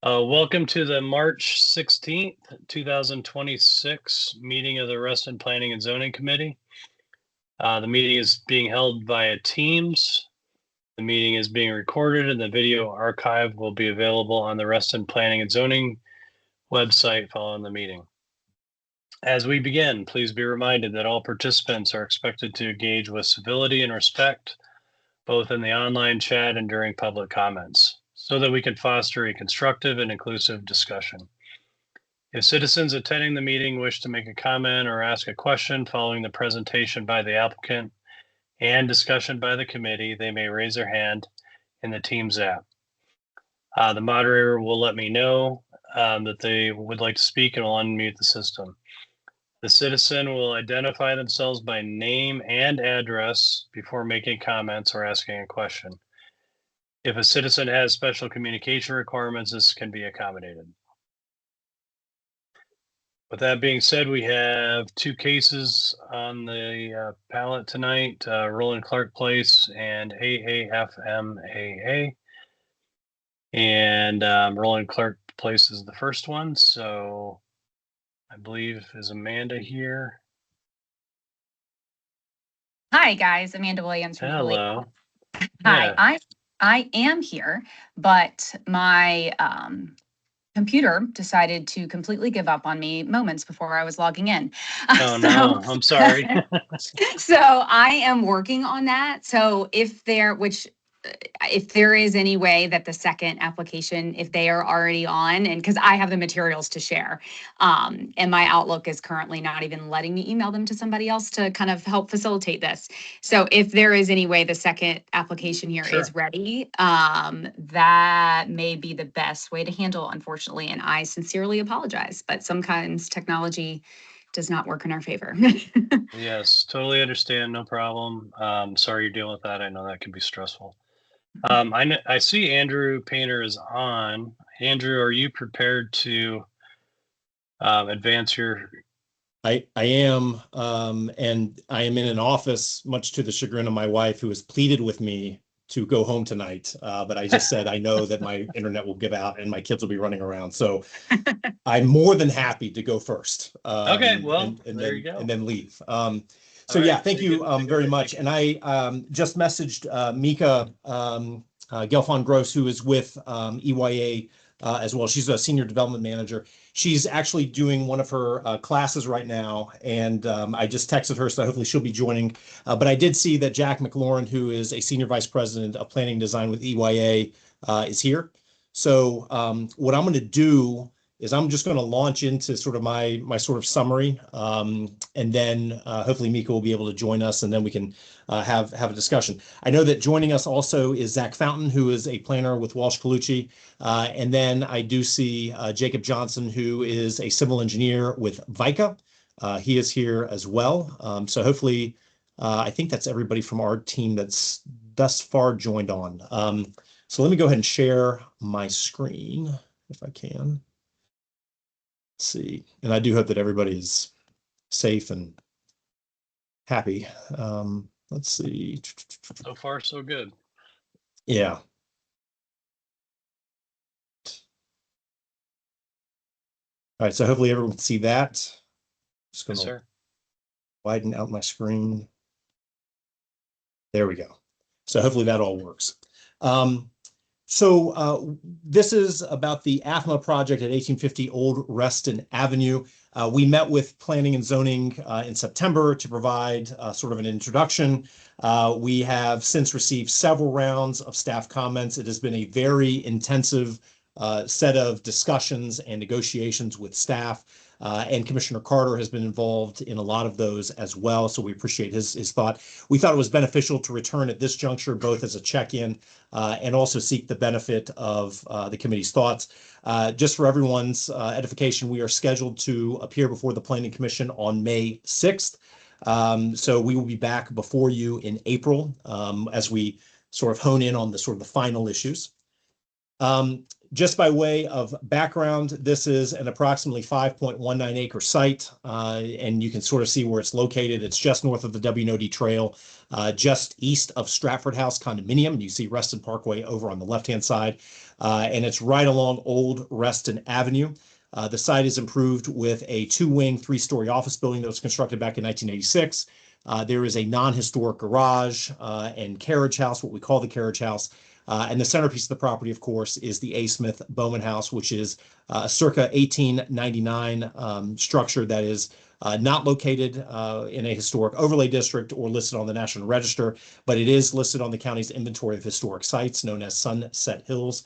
Welcome to the March 16th, 2026 meeting of the Reston Planning and Zoning Committee. The meeting is being held via Teams. The meeting is being recorded and the video archive will be available on the Reston Planning and Zoning website following the meeting. As we begin, please be reminded that all participants are expected to engage with civility and respect, both in the online chat and during public comments, so that we can foster a constructive and inclusive discussion. If citizens attending the meeting wish to make a comment or ask a question following the presentation by the applicant and discussion by the committee, they may raise their hand in the Teams app. The moderator will let me know that they would like to speak and will unmute the system. The citizen will identify themselves by name and address before making comments or asking a question. If a citizen has special communication requirements, this can be accommodated. With that being said, we have two cases on the ballot tonight, Roland Clarke Place and AAFMAA. And Roland Clarke Place is the first one. So I believe, is Amanda here? Hi, guys. Amanda Williams from Hello. Hi, yeah. I am here, but my computer decided to completely give up on me moments before I was logging in. Oh, no, I'm sorry. So I am working on that. So if there is any way that the second application, if they are already on, and because I have the materials to share, and my Outlook is currently not even letting me email them to somebody else to kind of help facilitate this. So if there is any way the second application here is ready, that may be the best way to handle, unfortunately, and I sincerely apologize, but sometimes technology does not work in our favor. Yes, totally understand. No problem. Sorry you're dealing with that. I know that can be stressful. I see Andrew Painter is on. Andrew, are you prepared to advance your? I am, and I am in an office, much to the chagrin of my wife, who has pleaded with me to go home tonight. But I just said I know that my internet will give out and my kids will be running around. So I'm more than happy to go first. Okay, well, and there then, you go. And then leave. Thank you very much. And I just messaged Mika Gelfond Gross, who is with EYA as well. She's a senior development manager. She's actually doing one of her classes right now, and I just texted her, so hopefully she'll be joining. But I did see that Jack McLaurin, who is a senior vice president of planning and design with EYA, is here. So what I'm going to do is I'm just going to launch into sort of my sort of summary, and then hopefully Mika will be able to join us, and then we can have a discussion. I know that joining us also is Zach Fountain, who is a planner with Walsh Colucci, and then I do see Jacob Johnson, who is a civil engineer with VICA. He is here as well. So hopefully, I think that's everybody from our team that's thus far joined on. So let me go ahead and share my screen if I can. See, and I do hope that everybody is safe and happy. Let's see. So far, so good. Yeah. All right, so hopefully everyone can see that. Just going to widen out my screen. There we go. So hopefully that all works. So this is about the AFMA project at 1850 Old Reston Avenue. We met with Planning and Zoning in September to provide sort of an introduction. We have since received several rounds of staff comments. It has been a very intensive set of discussions and negotiations with staff. And Commissioner Carter has been involved in a lot of those as well. So we appreciate his thought. We thought it was beneficial to return at this juncture, both as a check-in and also seek the benefit of the committee's thoughts. Just for everyone's edification, we are scheduled to appear before the Planning Commission on May 6th. So we will be back before you in April as we sort of hone in on the sort of the final issues. Just by way of background, this is an approximately 5.19 acre site, and you can sort of see where it's located. It's just north of the W&OD Trail, just east of Stratford House Condominium. You see Reston Parkway over on the left-hand side. and it's right along Old Reston Avenue. The site is improved with a two-wing, three-story office building that was constructed back in 1986. There is a non-historic garage and carriage house, what we call the carriage house. And the centerpiece of the property, of course, is the A. Smith Bowman House, which is a circa 1899 structure that is not located in a historic overlay district or listed on the National Register, but it is listed on the county's inventory of historic sites known as Sunset Hills.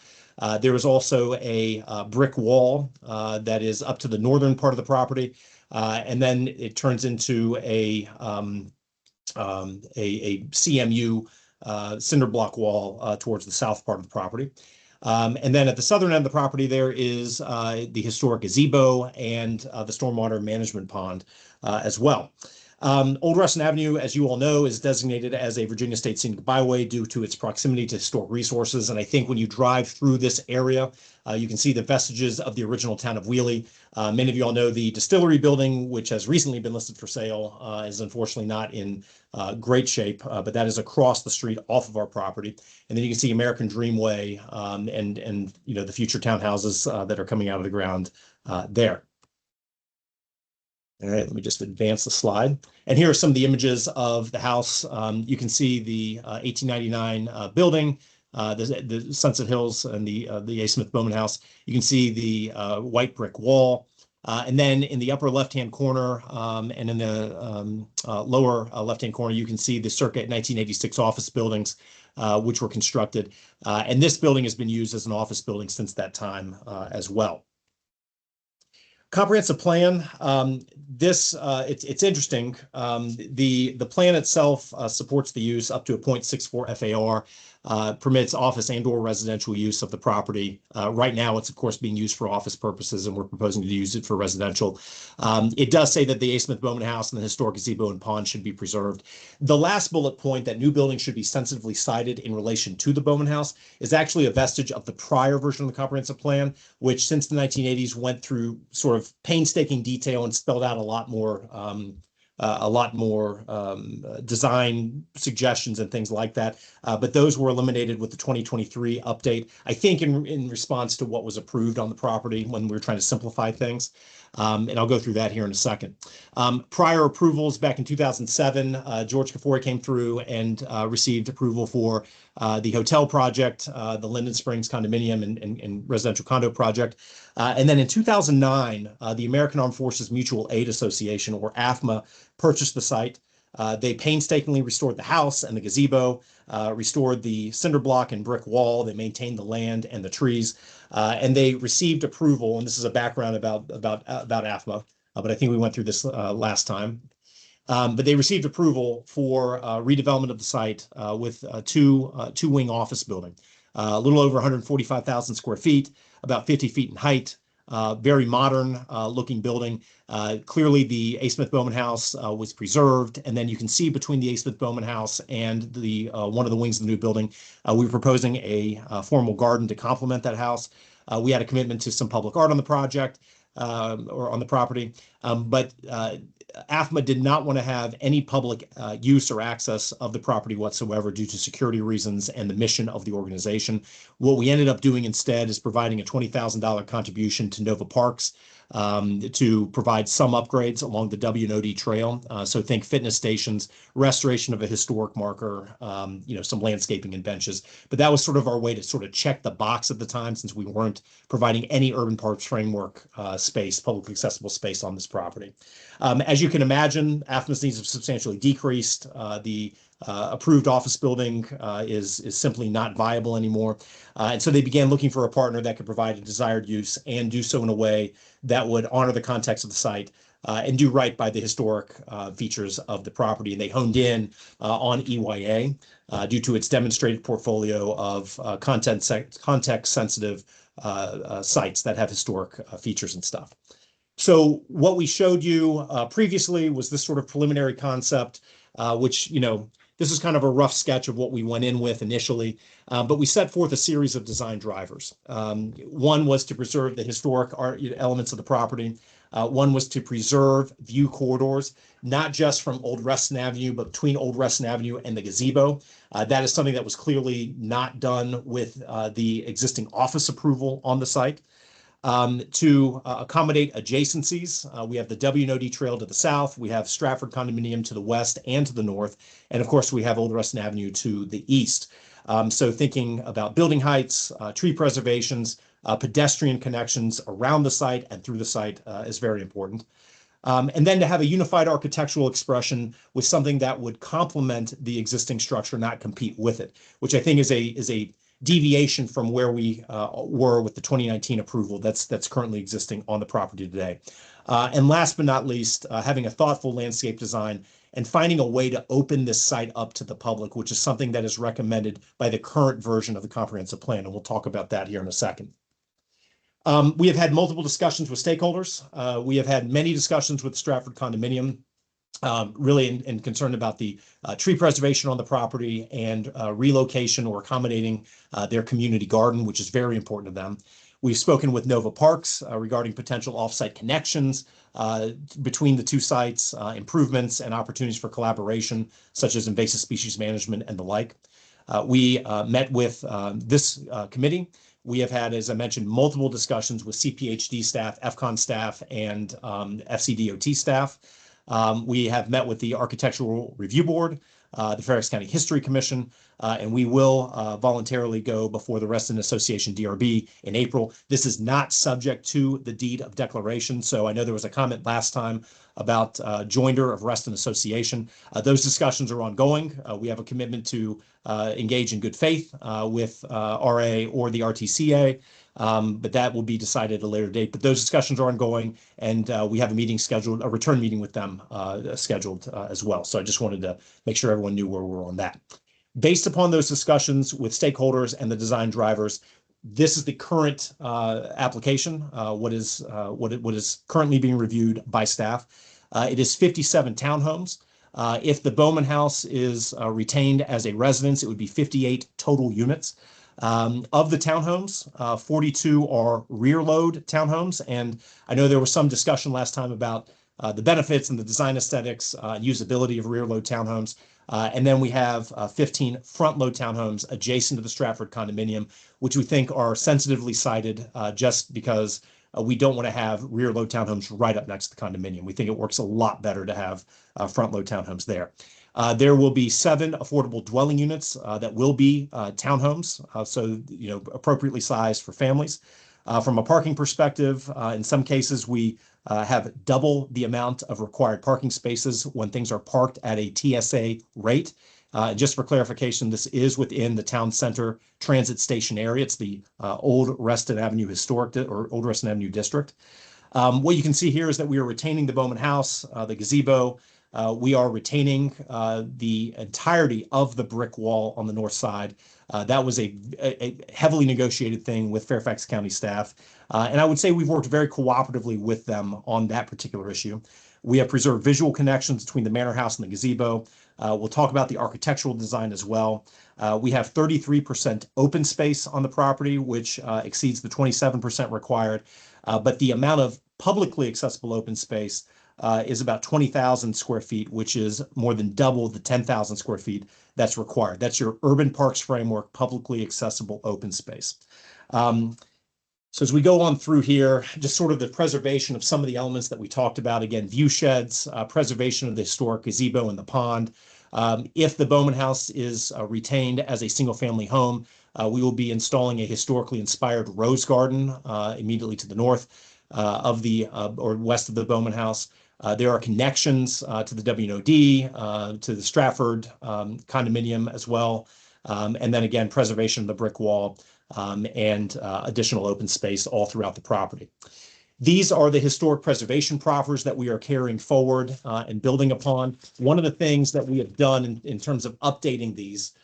There is also a brick wall that is up to the northern part of the property, and then it turns into a CMU cinder block wall towards the south part of the property. And then at the southern end of the property, there is the historic gazebo and the stormwater management pond as well. Old Reston Avenue, as you all know, is designated as a Virginia State Scenic Byway due to its proximity to historic resources. And I think when you drive through this area, you can see the vestiges of the original town of Wheelie. Many of you all know the distillery building, which has recently been listed for sale, is unfortunately not in great shape, but that is across the street off of our property. And then you can see American Dreamway and the future townhouses that are coming out of the ground there. All right, let me just advance the slide. And here are some of the images of the house. You can see the 1899 building, the Sunset Hills and the A. Smith Bowman House. You can see the white brick wall. And then in the upper left-hand corner and in the lower left-hand corner, you can see the circa 1986 office buildings, which were constructed. And this building has been used as an office building since that time as well. Comprehensive plan. It's interesting. The plan itself supports the use up to a 0.64 FAR, permits office and/or residential use of the property. Right now, it's of course being used for office purposes, and we're proposing to use it for residential. It does say that the A. Smith Bowman House and the historic gazebo and pond should be preserved. The last bullet point, that new buildings should be sensitively sited in relation to the Bowman House, is actually a vestige of the prior version of the comprehensive plan, which since the 1980s went through sort of painstaking detail and spelled out a lot more design suggestions and things like that. But those were eliminated with the 2023 update, I think in response to what was approved on the property when we were trying to simplify things. And I'll go through that here in a second. Prior approvals back in 2007, George Kafori came through and received approval for the hotel project, the Linden Springs condominium and residential condo project. And then in 2009, the American Armed Forces Mutual Aid Association, or AFMA, purchased the site. They painstakingly restored the house and the gazebo, restored the cinder block and brick wall. They maintained the land and the trees, and they received approval. And this is a background about AFMA, but I think we went through this last time. But they received approval for redevelopment of the site with a two-wing office building, a little over 145,000 square feet, about 50 feet in height. Very modern looking building. Clearly the A. Smith Bowman House was preserved, and then you can see between the A. Smith Bowman House and the one of the wings of the new building, we were proposing a formal garden to complement that house. We had a commitment to some public art on the project or on the property, but AFMA did not want to have any public use or access of the property whatsoever due to security reasons and the mission of the organization. What we ended up doing instead is providing a $20,000 contribution to Nova Parks to provide some upgrades along the W&OD trail. So think fitness stations, restoration of a historic marker, some landscaping and benches. But that was sort of our way to sort of check the box at the time, since we weren't providing any urban parks framework space, publicly accessible space on this property. As you can imagine, AFMA's needs have substantially decreased. The approved office building is simply not viable anymore. And so they began looking for a partner that could provide a desired use and do so in a way that would honor the context of the site and do right by the historic features of the property. And they honed in on EYA due to its demonstrated portfolio of context-sensitive sites that have historic features and stuff. So what we showed you previously was this sort of preliminary concept, which, this is kind of a rough sketch of what we went in with initially, but we set forth a series of design drivers. One was to preserve the historic elements of the property. One was to preserve view corridors, not just from Old Reston Avenue, but between Old Reston Avenue and the gazebo. That is something that was clearly not done with the existing office approval on the site. To accommodate adjacencies, we have the W&OD Trail to the south, we have Stratford Condominium to the west and to the north, and of course we have Old Reston Avenue to the east. So thinking about building heights, tree preservations, pedestrian connections around the site and through the site is very important. And then to have a unified architectural expression with something that would complement the existing structure, not compete with it, which I think is a deviation from where we were with the 2019 approval that's currently existing on the property today. And last but not least, having a thoughtful landscape design and finding a way to open this site up to the public, which is something that is recommended by the current version of the comprehensive plan. And we'll talk about that here in a second. We have had multiple discussions with stakeholders. We have had many discussions with Stratford Condominium, really and concerned about the tree preservation on the property and relocation or accommodating their community garden, which is very important to them. We've spoken with Nova Parks regarding potential offsite connections between the two sites, improvements and opportunities for collaboration, such as invasive species management and the like. We met with this committee. We have had, as I mentioned, multiple discussions with CPHD staff, FCON staff, and FCDOT staff. We have met with the Architectural Review Board, the Fairfax County History Commission, and we will voluntarily go before the Reston Association DRB in April. This is not subject to the deed of declaration. So I know there was a comment last time about joinder of Reston Association. Those discussions are ongoing. We have a commitment to engage in good faith with RA or the RTCA. But that will be decided at a later date. But those discussions are ongoing, and we have a meeting scheduled, a return meeting with them scheduled as well. So I just wanted to make sure everyone knew where we're on that. Based upon those discussions with stakeholders and the design drivers, this is the current application, what is currently being reviewed by staff. It is 57 townhomes. If the Bowman House is retained as a residence, it would be 58 total units. Of the townhomes, 42 are rear load townhomes. And I know there was some discussion last time about the benefits and the design aesthetics and usability of rear load townhomes. And then we have 15 front load townhomes adjacent to the Stratford condominium, which we think are sensitively sited just because we don't want to have rear load townhomes right up next to the condominium. We think it works a lot better to have front load townhomes there. There will be 7 affordable dwelling units that will be townhomes, so appropriately sized for families. From a parking perspective, in some cases we have double the amount of required parking spaces when things are parked at a TSA rate. Just for clarification, this is within the town center transit station area. It's the Old Reston Avenue Historic or Old Reston Avenue District. What you can see here is that we are retaining the Bowman House, the gazebo. We are retaining the entirety of the brick wall on the north side. That was a heavily negotiated thing with Fairfax County staff. And I would say we've worked very cooperatively with them on that particular issue. We have preserved visual connections between the manor house and the gazebo. We'll talk about the architectural design as well. We have 33% open space on the property, which exceeds the 27% required. But the amount of publicly accessible open space is about 20,000 square feet, which is more than double the 10,000 square feet that's required. That's your urban parks framework, publicly accessible open space. So as we go on through here, just sort of the preservation of some of the elements that we talked about, again, view sheds, preservation of the historic gazebo and the pond. If the Bowman House is retained as a single family home, we will be installing a historically inspired rose garden immediately to the north of the or west of the Bowman House. There are connections to the W&OD, to the Stratford condominium as well. And then again, preservation of the brick wall and additional open space all throughout the property. These are the historic preservation proffers that we are carrying forward and building upon. One of the things that we have done in terms of updating these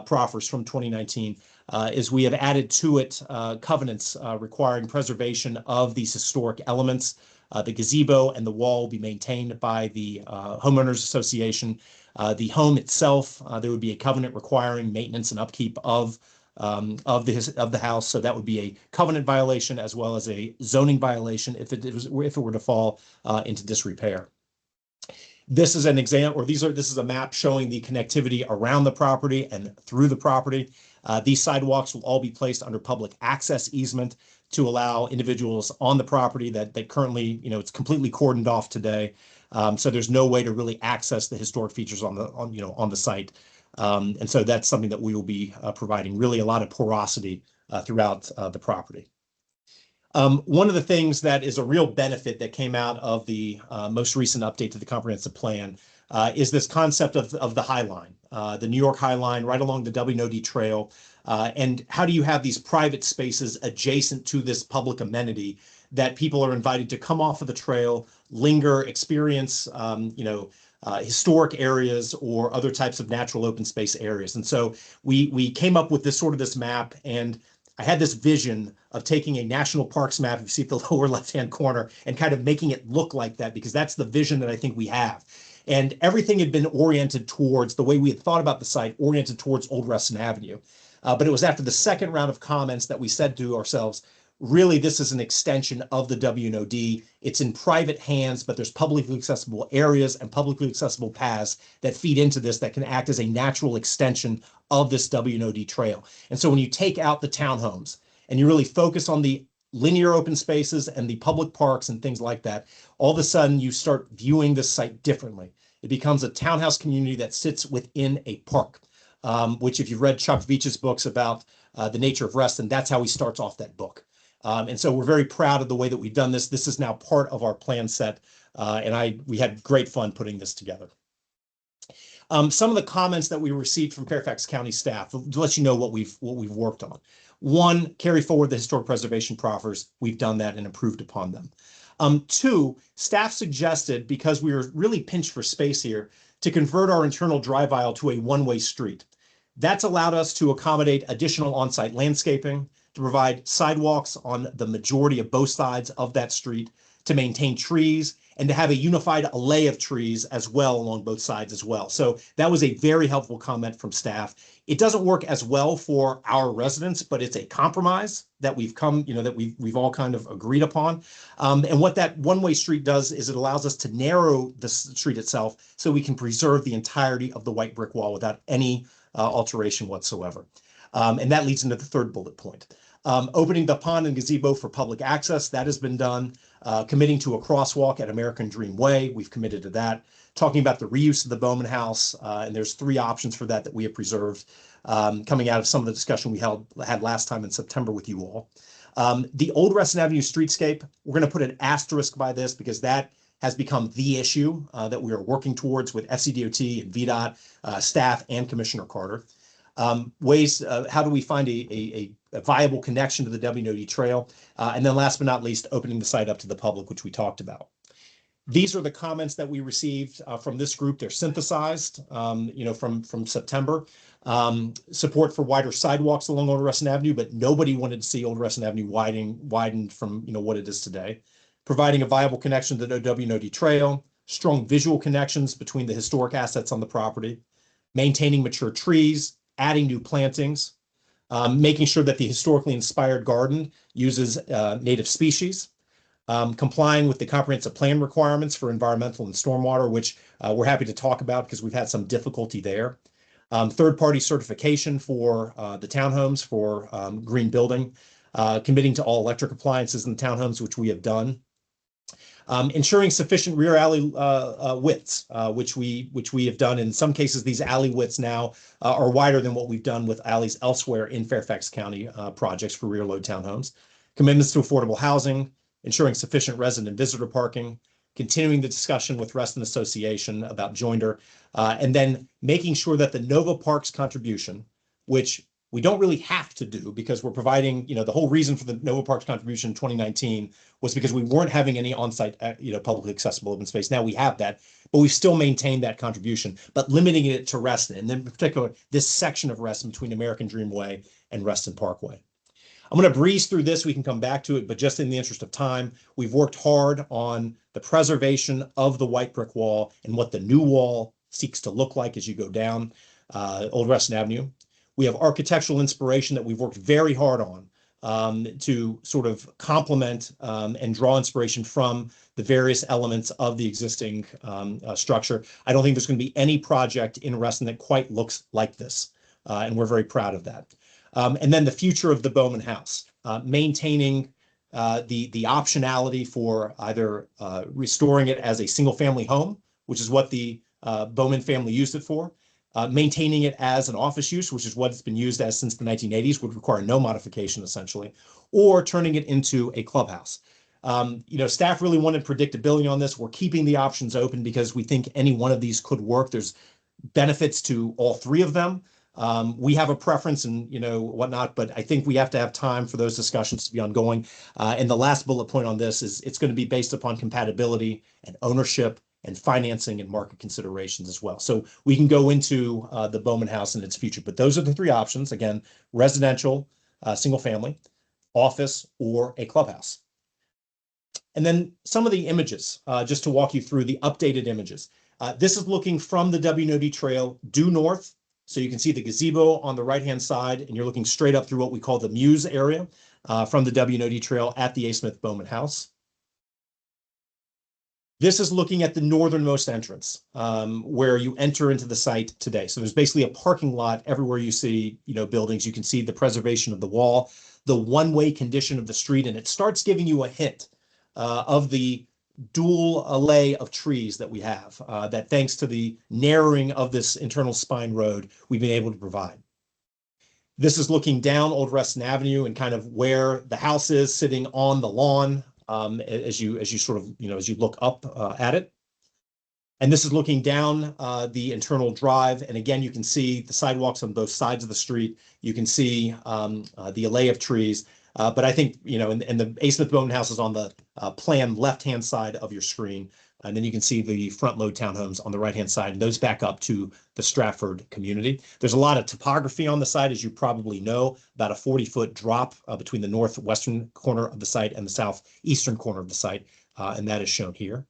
proffers from 2019 is we have added to it covenants requiring preservation of these historic elements. The gazebo and the wall will be maintained by the homeowners association. The home itself, there would be a covenant requiring maintenance and upkeep of of the house. So that would be a covenant violation as well as a zoning violation if it were to fall into disrepair. This is an example, or this is a map showing the connectivity around the property and through the property. These sidewalks will all be placed under public access easement to allow individuals on the property that currently, it's completely cordoned off today. So there's no way to really access the historic features on the site. And so that's something that we will be providing, really a lot of porosity throughout the property. One of the things that is a real benefit that came out of the most recent update to the comprehensive plan is this concept of the High Line, the New York High Line right along the W&OD Trail. And how do you have these private spaces adjacent to this public amenity that people are invited to come off of the trail, linger, experience, historic areas or other types of natural open space areas. And so we came up with this map, and I had this vision of taking a national parks map, if you see the lower left-hand corner, and kind of making it look like that, because that's the vision that I think we have. And everything had been oriented towards the way we had thought about the site, oriented towards Old Reston Avenue. But it was after the second round of comments that we said to ourselves, really, this is an extension of the W&OD. It's in private hands, but there's publicly accessible areas and publicly accessible paths that feed into this that can act as a natural extension of this W&OD trail. And so when you take out the townhomes and you really focus on the linear open spaces and the public parks and things like that, all of a sudden you start viewing this site differently. It becomes a townhouse community that sits within a park, which if you've read Chuck Veach's books about the nature of Reston, that's how he starts off that book. And so we're very proud of the way that we've done this. This is now part of our plan set, and we had great fun putting this together. Some of the comments that we received from Fairfax County staff to let you know what we've worked on. One, carry forward the historic preservation proffers. We've done that and improved upon them. Two, staff suggested, because we were really pinched for space here, to convert our internal drive aisle to a one-way street. That's allowed us to accommodate additional on-site landscaping, to provide sidewalks on the majority of both sides of that street, to maintain trees, and to have a unified alley of trees as well along both sides as well. So that was a very helpful comment from staff. It doesn't work as well for our residents, but it's a compromise that we've all kind of agreed upon. And what that one-way street does is it allows us to narrow the street itself so we can preserve the entirety of the white brick wall without any alteration whatsoever. And that leads into the third bullet point. Opening the pond and gazebo for public access, that has been done. Committing to a crosswalk at American Dream Way, we've committed to that. Talking about the reuse of the Bowman House, and there's 3 options for that we have preserved, coming out of some of the discussion we had last time in September with you all. The Old Reston Avenue streetscape, we're going to put an asterisk by this because that has become the issue that we are working towards with FCDOT and VDOT staff and Commissioner Carter. How do we find a viable connection to the W&OD Trail? And then last but not least, opening the site up to the public, which we talked about. These are the comments that we received from this group. They're synthesized, from September. Support for wider sidewalks along Old Reston Avenue, but nobody wanted to see Old Reston Avenue widened from what it is today. Providing a viable connection to the W&OD Trail, strong visual connections between the historic assets on the property, maintaining mature trees, adding new plantings, making sure that the historically inspired garden uses native species, complying with the comprehensive plan requirements for environmental and stormwater, which we're happy to talk about because we've had some difficulty there. Third-party certification for the townhomes for green building, committing to all electric appliances in the townhomes, which we have done. Ensuring sufficient rear alley widths, which we have done. In some cases, these alley widths now are wider than what we've done with alleys elsewhere in Fairfax County projects for rear load townhomes. Commitments to affordable housing, ensuring sufficient resident and visitor parking, continuing the discussion with Reston Association about joinder, and then making sure that the Nova Parks contribution, which we don't really have to do because we're providing, the whole reason for the Nova Parks contribution in 2019 was because we weren't having any on-site, publicly accessible open space. Now we have that, but we've still maintained that contribution, but limiting it to Reston, and then in particular, this section of Reston between American Dream Way and Reston Parkway. I'm going to breeze through this. We can come back to it, but just in the interest of time, we've worked hard on the preservation of the white brick wall and what the new wall seeks to look like as you go down Old Reston Avenue. We have architectural inspiration that we've worked very hard on to sort of complement and draw inspiration from the various elements of the existing structure. I don't think there's going to be any project in Reston that quite looks like this, and we're very proud of that. And then the future of the Bowman House, maintaining the optionality for either restoring it as a single-family home, which is what the Bowman family used it for, maintaining it as an office use, which is what it's been used as since the 1980s, would require no modification essentially, or turning it into a clubhouse. Staff really wanted predictability on this. We're keeping the options open because we think any one of these could work. There's benefits to all three of them. We have a preference and whatnot, but I think we have to have time for those discussions to be ongoing. And the last bullet point on this is it's going to be based upon compatibility and ownership and financing and market considerations as well. So we can go into the Bowman House and its future, but those are the three options. Again, residential, single family, office, or a clubhouse. And then some of the images, just to walk you through the updated images. This is looking from the W&OD trail due north. So you can see the gazebo on the right-hand side, and you're looking straight up through what we call the Muse area from the W&OD trail at the A. Smith Bowman House. This is looking at the northernmost entrance where you enter into the site today. So there's basically a parking lot everywhere you see, buildings. You can see the preservation of the wall, the one-way condition of the street, and it starts giving you a hint of the dual alley of trees that we have, that thanks to the narrowing of this internal spine road, we've been able to provide. This is looking down Old Reston Avenue and kind of where the house is sitting on the lawn as you sort of, as you look up at it. And this is looking down the internal drive. And again, you can see the sidewalks on both sides of the street. You can see the alley of trees. But I think, and the A. Smith Bowman House is on the plan left-hand side of your screen. And then you can see the front load townhomes on the right-hand side, and those back up to the Stratford community. There's a lot of topography on the site, as you probably know, about a 40-foot drop between the northwestern corner of the site and the southeastern corner of the site, and that is shown here.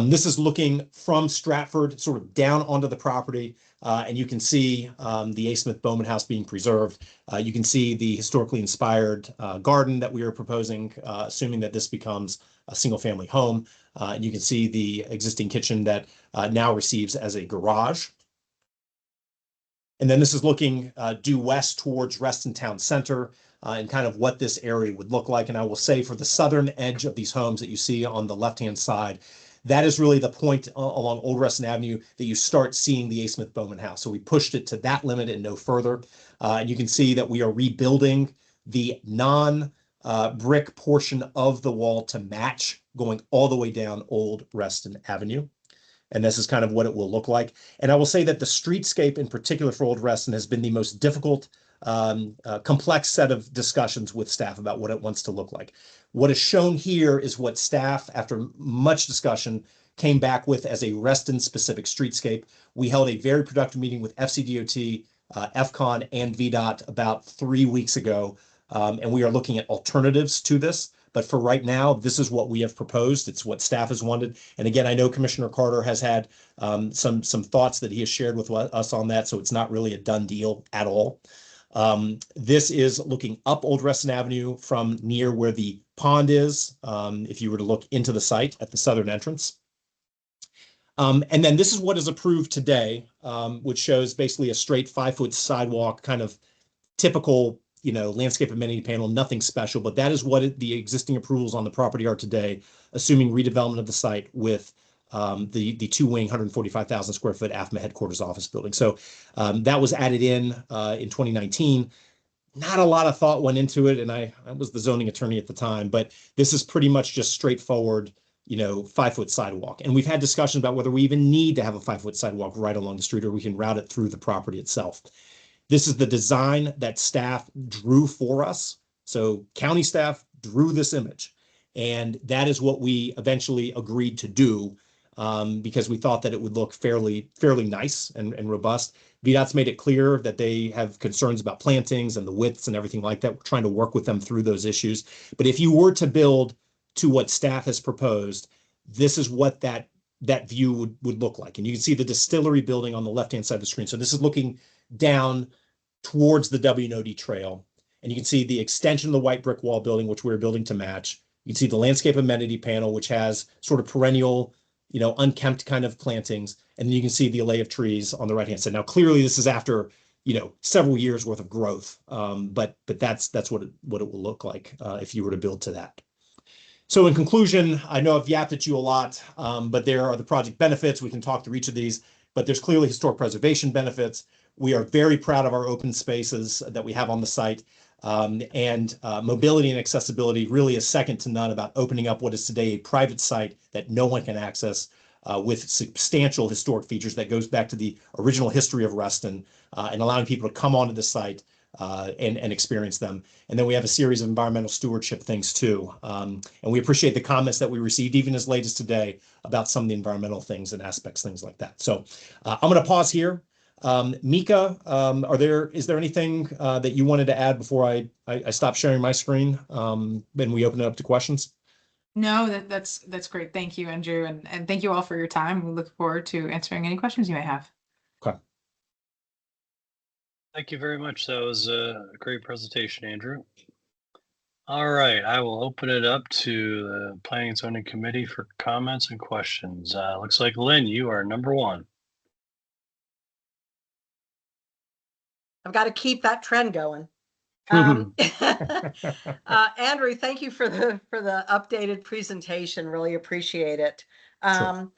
This is looking from Stratford sort of down onto the property, and you can see the A. Smith Bowman House being preserved. You can see the historically inspired garden that we are proposing, assuming that this becomes a single-family home. And you can see the existing kitchen that now receives as a garage. And then this is looking due west towards Reston Town Center and kind of what this area would look like. And I will say for the southern edge of these homes that you see on the left-hand side, that is really the point along Old Reston Avenue that you start seeing the A. Smith Bowman House. So we pushed it to that limit and no further. And you can see that we are rebuilding the non-brick portion of the wall to match going all the way down Old Reston Avenue. And this is kind of what it will look like. And I will say that the streetscape in particular for Old Reston has been the most difficult, complex set of discussions with staff about what it wants to look like. What is shown here is what staff, after much discussion, came back with as a Reston-specific streetscape. We held a very productive meeting with FCDOT, FCON, and VDOT about 3 weeks ago, and we are looking at alternatives to this. But for right now, this is what we have proposed. It's what staff has wanted. And again, I know Commissioner Carter has had some thoughts that he has shared with us on that, so it's not really a done deal at all. This is looking up Old Reston Avenue from near where the pond is, if you were to look into the site at the southern entrance. And then this is what is approved today, which shows basically a straight 5-foot sidewalk, kind of typical landscape amenity panel, nothing special, but that is what the existing approvals on the property are today, assuming redevelopment of the site with the two-wing 145,000 square foot AFMA headquarters office building. So that was added in 2019. Not a lot of thought went into it, and I was the zoning attorney at the time, but this is pretty much just straightforward, 5-foot sidewalk. And we've had discussions about whether we even need to have a 5-foot sidewalk right along the street, or we can route it through the property itself. This is the design that staff drew for us. So county staff drew this image, and that is what we eventually agreed to do because we thought that it would look fairly nice and robust. VDOT's made it clear that they have concerns about plantings and the widths and everything like that. We're trying to work with them through those issues. But if you were to build to what staff has proposed, this is what that view would look like. And you can see the distillery building on the left-hand side of the screen. So this is looking down towards the W&OD trail. And you can see the extension of the white brick wall building, which we're building to match. You can see the landscape amenity panel, which has sort of perennial, unkempt kind of plantings. And then you can see the array of trees on the right-hand side. Now, clearly, this is after, several years worth of growth. But that's what it will look like if you were to build to that. So in conclusion, I know I've yapped at you a lot, but there are the project benefits. We can talk through each of these, but there's clearly historic preservation benefits. We are very proud of our open spaces that we have on the site. And mobility and accessibility really is second to none about opening up what is today a private site that no one can access with substantial historic features that goes back to the original history of Reston and allowing people to come onto the site and experience them. And then we have a series of environmental stewardship things too. And we appreciate the comments that we received even as late as today about some of the environmental things and aspects, things like that. So I'm going to pause here. Mika, is there anything that you wanted to add before I stop sharing my screen and we open it up to questions? No, that's great. Thank you, Andrew, and thank you all for your time. We look forward to answering any questions you may have. Okay. Thank you very much. That was a great presentation, Andrew. All right, I will open it up to the Planning and Zoning Committee for comments and questions. Looks like Lynn, you are number one. I've got to keep that trend going. Andrew, thank you for the updated presentation. Really appreciate it. Sure.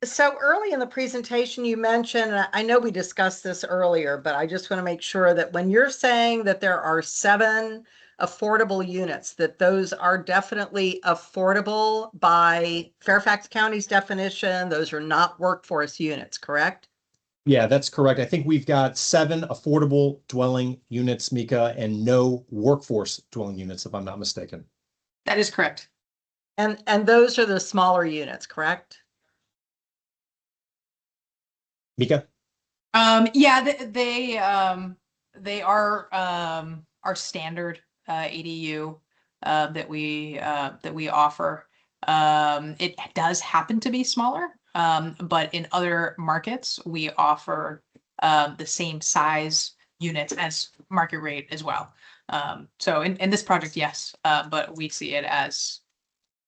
So early in the presentation, you mentioned, and I know we discussed this earlier, but I just want to make sure that when you're saying that there are 7 affordable units, that those are definitely affordable by Fairfax County's definition. Those are not workforce units, correct? Yeah, that's correct. I think we've got 7 affordable dwelling units, Mika, and no workforce dwelling units, if I'm not mistaken. That is correct. And those are the smaller units, correct? Mika? Yeah, they are our standard ADU that we offer. It does happen to be smaller. But in other markets, we offer the same size units as market rate as well. So in this project, yes, but we see it as,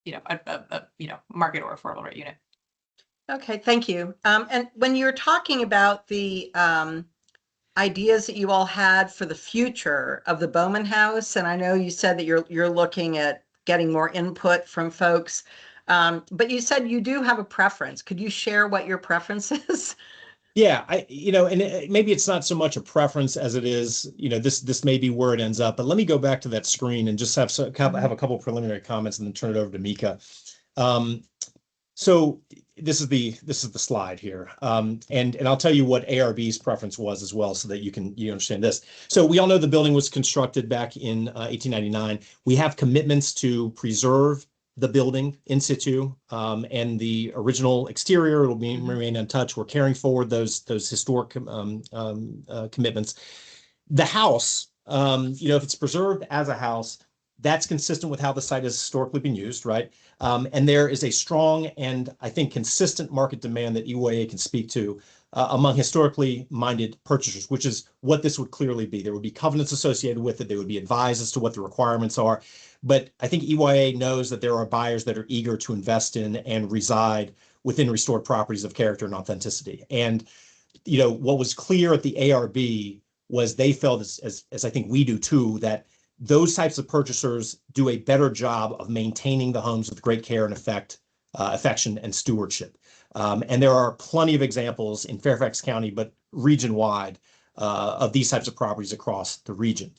a market or affordable rate unit. Okay, thank you. And when you're talking about the ideas that you all had for the future of the Bowman House, and I know you said that you're looking at getting more input from folks. But you said you do have a preference. Could you share what your preference is? Yeah, maybe it's not so much a preference as it is, this may be where it ends up. But let me go back to that screen and just have a couple preliminary comments and then turn it over to Mika. So this is the slide here, and I'll tell you what ARB's preference was as well, so that you understand this. So we all know the building was constructed back in 1899. We have commitments to preserve the building in situ and the original exterior. It'll remain untouched. We're carrying forward those historic commitments. The house, if it's preserved as a house, that's consistent with how the site has historically been used, right? And there is a strong and I think consistent market demand that EYA can speak to among historically minded purchasers, which is what this would clearly be. There would be covenants associated with it. They would be advised as to what the requirements are. But I think EYA knows that there are buyers that are eager to invest in and reside within restored properties of character and authenticity. And, what was clear at the ARB was they felt, as I think we do too, that those types of purchasers do a better job of maintaining the homes with great care and affection and stewardship. And there are plenty of examples in Fairfax County, but region-wide, of these types of properties across the region.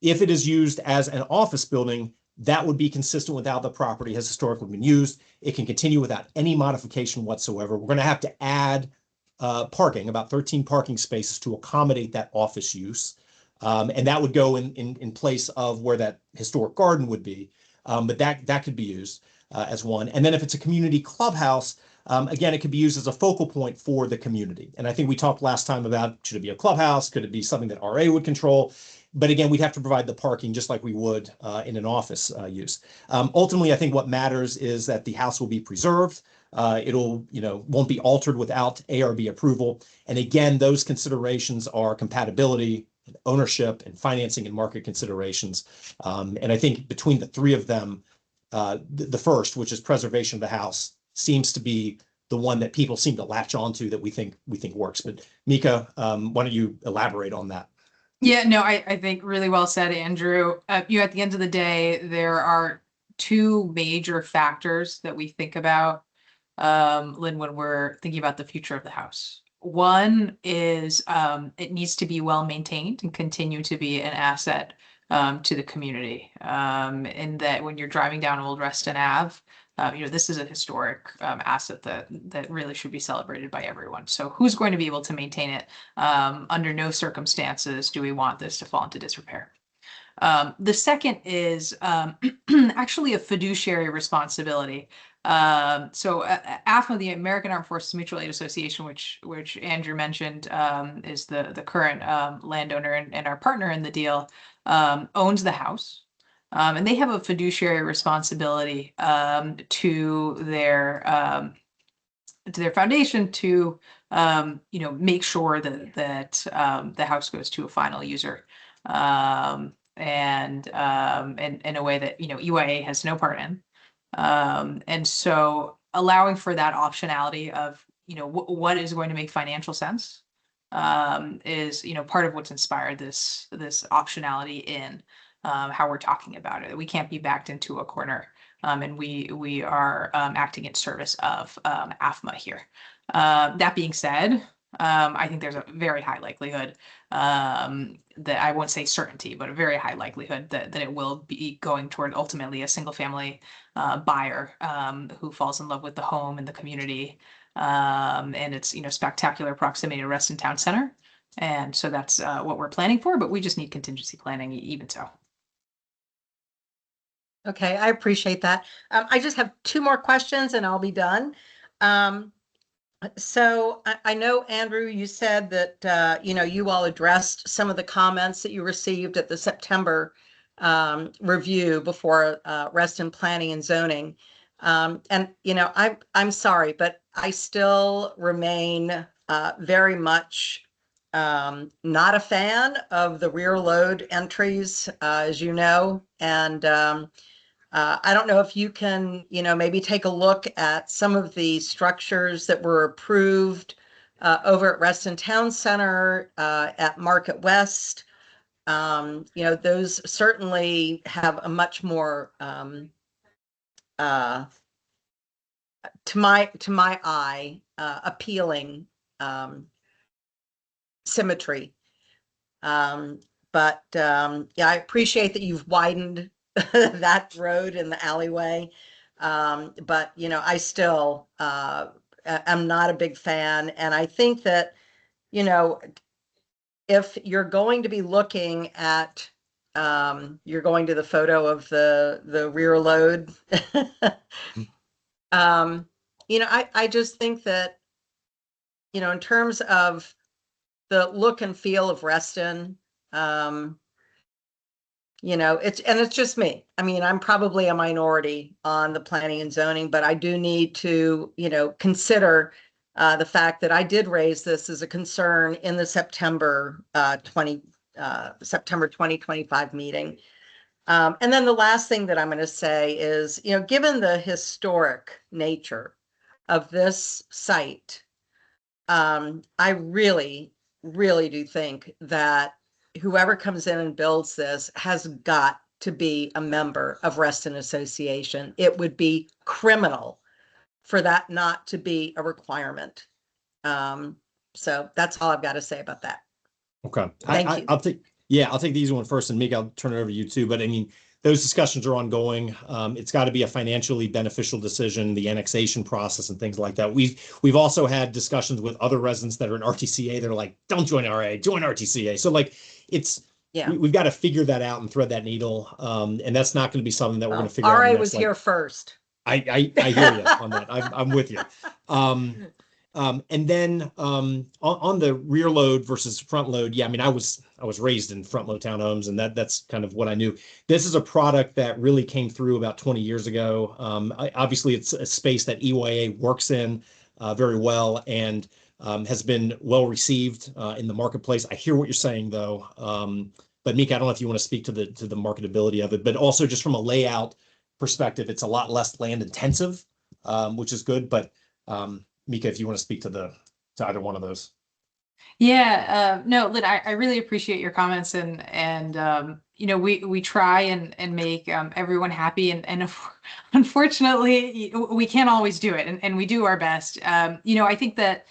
If it is used as an office building, that would be consistent with how the property has historically been used. It can continue without any modification whatsoever. We're going to have to add parking, about 13 parking spaces to accommodate that office use. And that would go in place of where that historic garden would be. But that could be used as one. And then if it's a community clubhouse, again, it could be used as a focal point for the community. And I think we talked last time about, should it be a clubhouse? Could it be something that RA would control? But again, we'd have to provide the parking just like we would in an office use. Ultimately, I think what matters is that the house will be preserved. It'll, won't be altered without ARB approval. And again, those considerations are compatibility, ownership and financing and market considerations. And I think between the three of them, the first, which is preservation of the house, seems to be the one that people seem to latch onto that we think works. But Mika, why don't you elaborate on that? Yeah, no, I think really well said, Andrew. At the end of the day, there are two major factors that we think about, Lynn, when we're thinking about the future of the house. One is it needs to be well maintained and continue to be an asset to the community. And that when you're driving down Old Reston Ave, this is a historic asset that really should be celebrated by everyone. So who's going to be able to maintain it? Under no circumstances do we want this to fall into disrepair. The second is actually a fiduciary responsibility. So AFMA, the American Armed Forces Mutual Aid Association, which Andrew mentioned, is the current landowner and our partner in the deal, owns the house. And they have a fiduciary responsibility to their foundation to make sure that the house goes to a final user, and in a way that EYA has no part in, and so allowing for that optionality of what is going to make financial sense is part of what's inspired this optionality in how we're talking about it. We can't be backed into a corner, and we are acting in service of AFMA here. That being said, I think there's a very high likelihood that I won't say certainty, but a very high likelihood that it will be going toward ultimately a single family buyer who falls in love with the home and the community, and its spectacular proximity to Reston Town Center. And so that's what we're planning for, but we just need contingency planning even so. Okay, I appreciate that. I just have two more questions and I'll be done. So I know, Andrew, you said that, you all addressed some of the comments that you received at the September review before Reston Planning and Zoning. And, I'm sorry, but I still remain very much not a fan of the rear load entries, as you know, and I don't know if you can, maybe take a look at some of the structures that were approved over at Reston Town Center, at Market West. Those certainly have a much more, to my eye, appealing symmetry. But yeah, I appreciate that you've widened that road in the alleyway. But, I still am not a big fan. And I think that, if you're going to be looking at, you're going to the photo of the rear load, I just think that, in terms of the look and feel of Reston, it's just me. I mean, I'm probably a minority on the planning and zoning, but I do need to, consider the fact that I did raise this as a concern in the September 2025 meeting. And then the last thing that I'm going to say is, given the historic nature of this site, I really, really do think that whoever comes in and builds this has got to be a member of Reston Association. It would be criminal for that not to be a requirement. So that's all I've got to say about that. Okay. Thank you. I'll take the easy one first, and Mika, I'll turn it over to you too. But I mean, those discussions are ongoing. It's got to be a financially beneficial decision, the annexation process and things like that. We've also had discussions with other residents that are in RTCA. They're like, don't join RA, join RTCA. So like, we've got to figure that out and thread that needle. And that's not going to be something that we're going to figure out. RA was here first. I hear you on that. I'm with you. And then on the rear load versus front load, yeah, I mean, I was raised in front load townhomes, and that's kind of what I knew. This is a product that really came through about 20 years ago. Obviously, it's a space that EYA works in very well, and has been well received in the marketplace. I hear what you're saying, though. But Mika, I don't know if you want to speak to the marketability of it, but also just from a layout perspective, it's a lot less land intensive, which is good. But Mika, if you want to speak to either one of those. Yeah, no, Lynn, I really appreciate your comments and you know, we try and make everyone happy and unfortunately we can't always do it and we do our best. You know, I think that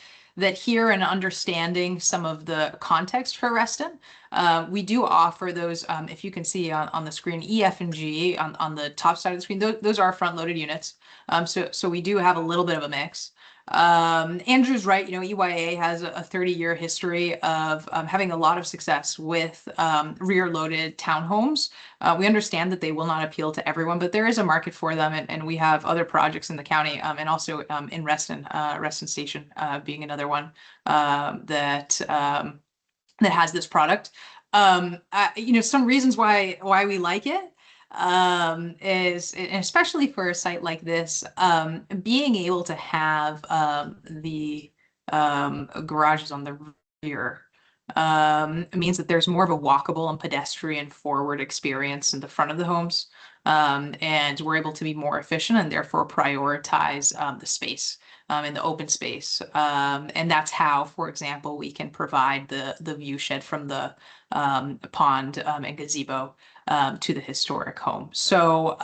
here and understanding some of the context for Reston, we do offer those, if you can see on the screen, E, F, and G on the top side of the screen, those are front-loaded units. So we do have a little bit of a mix. Andrew's right, you know, EYA has a 30-year history of having a lot of success with rear-loaded townhomes. We understand that they will not appeal to everyone, but there is a market for them, and we have other projects in the county and also in Reston, Reston Station being another one that has this product. You know, some reasons why we like it is, and especially for a site like this, being able to have the garages on the rear means that there's more of a walkable and pedestrian forward experience in the front of the homes. And we're able to be more efficient and therefore prioritize the space in the open space. And that's how, for example, we can provide the view shed from the pond and gazebo to the historic home. So,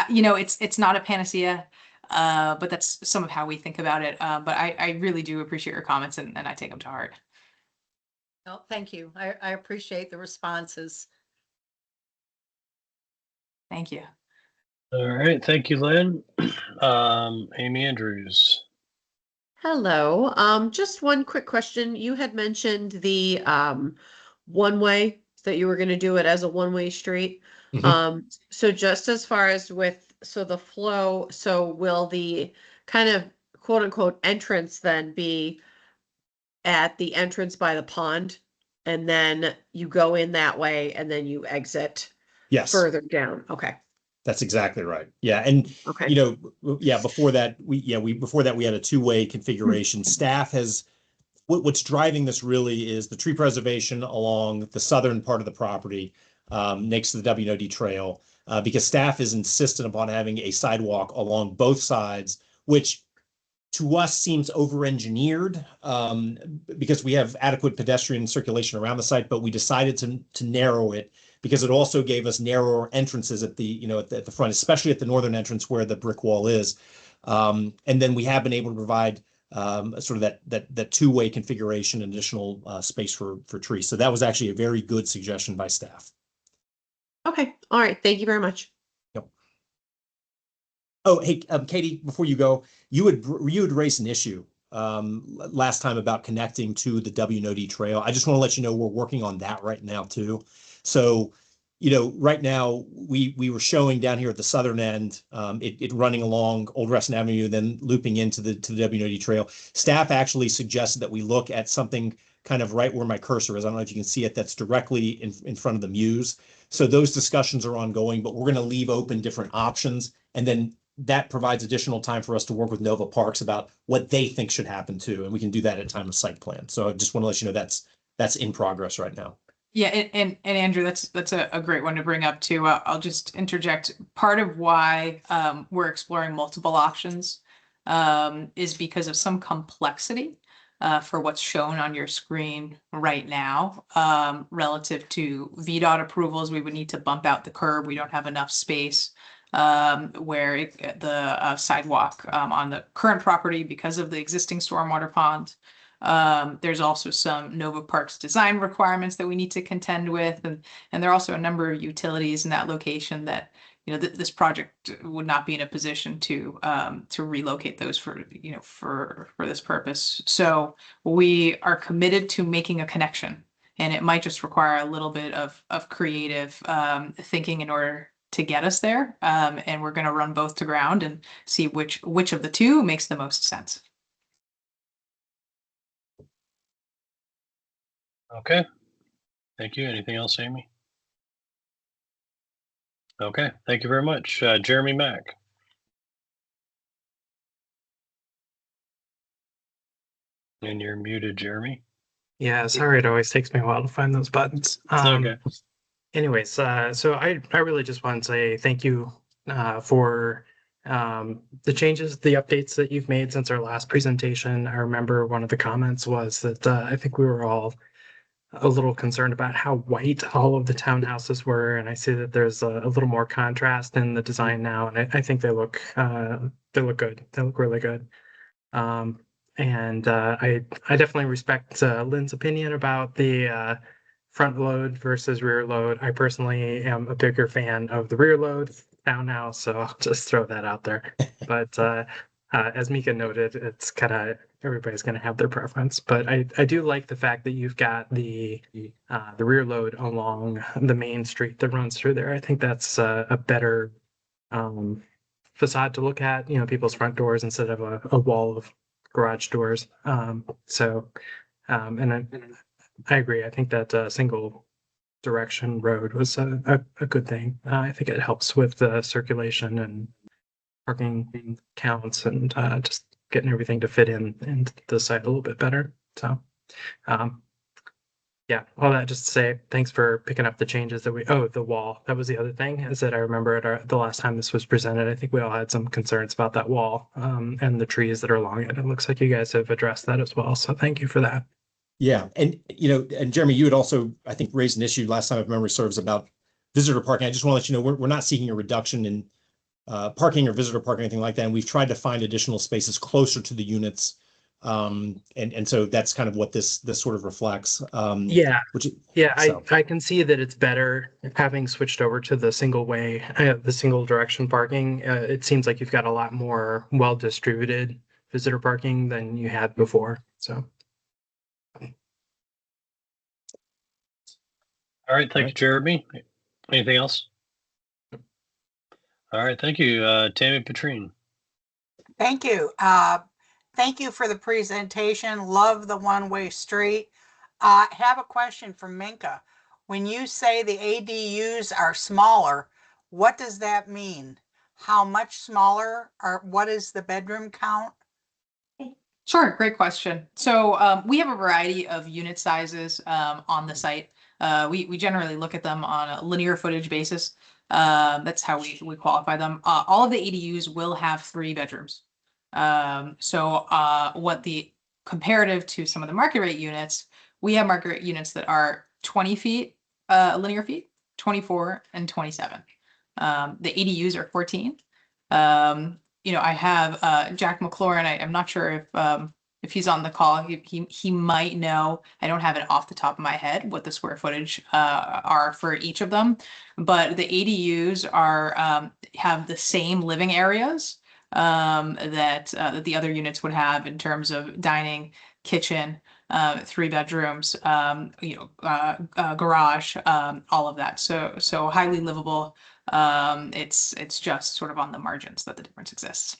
you know, it's not a panacea, but that's some of how we think about it. But I really do appreciate your comments and I take them to heart. Well, thank you. I appreciate the responses. Thank you. All right, thank you, Lynn. Amy Andrews. Hello. Just one quick question. You had mentioned the one-way, that you were going to do it as a one-way street. So just as far as the flow, so will the kind of quote unquote entrance then be at the entrance by the pond, and then you go in that way and then you exit further down? Okay. That's exactly right. Yeah. And, Okay. you know, before that, we had a two-way configuration. Staff has, what's driving this really is the tree preservation along the southern part of the property next to the WNOD trail, because staff is insistent upon having a sidewalk along both sides, which to us seems over-engineered because we have adequate pedestrian circulation around the site, but we decided to narrow it because it also gave us narrower entrances at the at the front, especially at the northern entrance where the brick wall is. And then we have been able to provide sort of that two-way configuration, additional space for trees. So that was actually a very good suggestion by staff. Okay. All right. Thank you very much. Yep. Oh, hey, Katie, before you go, you had raised an issue last time about connecting to the WNOD trail. I just want to let you know we're working on that right now too. So, you know, right now we were showing down here at the southern end, it running along Old Reston Avenue, then looping into the WNOD trail. Staff actually suggested that we look at something kind of right where my cursor is. I don't know if you can see it. That's directly in front of the Muse. So those discussions are ongoing, but we're going to leave open different options, and then that provides additional time for us to work with Nova Parks about what they think should happen too, and we can do that at time of site plan. So I just want to let you know that's in progress right now. Yeah, and Andrew, that's a great one to bring up too. I'll just interject. Part of why we're exploring multiple options is because of some complexity for what's shown on your screen right now relative to VDOT approvals. We would need to bump out the curb. We don't have enough space where the sidewalk on the current property because of the existing stormwater pond. There's also some Nova Parks design requirements that we need to contend with, and there are also a number of utilities in that location that, you know, this project would not be in a position to relocate those for this purpose. So we are committed to making a connection, and it might just require a little bit of creative thinking in order to get us there. And we're going to run both to ground and see which of the two makes the most sense. Okay. Thank you. Anything else, Amy? Okay. Thank you very much. Jeremy Mack. And you're muted, Jeremy. Yeah, sorry, it always takes me a while to find those buttons. It's okay. Anyways, so I really just want to say thank you for the changes, the updates that you've made since our last presentation. I remember one of the comments was that I think we were all a little concerned about how white all of the townhouses were, and I see that there's a little more contrast in the design now, and I think they look good. They look really good. And I definitely respect Lynn's opinion about the front load versus rear load. I personally am a bigger fan of the rear load townhouse, so I'll just throw that out there. But as Mika noted, it's kind of everybody's going to have their preference. But I do like the fact that you've got the rear load along the main street that runs through there. I think that's a better facade to look at, people's front doors instead of a wall of garage doors. And I agree. I think that single direction road was a good thing. I think it helps with the circulation and parking counts and just getting everything to fit in the site a little bit better. So, yeah, all that just to say, thanks for picking up the changes that the wall. That was the other thing, is that I remember at the last time this was presented, I think we all had some concerns about that wall and the trees that are along it. It looks like you guys have addressed that as well. So thank you for that. Yeah. And, and Jeremy, you had also, I think, raised an issue last time, if memory serves, about visitor parking. I just want to let you know, we're not seeking a reduction in parking or visitor parking, anything like that. And we've tried to find additional spaces closer to the units. And so that's kind of what this sort of reflects. I can see that it's better having switched over to the single direction parking. It seems like you've got a lot more well-distributed visitor parking than you had before. So. All right. Thank you, Jeremy. Anything else? All right. Thank you, Tammy Petrine. Thank you. Thank you for the presentation. Love the one-way street. Have a question for Minka. When you say the ADUs are smaller, what does that mean? How much smaller, or what is the bedroom count? Sure, great question. So we have a variety of unit sizes on the site. We generally look at them on a linear footage basis. That's how we qualify them. All of the ADUs will have 3 bedrooms. What the comparative to some of the market rate units, we have market rate units that are 20 feet, linear feet, 24 and 27. The ADUs are 14. I have Jack McLaurin. I'm not sure if he's on the call. He might know. I don't have it off the top of my head what the square footage are for each of them, but the ADUs have the same living areas that the other units would have in terms of dining, kitchen, 3 bedrooms, garage, all of that. So highly livable. It's just sort of on the margins that the difference exists.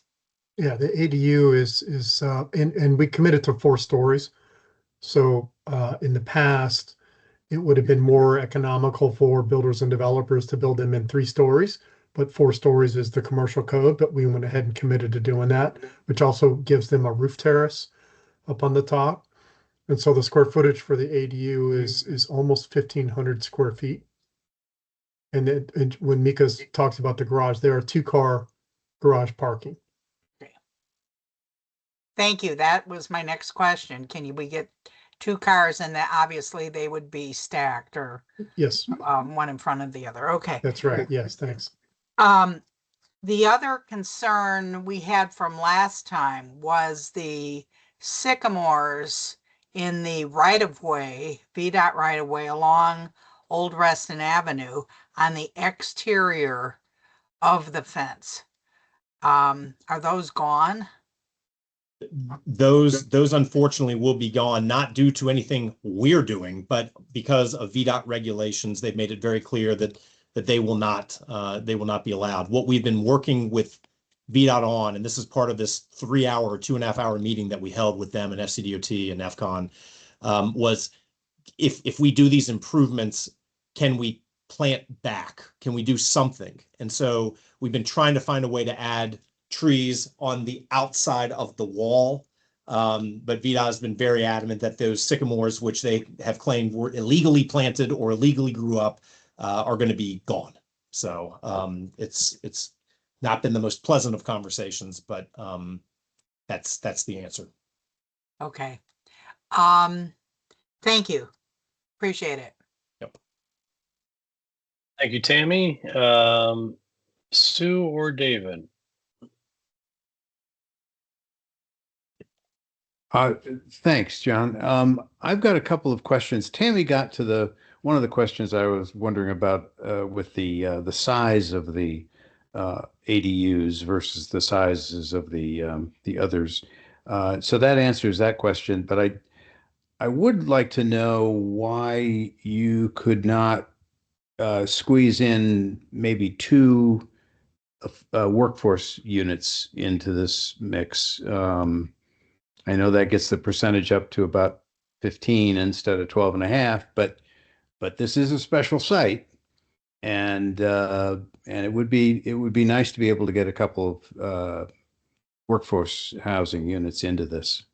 Yeah, the ADU is and we committed to 4 stories. So in the past, it would have been more economical for builders and developers to build them in 3 stories, but 4 stories is the commercial code. But we went ahead and committed to doing that, which also gives them a roof terrace up on the top. And so the square footage for the ADU is almost 1,500 square feet. And when Mika talks about the garage, there are 2-car garage parking. Thank you. That was my next question. We get 2 cars, and that obviously they would be stacked, or yes, one in front of the other. Okay. That's right. Yes, thanks. The other concern we had from last time was the sycamores in the right-of-way, VDOT right-of-way along Old Reston Avenue on the exterior of the fence. Are those gone? Those unfortunately will be gone, not due to anything we're doing, but because of VDOT regulations. They've made it very clear that they will not be allowed. What we've been working with VDOT on, and this is part of this 3-hour, 2.5-hour meeting that we held with them and FCDOT and FCON, was if we do these improvements, can we plant back? Can we do something? And so we've been trying to find a way to add trees on the outside of the wall But VDOT has been very adamant that those sycamores, which they have claimed were illegally planted or illegally grew up, are going to be gone. So it's not been the most pleasant of conversations, but that's the answer. Okay. Thank you. Appreciate it. Yep. Thank you, Tammy. Sue or David? Thanks, John. I've got a couple of questions. Tammy got to one of the questions I was wondering about with the size of the ADUs versus the sizes of the others. So that answers that question. But I would like to know why you could not squeeze in maybe two workforce units into this mix. I know that gets the percentage up to about 15 instead of 12 and a half, but this is a special site, and it would be nice to be able to get a couple of workforce housing units into this.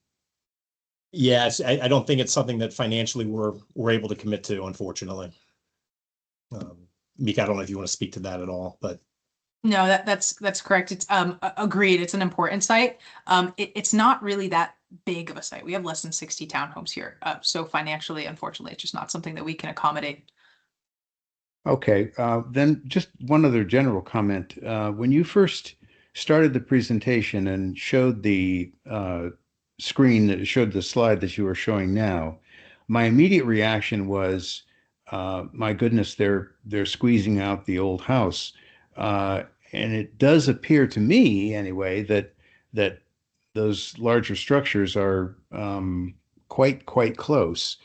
Yes, I don't think it's something that financially we're able to commit to, unfortunately. Mika, I don't know if you want to speak to that at all, but No, that's correct. It's agreed. It's an important site. It's not really that big of a site. We have less than 60 townhomes here. So financially, unfortunately, it's just not something that we can accommodate. Okay, then just one other general comment. When you first started the presentation and showed the screen that showed the slide that you are showing now, my immediate reaction was, my goodness, they're squeezing out the old house. And it does appear to me, anyway, that those larger structures are quite close.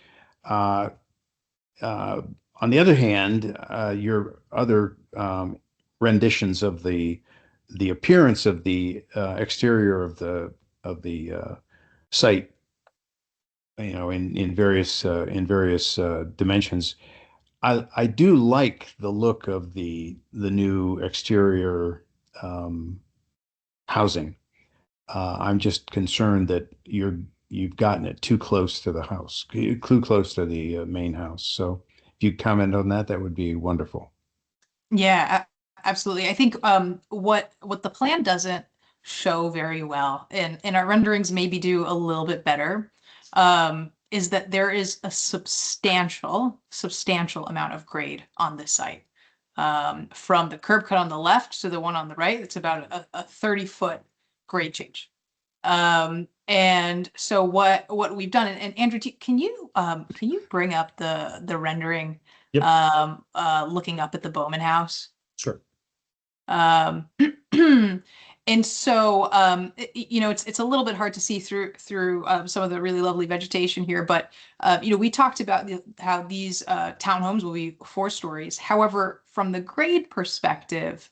On the other hand, your other renditions of the appearance of the exterior of the site, in various dimensions, I do like the look of the new exterior housing. I'm just concerned that you've gotten it too close to the house, too close to the main house. So if you comment on that, that would be wonderful. Yeah, absolutely. I think what the plan doesn't show very well, and our renderings maybe do a little bit better, is that there is a substantial amount of grade on this site. From the curb cut on the left to the one on the right, it's about a 30-foot grade change. And so what we've done, and Andrew, can you bring up the rendering? Yep. Looking up at the Bowman House. Sure. And so it's a little bit hard to see through some of the really lovely vegetation here, but we talked about how these townhomes will be 4 stories. However, from the grade perspective,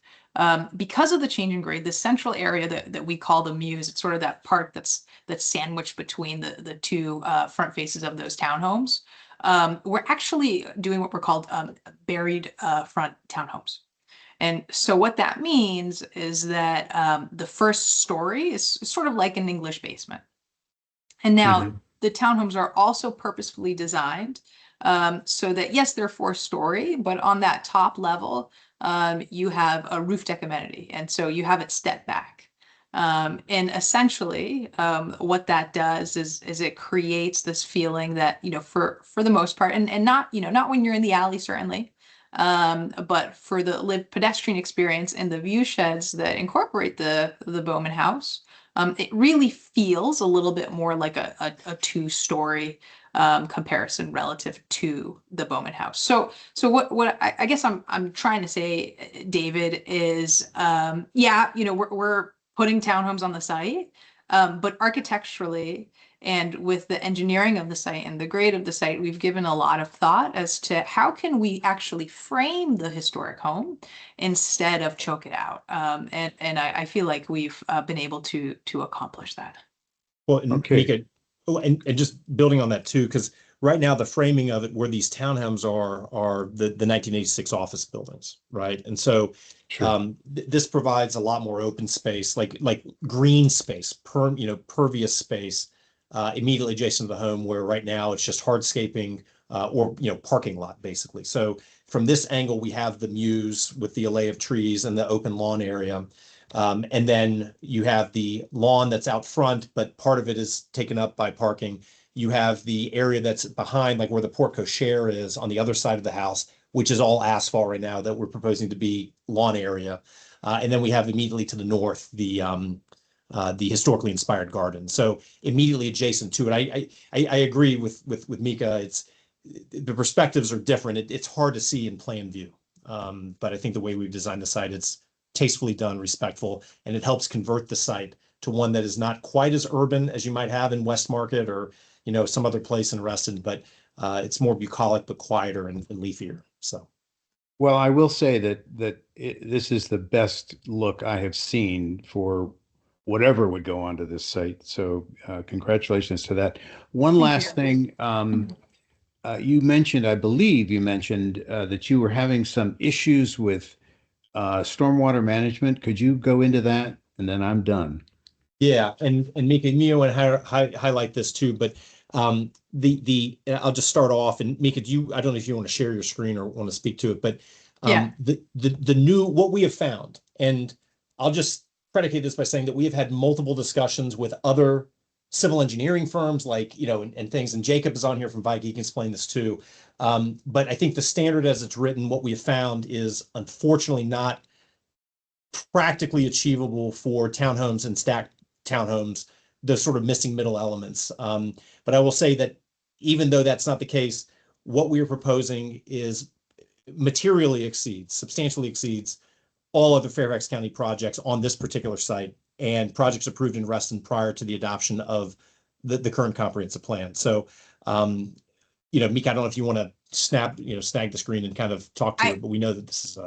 because of the change in grade, the central area that we call the muse, it's sort of that part that's sandwiched between the two front faces of those townhomes. We're actually doing what we're called buried front townhomes. And so what that means is that the first story is sort of like an English basement. And now the townhomes are also purposefully designed so that, yes, they're 4-story, but on that top level, you have a roof deck amenity. And so you have it stepped back. And essentially, what that does is it creates this feeling that, for the most part, and not, not when you're in the alley, certainly, but for the lived pedestrian experience and the view sheds that incorporate the Bowman House, it really feels a little bit more like a 2-story comparison relative to the Bowman House. So what I guess I'm trying to say, David, is we're putting townhomes on the site, but architecturally and with the engineering of the site and the grade of the site, we've given a lot of thought as to how can we actually frame the historic home instead of choke it out. And I feel like we've been able to accomplish that. Well, and Okay. Mika, and just building on that too, because right now the framing of it where these townhomes are the 1986 office buildings, right? And so this provides a lot more open space, like green space, pervious space immediately adjacent to the home, where right now it's just hardscaping or parking lot basically. So from this angle, we have the mews with the array of trees and the open lawn area. And then you have the lawn that's out front, but part of it is taken up by parking. You have the area that's behind, like where the porte cochere is on the other side of the house, which is all asphalt right now that we're proposing to be lawn area. And then we have immediately to the north, the historically inspired garden. So immediately adjacent to it, I agree with Mika. The perspectives are different. It's hard to see in plan view. But I think the way we've designed the site, it's tastefully done, respectful, and it helps convert the site to one that is not quite as urban as you might have in West Market or some other place in Reston, but it's more bucolic but quieter and leafier. So, well, I will say that this is the best look I have seen for whatever would go onto this site. So, congratulations to that. One last thing. You mentioned, I believe you mentioned that you were having some issues with stormwater management. Could you go into that? And then I'm done. Yeah, and Mika, you want to highlight this too, but I'll just start off. And Mika, I don't know if you want to share your screen or want to speak to it, but the new, what we have found, and I'll just predicate this by saying that we have had multiple discussions with other civil engineering firms, like, and things, and Jacob is on here from Viking, he can explain this too. But I think the standard as it's written, what we have found is unfortunately not practically achievable for townhomes and stacked townhomes, the sort of missing middle elements. But I will say that even though that's not the case, what we are proposing is substantially exceeds all other Fairfax County projects on this particular site and projects approved in Reston prior to the adoption of the current comprehensive plan. So, Mika, I don't know if you want to snag the screen and kind of talk to it, but we know that this is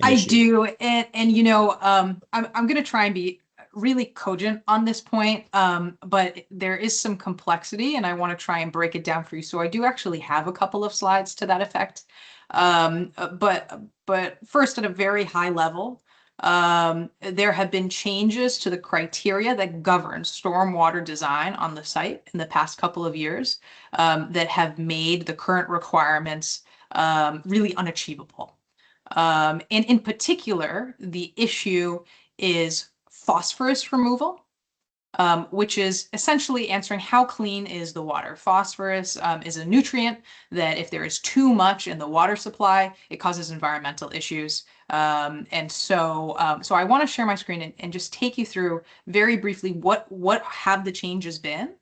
I do. And I'm going to try and be really cogent on this point, but there is some complexity and I want to try and break it down for you. So I do actually have a couple of slides to that effect. But first, at a very high level, there have been changes to the criteria that govern stormwater design on the site in the past couple of years that have made the current requirements really unachievable. And in particular, the issue is phosphorus removal, which is essentially answering how clean is the water. Phosphorus is a nutrient that if there is too much in the water supply, it causes environmental issues. So I want to share my screen and just take you through very briefly what have the changes been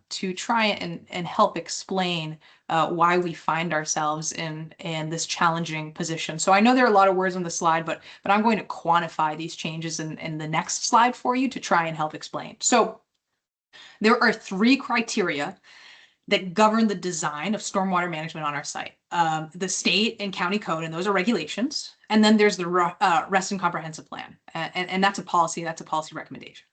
to try and help explain why we find ourselves in this challenging position. So I know there are a lot of words on the slide, but I'm going to quantify these changes in the next slide for you to try and help explain. So there are 3 criteria that govern the design of stormwater management on our site. The state and county code, and those are regulations. And then there's the Reston Comprehensive Plan. And that's a policy recommendation.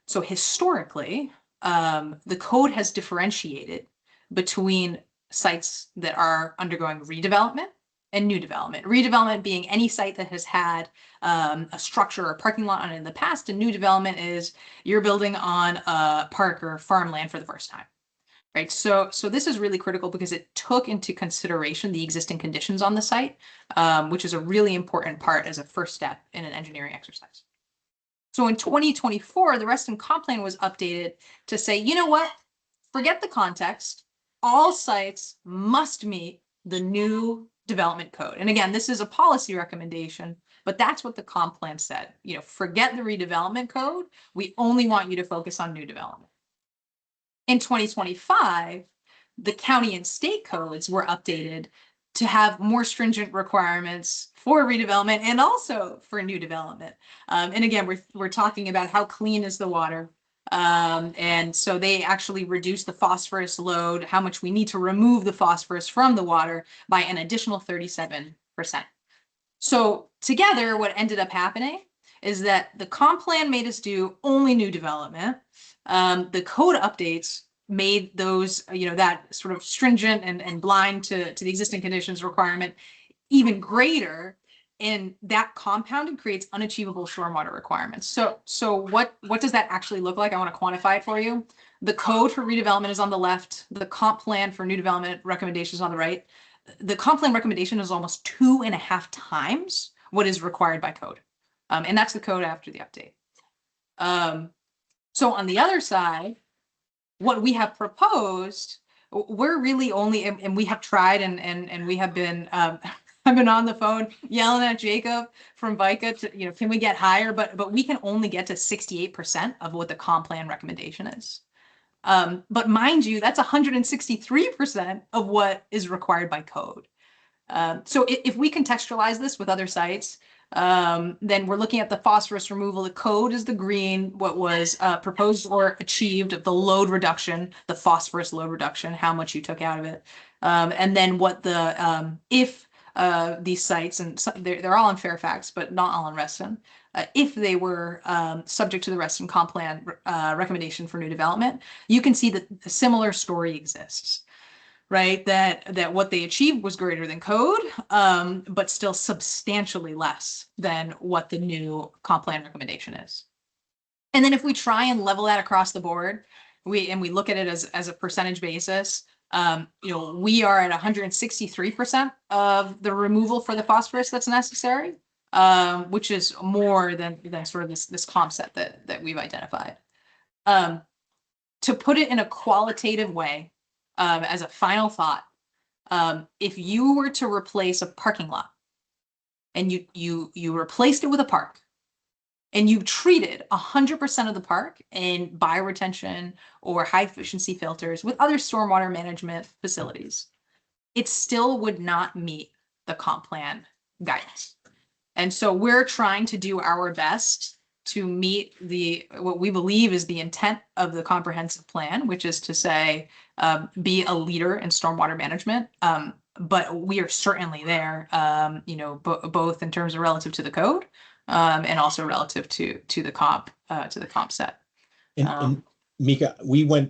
So historically, the code has differentiated between sites that are undergoing redevelopment and new development. Redevelopment being any site that has had a structure or parking lot on it in the past, and new development is you're building on a park or farmland for the first time. Right. So this is really critical because it took into consideration the existing conditions on the site, which is a really important part as a first step in an engineering exercise. So in 2024, the Reston Comp Plan was updated to say, you know what? Forget the context. All sites must meet the new development code. And again, this is a policy recommendation, but that's what the comp plan said. Forget the redevelopment code. We only want you to focus on new development. In 2025, the county and state codes were updated to have more stringent requirements for redevelopment and also for new development. And again, we're talking about how clean is the water. And so they actually reduced the phosphorus load, how much we need to remove the phosphorus from the water by an additional 37%. So together, what ended up happening is that the comp plan made us do only new development. The code updates made those, that sort of stringent and blind to the existing conditions requirement even greater. And that compounded creates unachievable stormwater requirements. So what does that actually look like? I want to quantify it for you. The code for redevelopment is on the left. The comp plan for new development recommendations on the right. The comp plan recommendation is almost 2.5 times what is required by code. And that's the code after the update. So on the other side, what we have proposed, we're really only, and we have tried and we have been, I've been on the phone yelling at Jacob from VICA to, can we get higher? But we can only get to 68% of what the comp plan recommendation is. But mind you, that's 163% of what is required by code. So if we contextualize this with other sites, then we're looking at the phosphorus removal. The code is the green, what was proposed or achieved of the load reduction, the phosphorus load reduction, how much you took out of it. And then what the, if these sites, and they're all in Fairfax, but not all in Reston, if they were subject to the Reston comp plan recommendation for new development, you can see that a similar story exists. Right, that what they achieved was greater than code, but still substantially less than what the new comp plan recommendation is. And then if we try and level that across the board, we look at it as a percentage basis, we are at 163% of the removal for the phosphorus that's necessary, which is more than sort of this comp set that we've identified. To put it in a qualitative way, as a final thought, if you were to replace a parking lot and you replaced it with a park and you treated 100% of the park in bioretention or high efficiency filters with other stormwater management facilities, it still would not meet the comp plan guidance. And so we're trying to do our best to meet what we believe is the intent of the comprehensive plan, which is to say, be a leader in stormwater management. But we are certainly there, both in terms of relative to the code, and also relative to the comp set. And Mika,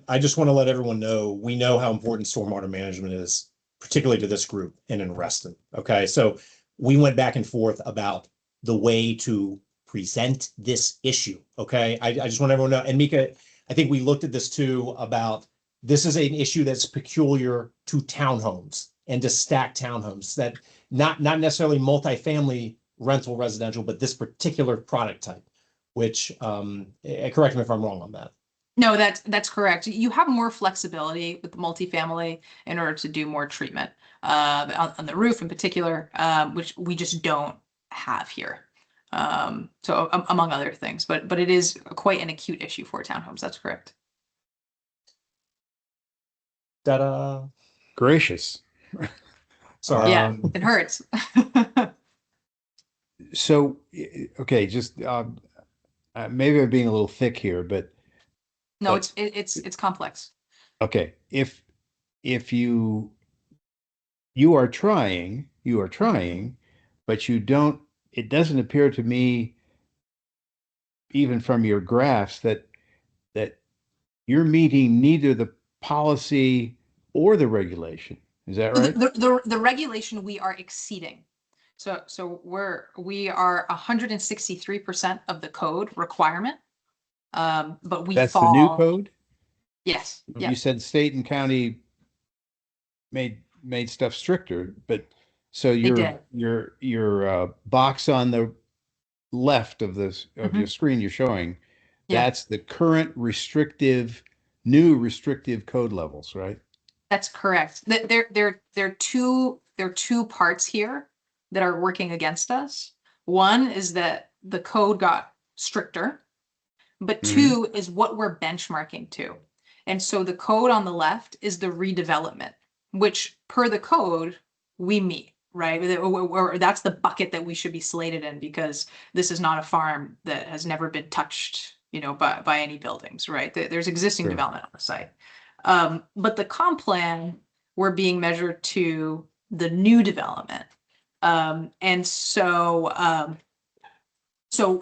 I just want to let everyone know, we know how important stormwater management is, particularly to this group and in Reston. Okay, so we went back and forth about the way to present this issue. Okay, I just want everyone to know. And Mika, I think we looked at this too, about this is an issue that's peculiar to townhomes and to stacked townhomes, that not necessarily multifamily rental residential, but this particular product type, which correct me if I'm wrong on that. No, that's correct. You have more flexibility with the multifamily in order to do more treatment on the roof in particular, which we just don't have here. So among other things, but it is quite an acute issue for townhomes. That's correct. Ta-da. Gracious. Sorry. Yeah, it hurts. So, okay, just maybe I'm being a little thick here, but no, it's complex. Okay, if you are trying, but you don't. It doesn't appear to me, even from your graphs, that you're meeting neither the policy or the regulation. Is that right? The regulation we are exceeding. So we are 163% of the code requirement. But we That's fall. the new code? Yes. Yeah. You said state and county made stuff stricter, but so your box on the left of this your screen you're showing, that's the current new restrictive code levels, right? That's correct. There are two parts here that are working against us. One is that the code got stricter, but two is what we're benchmarking to. And so the code on the left is the redevelopment, which per the code we meet, right? Or that's the bucket that we should be slated in, because this is not a farm that has never been touched, by any buildings, right? There's existing development on the site. But the comp plan, we're being measured to the new development. And so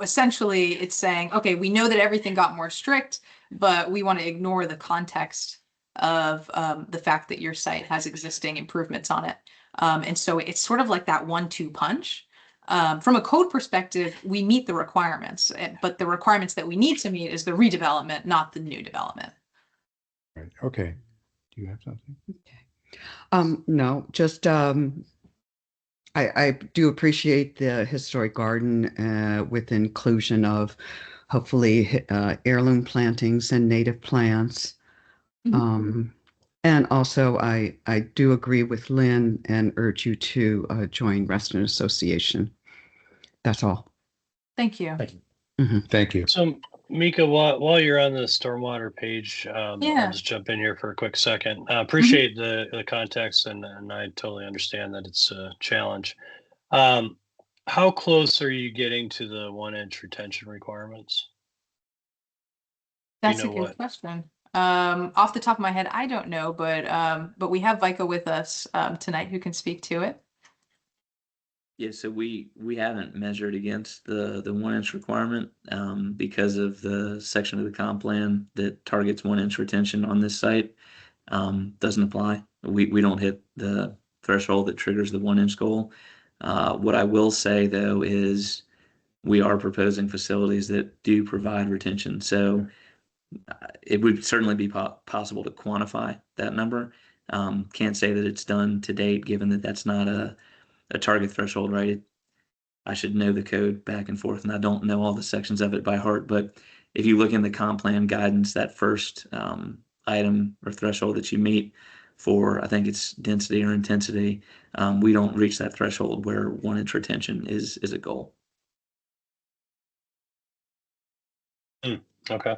essentially it's saying, okay, we know that everything got more strict, but we want to ignore the context of the fact that your site has existing improvements on it. And so it's sort of like that 1-2 punch. From a code perspective, we meet the requirements, but the requirements that we need to meet is the redevelopment, not the new development. Right. Okay. Do you have something? No, just I do appreciate the historic garden with inclusion of hopefully heirloom plantings and native plants. And also I do agree with Lynn and urge you to join Reston Association. That's all. Thank you. Thank you. Thank you. So Mika, while you're on the stormwater page, Yeah. I'll just jump in here for a quick second. Appreciate the context, and I totally understand that it's a challenge. How close are you getting to the 1-inch retention requirements? That's You a know good what? question. Off the top of my head, I don't know, but we have Vika with us tonight who can speak to it. Yeah, so we haven't measured against the 1-inch requirement because of the section of the comp plan that targets 1-inch retention on this site doesn't apply. We don't hit the threshold that triggers the 1-inch goal. What I will say though is we are proposing facilities that do provide retention. So it would certainly be possible to quantify that number. Can't say that it's done to date, given that that's not a target threshold, right? I should know the code back and forth, and I don't know all the sections of it by heart. But if you look in the comp plan guidance, that first item or threshold that you meet for, I think it's density or intensity, we don't reach that threshold where 1-inch retention is a goal. Okay.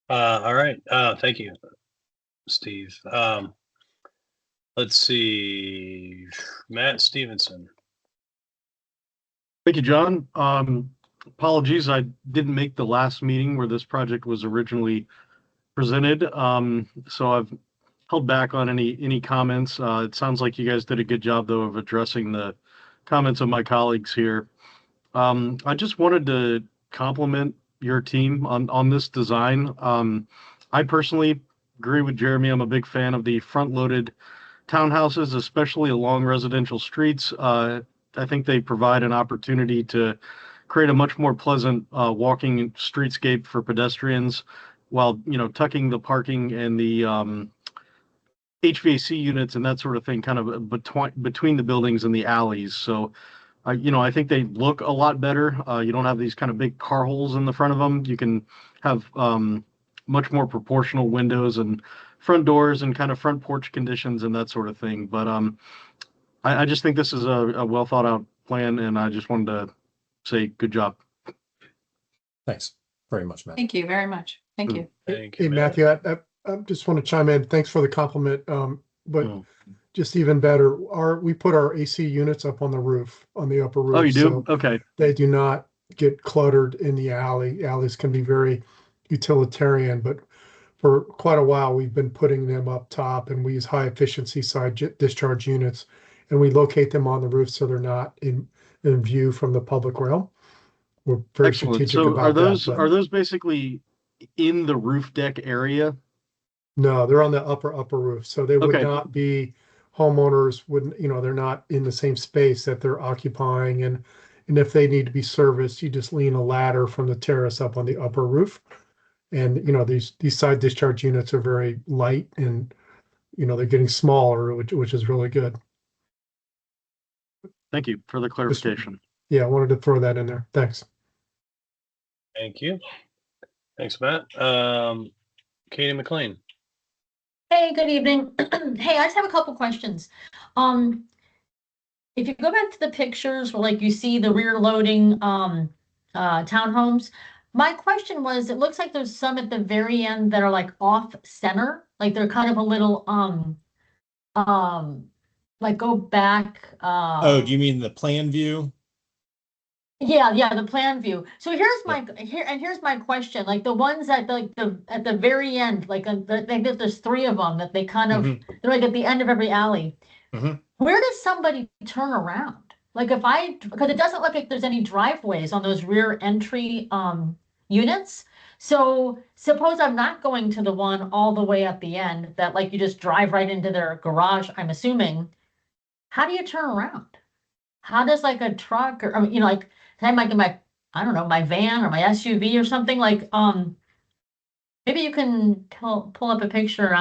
All right. Thank you, Steve. Let's see, Matt Stevenson. Thank you, John. Apologies, I didn't make the last meeting where this project was originally presented. So I've held back on any comments. It sounds like you guys did a good job, though, of addressing the comments of my colleagues here. I just wanted to compliment your team on this design. I personally agree with Jeremy. I'm a big fan of the front-loaded townhouses, especially along residential streets. I think they provide an opportunity to create a much more pleasant walking streetscape for pedestrians, while tucking the parking and the HVAC units and that sort of thing kind of between the buildings and the alleys. So I think they look a lot better. You don't have these kind of big car holes in the front of them. You can have much more proportional windows and front doors and kind of front porch conditions and that sort of thing. But I just think this is a well thought out plan, and I just wanted to say good job. Thanks very much, Matt. Thank you very much. Thank you. Thank Hey, you, Matt. Matthew, I just want to chime in. Thanks for the compliment. But just even better, we put our AC units up on the roof, on the upper roof. Oh, you do? So Okay. they do not get cluttered in the alley. Alleys can be very utilitarian, but for quite a while, we've been putting them up top, and we use high efficiency side discharge units, and we locate them on the roof so they're not in view from the public realm. We're very Excellent. strategic So about are those basically in the roof deck area? No, they're on the upper roof. So they would Okay. not be, homeowners wouldn't, they're not in the same space that they're occupying. And if they need to be serviced, you just lean a ladder from the terrace up on the upper roof. And, these side discharge units are very light, and, they're getting smaller, which is really good. Thank you for the clarification. Yeah, I wanted to throw that in there. Thanks. Thank you. Thanks, Matt. Katie McLean. Hey, good evening. Hey, I just have a couple questions. If you go back to the pictures where you see the rear loading townhomes, my question was, it looks like there's some at the very end that are off center, they're kind of a little go back. Oh, do you mean the plan view? Yeah, the plan view. So here's my question. The ones at at the very end, I think that there's 3 of them that they kind of they're at the end of every alley. Where does somebody turn around? Because it doesn't look like there's any driveways on those rear entry units. So suppose I'm not going to the one all the way at the end that like you just drive right into their garage, I'm assuming. How do you turn around? How does like a truck or, like, can I make my, I don't know, my van or my SUV or something like, maybe you can pull up a picture.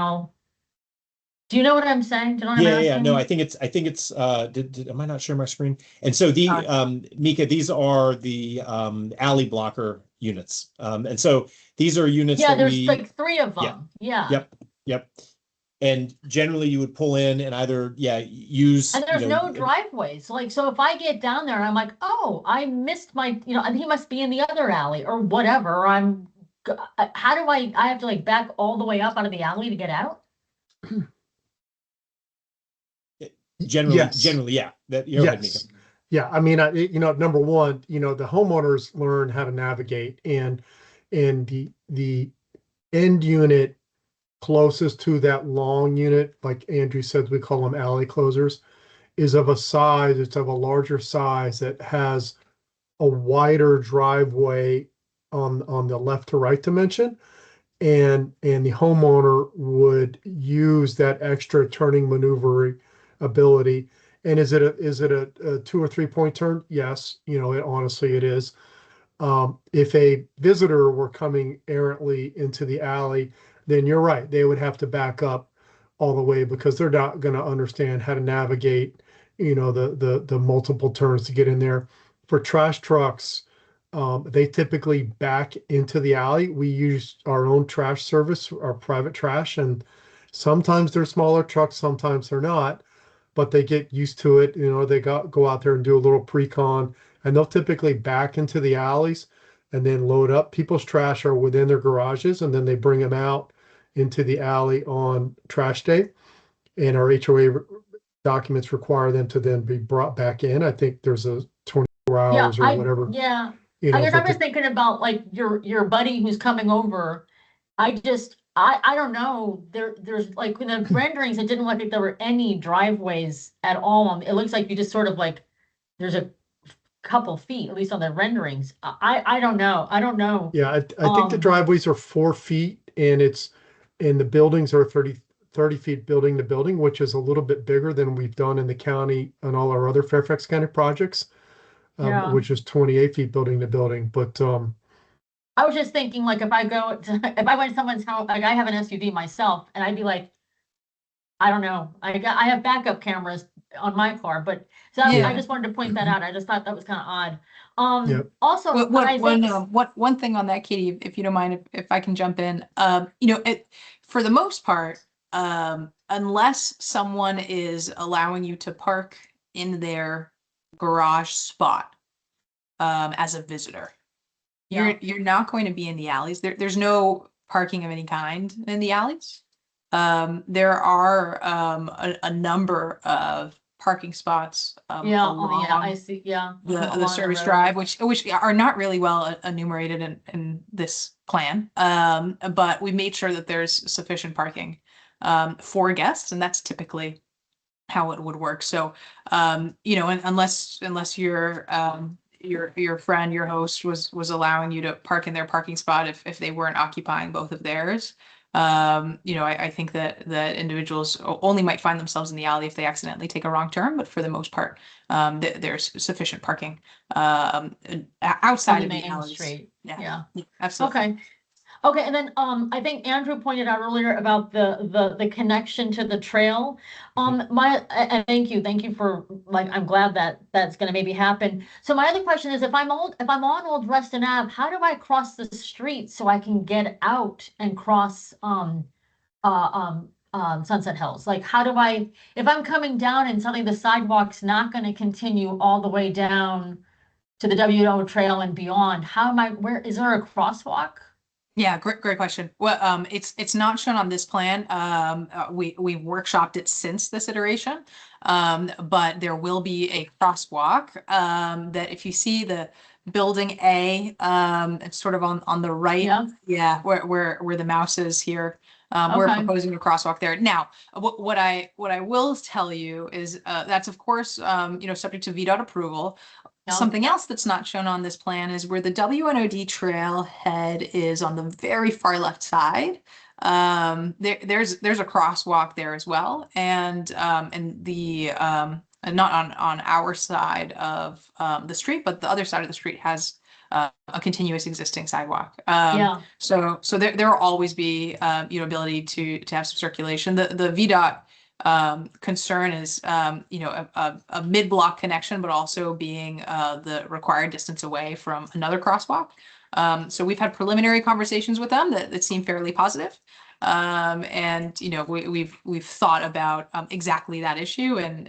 Do you know what I'm saying? Do you know what I'm Yeah. asking? No, I think it's, am I not sharing my screen? And so Mika, these are the, alley blocker units. And so these are units Yeah, that there's we, like 3 of them. Yeah. Yep. And generally you would pull in and either, use, And there's no driveways. Like, so if I get down there and I'm like, oh, I missed my, I think he must be in the other alley or whatever, or how do I have to like back all the way up out of the alley to get out? generally, yeah. That you're ahead, Mika. Yes. Yeah. I mean, number one, the homeowners learn how to navigate, and the end unit closest to that long unit, like Andrew said, we call them alley closers, is of a size, it's of a larger size that has a wider driveway on the left to right dimension. And the homeowner would use that extra turning maneuver ability. And is it a 2 or 3 point turn? Yes, honestly it is. If a visitor were coming errantly into the alley, then you're right, they would have to back up all the way because they're not going to understand how to navigate, the multiple turns to get in there. For trash trucks, they typically back into the alley. We use our own trash service, our private trash, and sometimes they're smaller trucks, sometimes they're not, but they get used to it. They go out there and do a little pre-con, and they'll typically back into the alleys and then load up. People's trash are within their garages, and then they bring them out into the alley on trash day. And our HOA documents require them to then be brought back in. I think there's a 24 hours or whatever. Yeah. I guess I'm just thinking about like your buddy who's coming over. I don't know. There's like in the renderings, it didn't look like there were any driveways at all. It looks like you just sort of like there's a couple feet, at least on the renderings. I don't know. I don't know. Yeah, I think the driveways are 4 feet, and the buildings are 30 feet building to building, which is a little bit bigger than we've done in the county on all our other Fairfax County projects, which is 28 feet building to building. But I was just thinking, like, if I went to someone's house, like I have an SUV myself, and I'd be like, I don't know, I have backup cameras on my car, but so I just wanted to point that out. I just thought that was kind of odd. Also, one thing on that, Katie, if you don't mind, if I can jump in, for the most part, unless someone is allowing you to park in their garage spot, as a visitor, you're not going to be in the alleys. There's no parking of any kind in the alleys. There are a number of parking spots along I see. the service drive, which are not really well enumerated in this plan. But we made sure that there's sufficient parking for guests, and that's typically how it would work. So, and unless your friend, your host was allowing you to park in their parking spot if they weren't occupying both of theirs. I think that individuals only might find themselves in the alley if they accidentally take a wrong turn, but for the most part, there's sufficient parking outside of the main alleys. street. Yeah, absolutely. Okay, and then I think Andrew pointed out earlier about the connection to the trail. Thank you for, like, I'm glad that that's going to maybe happen. So my other question is, if I'm on Old Reston Ave, how do I cross the street so I can get out and cross Sunset Hills? Like, how do if I'm coming down and suddenly the sidewalk's not going to continue all the way down to the WO Trail and beyond, where is there a crosswalk? Yeah, great question. Well, it's not shown on this plan. We've workshopped it since this iteration, but there will be a crosswalk that if you see the building A, it's sort of on the right. Yeah, where the mouse is here. We're proposing a crosswalk there. Now, what I will tell you is that's of course subject to VDOT approval. Yeah. Something else that's not shown on this plan is where the WNOD trailhead is on the very far left side. There's a crosswalk there as well, and the not on our side of the street, but the other side of the street has a continuous existing sidewalk. Yeah. So there will always be ability to have some circulation. The VDOT concern is a mid-block connection, but also being the required distance away from another crosswalk. So we've had preliminary conversations with them that seem fairly positive. And we've thought about exactly that issue and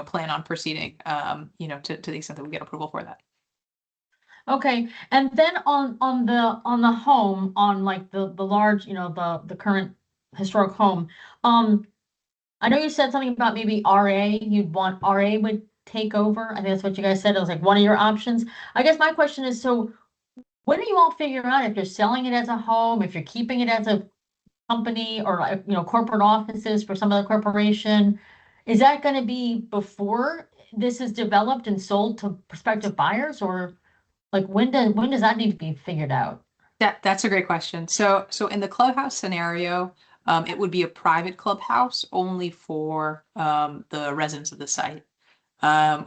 plan on proceeding to the extent that we get approval for that. Okay, and then on the home, on like the large, the current historic home, I know you said something about maybe RA, you'd want RA would take over. I think that's what you guys said. It was like one of your options. I guess my question is, so when do you all figure out if you're selling it as a home, if you're keeping it as a company, or like, corporate offices for some other corporation? Is that going to be before this is developed and sold to prospective buyers, or like when does that need to be figured out? That's a great question. So in the clubhouse scenario, it would be a private clubhouse only for the residents of the site.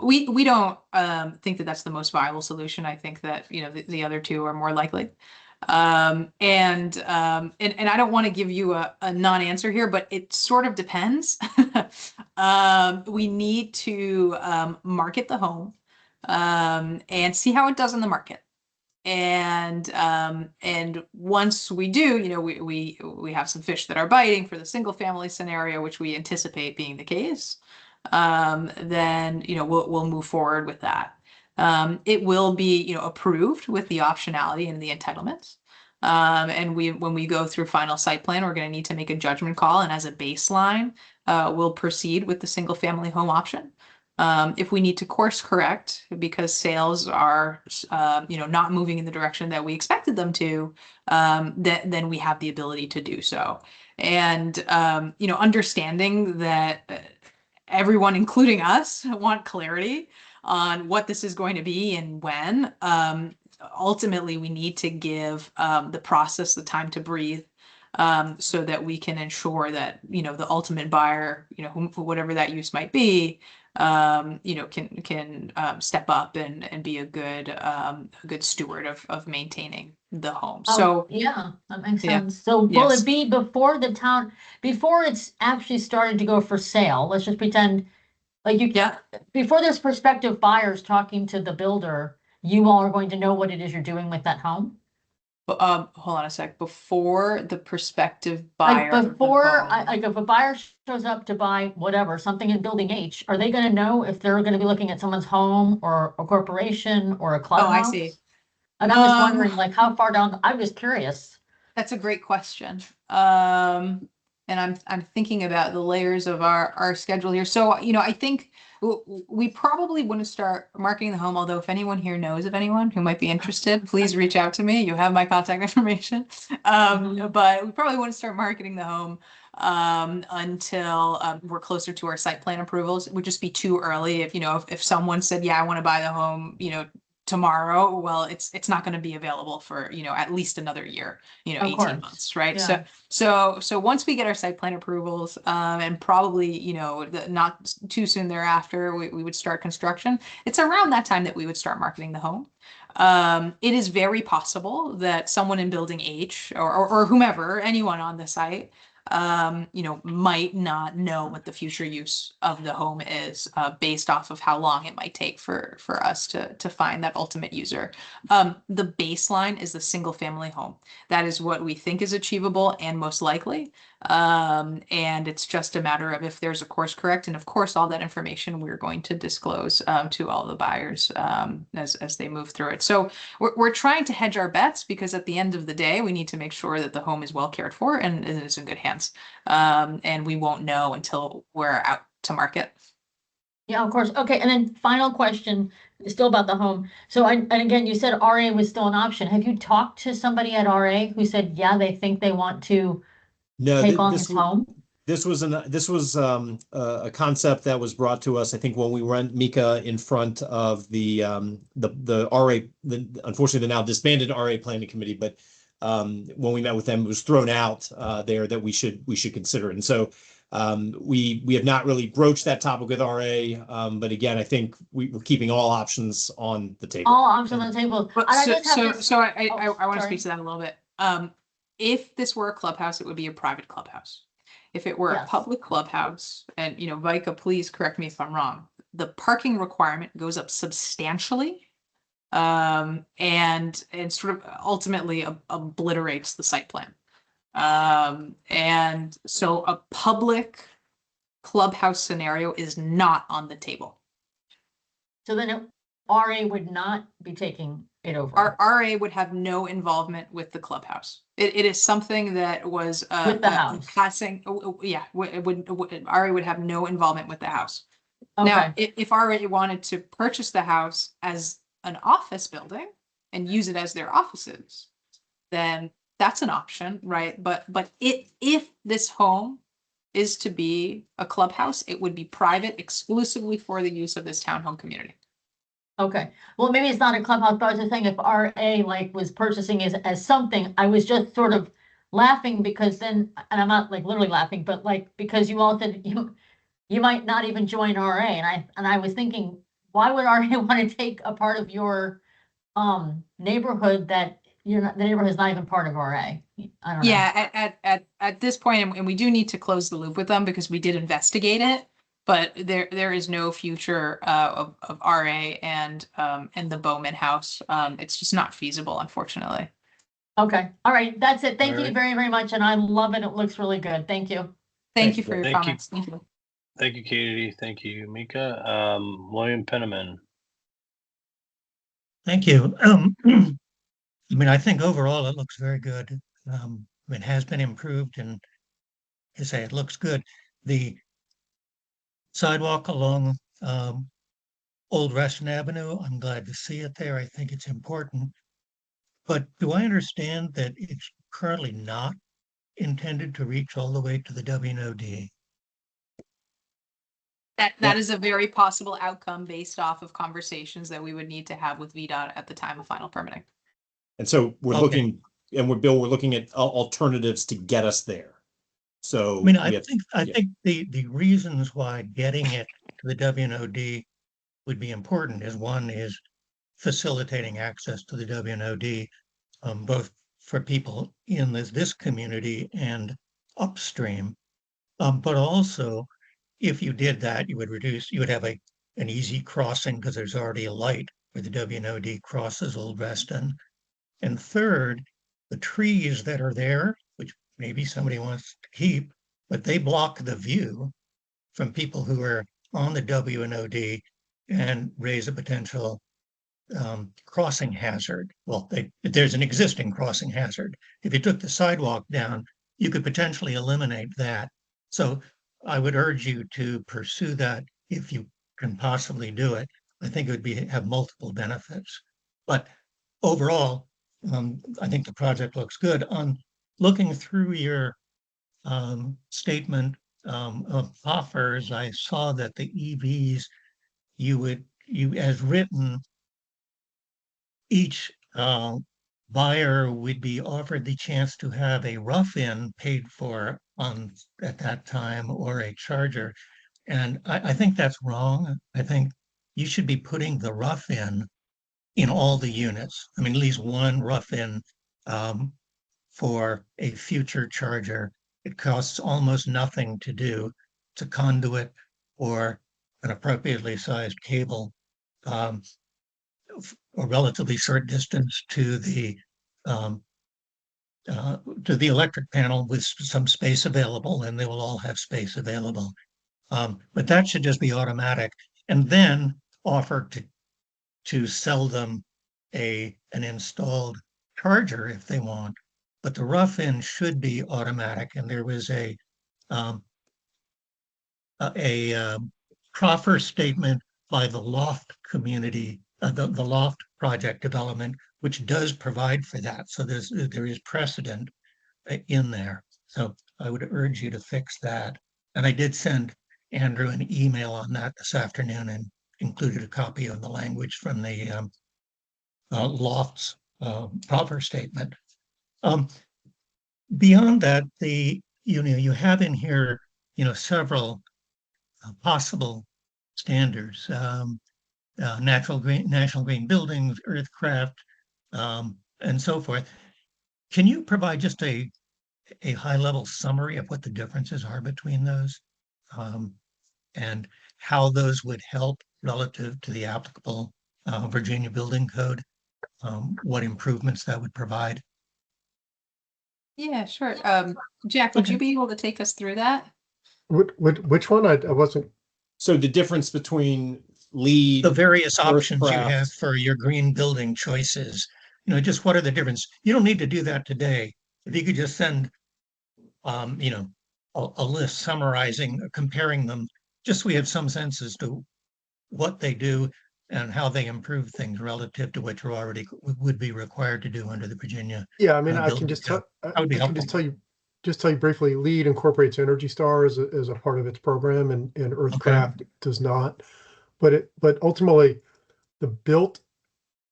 We don't think that that's the most viable solution. I think that the other two are more likely. And I don't want to give you a non-answer here, but it sort of depends. We need to market the home and see how it does in the market. And once we do, we have some fish that are biting for the single family scenario, which we anticipate being the case. Then we'll move forward with that. It will be approved with the optionality and the entitlements. And when we go through final site plan, we're going to need to make a judgment call, and as a baseline, we'll proceed with the single family home option. If we need to course correct because sales are, not moving in the direction that we expected them to, then we have the ability to do so. And, understanding that everyone, including us, want clarity on what this is going to be and when. Ultimately, we need to give the process the time to breathe. So that we can ensure that, the ultimate buyer, whatever that use might be, can step up and be a good steward of maintaining the home. So yeah, that makes yeah. sense. So will Yes. it be before it's actually started to go for sale? Let's just pretend before there's prospective buyers talking to the builder, you all are going to know what it is you're doing with that home? Hold on a sec. Before the prospective buyer, Like before, if a buyer shows up to buy whatever, something in building H, are they gonna know if they're gonna be looking at someone's home or a corporation or a clubhouse? I see. And I'm just wondering, like, how far down, I'm just curious. That's a great question. And I'm thinking about the layers of our schedule here. So, I think we probably wouldn't start marketing the home, although if anyone here knows of anyone who might be interested, please reach out to me. You have my contact information. But we probably wouldn't start marketing the home until we're closer to our site plan approvals. It would just be too early if someone said, yeah, I want to buy the home, tomorrow. Well, it's not going to be available for, at least another year, 18 months, right? Yeah. So once we get our site plan approvals, and probably, not too soon thereafter, we would start construction. It's around that time that we would start marketing the home. It is very possible that someone in building H or whomever, anyone on the site, might not know what the future use of the home is, based off of how long it might take for us to find that ultimate user. The baseline is the single family home. That is what we think is achievable and most likely. And it's just a matter of if there's a course correct. And of course, all that information we're going to disclose to all the buyers as they move through it. So we're trying to hedge our bets because at the end of the day, we need to make sure that the home is well cared for and is in good hands. And we won't know until we're out to market. Yeah, of course. Okay, and then final question, still about the home. So, and again, you said RA was still an option. Have you talked to somebody at RA who said, yeah, they think they want to take on this home? This was a concept that was brought to us, I think, when we went, Mika, in front of the RA, unfortunately the now disbanded RA Planning Committee, but when we met with them, it was thrown out there that we should consider it. And so we have not really broached that topic with RA, but again, I think we're keeping all options on the table. All options on the table. And I just have this- I want to sorry. speak to that a little bit. If this were a clubhouse, it would be a private clubhouse. If it were a Yes. public clubhouse, and Vika, please correct me if I'm wrong, the parking requirement goes up substantially, and sort of ultimately obliterates the site plan. And so a public clubhouse scenario is not on the table. So then RA would not be taking it over. Our RA would have no involvement with the clubhouse. It is something that was With the house. passing. RA would have no involvement with the house. Okay. Now, if RA wanted to purchase the house as an office building and use it as their offices, then that's an option, right? But if this home is to be a clubhouse, it would be private exclusively for the use of this townhome community. Okay, well, maybe it's not a clubhouse, but I was just saying if RA like was purchasing as something, I was just sort of laughing because then, and I'm not like literally laughing, but like, because you all said you might not even join RA, and I was thinking, why would RA want to take a part of your neighborhood that the neighborhood is not even part of RA? I don't know. Yeah, at this point, and we do need to close the loop with them because we did investigate it, but there is no future of RA and the Bowman House. It's just not feasible, unfortunately. Okay, all right, that's it. Thank All you right. very, very much, and I love it. It looks really good. Thank you. Thank you for your Thank you. comments. Thank you. Thank you, Katie. Thank you, Mika. William Penniman. Thank you. I mean, I think overall it looks very good. It has been improved, and I say it looks good. The sidewalk along Old Reston Avenue, I'm glad to see it there. I think it's important. But do I understand that it's currently not intended to reach all the way to the WNOD? That is a very possible outcome based off of conversations that we would need to have with VDOT at the time of final permitting. And so we're Okay. looking, and we're looking at alternatives to get us there. So I mean, we have- I think the reasons why getting it to the WNOD would be important is one is facilitating access to the WNOD, both for people in this community and upstream. But also, if you did that, you would have an easy crossing because there's already a light where the WNOD crosses Old Reston. And third, the trees that are there, which maybe somebody wants to keep, but they block the view from people who are on the WNOD and raise a potential crossing hazard. Well, there's an existing crossing hazard. If you took the sidewalk down, you could potentially eliminate that. So I would urge you to pursue that if you can possibly do it. I think it would have multiple benefits. But overall, I think the project looks good. On looking through your statement of offers, I saw that the EVs, you as written, each buyer would be offered the chance to have a rough-in paid for at that time or a charger. And I think that's wrong. I think you should be putting the rough-in in all the units. I mean, at least one rough-in for a future charger. It costs almost nothing to do. It's a conduit or an appropriately sized cable, a relatively short distance to the electric panel with some space available, and they will all have space available. But that should just be automatic, and then offer to sell them an installed charger if they want. But the rough-in should be automatic, and there was a proffer statement by the Loft community, the Loft project development, which does provide for that. So there is precedent in there. So I would urge you to fix that. And I did send Andrew an email on that this afternoon and included a copy of the language from the Loft's proper statement. Beyond that, you have in here, several possible standards, national green buildings, earthcraft, and so forth. Can you provide just a high-level summary of what the differences are between those, and how those would help relative to the applicable Virginia Building Code? What improvements that would provide? Yeah, sure. Jack, would you be able to take us through that? Which one? I wasn't. So the difference between LEED, The various options you earthcraft. have for your green building choices, just what are the difference? You don't need to do that today. If you could just send, a list summarizing, comparing them, just so we have some sense as to what they do and how they improve things relative to what you already would be required to do under the Virginia. Yeah, I mean, I building can just code. tell. That would be I can helpful. just tell you briefly. LEED incorporates Energy Star as a part of its program, and Earthcraft does not. But ultimately, the built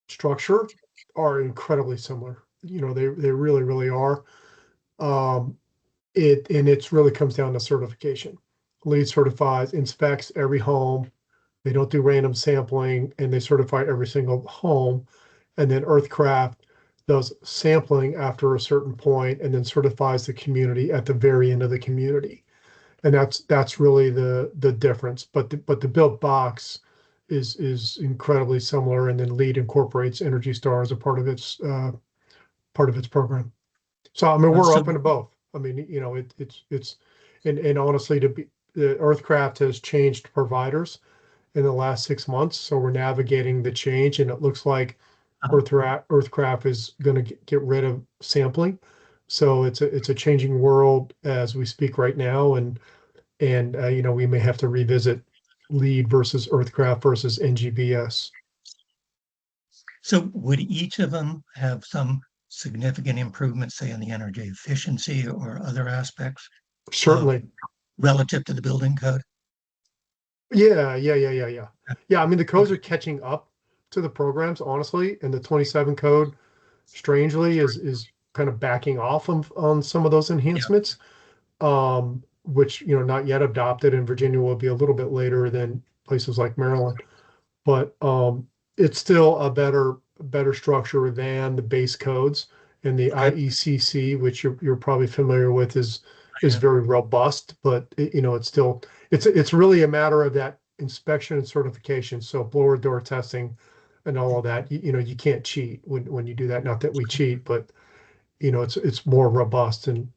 structure are incredibly similar. They really, really are. It really comes down to certification. LEED certifies, inspects every home. They don't do random sampling, and they certify every single home. And then Earthcraft does sampling after a certain point, and then certifies the community at the very end of the community. And that's really the difference. But the built box is incredibly similar, and then LEED incorporates Energy Star as a part of its program. So I mean, we're open to both. I mean, it's and honestly, the Earthcraft has changed providers in the last 6 months, so we're navigating the change, and it looks like Earthcraft is going to get rid of sampling. So it's a changing world as we speak right now, and we may have to revisit LEED versus Earthcraft versus NGBS. So would each of them have some significant improvements, say, in the energy efficiency or other aspects? Certainly. Relative to the building code? Yeah. I mean, the codes are catching up to the programs, honestly, and the 27 code, strangely, is kind of backing off on some of those enhancements, which, not yet adopted, and Virginia will be a little bit later than places like Maryland. But it's still a better structure than the base codes, and the IECC, which you're probably familiar with, is very robust, but it's really a matter of that inspection and certification. So blower door testing and all of that, you can't cheat when you do that. Not that we cheat, but it's more robust and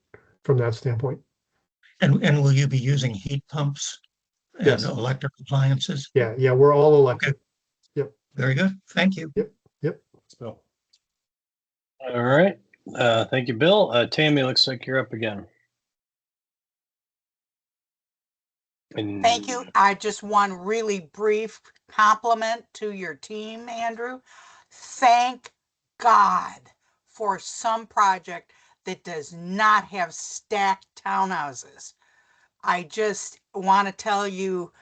from that standpoint. And will you be using heat pumps and Yes. electric appliances? Yeah, we're all electric. Okay. Yep. Very good. Thank you. Yep. Bill. All right. Thank you, Bill. Tammy, looks like you're up again. Thank you. I just want really brief compliment to your team, Andrew. Thank God for some project that does not have stacked townhouses. I just want to tell you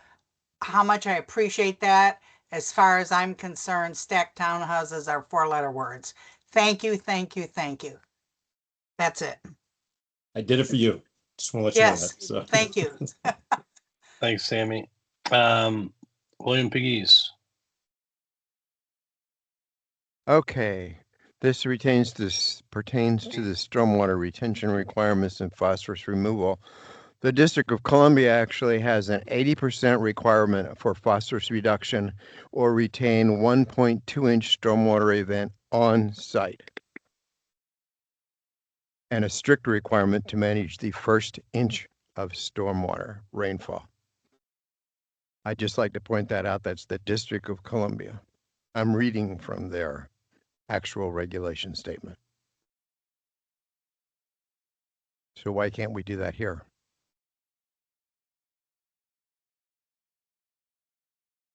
how much I appreciate that. As far as I'm concerned, stacked townhouses are 4-letter words. Thank you, thank you, thank you. That's it. I did it for you. Just want to let you know Yes, that. So. thank you. Thanks, Sammy. William Pegues. Okay, this pertains to the stormwater retention requirements and phosphorus removal. The District of Columbia actually has an 80% requirement for phosphorus reduction or retain 1.2-inch stormwater event on site, and a strict requirement to manage the first inch of stormwater rainfall. I'd just like to point that out. That's the District of Columbia. I'm reading from their actual regulation statement. So why can't we do that here?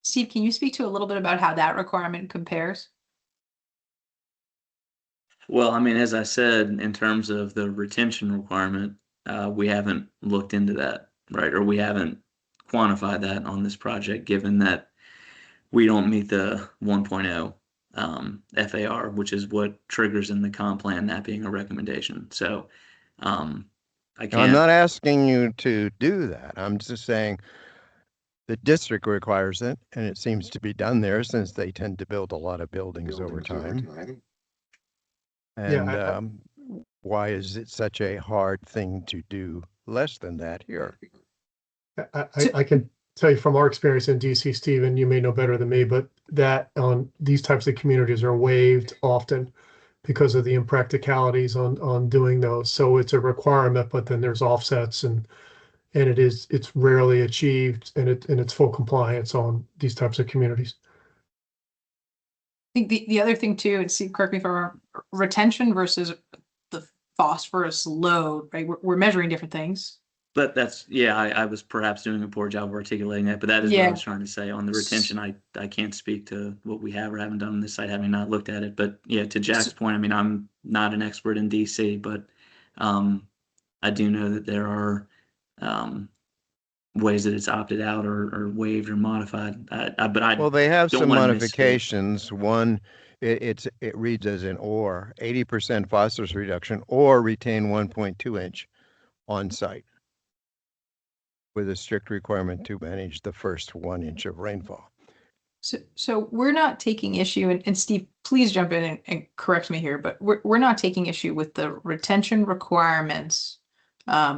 Steve, can you speak to a little bit about how that requirement compares? Well, I mean, as I said, in terms of the retention requirement, we haven't looked into that, right? Or we haven't quantified that on this project, given that we don't meet the 1.0 FAR, which is what triggers in the comp plan that being a recommendation. So I I'm can't. not asking you to do that. I'm just saying the district requires it, and it seems to be done there since they tend to build a lot of buildings over time. And why is it such a hard thing to do less than that here? I can tell you from our experience in DC, Stephen, you may know better than me, but that on these types of communities are waived often because of the impracticalities on doing those. So it's a requirement, but then there's offsets and it's rarely achieved and it's full compliance on these types of communities. I think the other thing too, and Steve, correct me if I'm wrong, retention versus the phosphorus load, right? We're measuring different things. But that's, yeah, I was perhaps doing a poor job of articulating that, but that is what I was trying to say. On the retention, I can't speak to what we have or haven't done on this site, having not looked at it. But yeah, to Jack's point, I mean, I'm not an expert in DC, but I do know that there are ways that it's opted out or waived or modified. Well, they have don't some wanna modifications. One, it reads as an or 80% phosphorus reduction or retain 1.2 inch on site, with a strict requirement to manage the first 1 inch of rainfall. So we're not taking issue, and Steve, please jump in and correct me here, but we're not taking issue with the retention requirements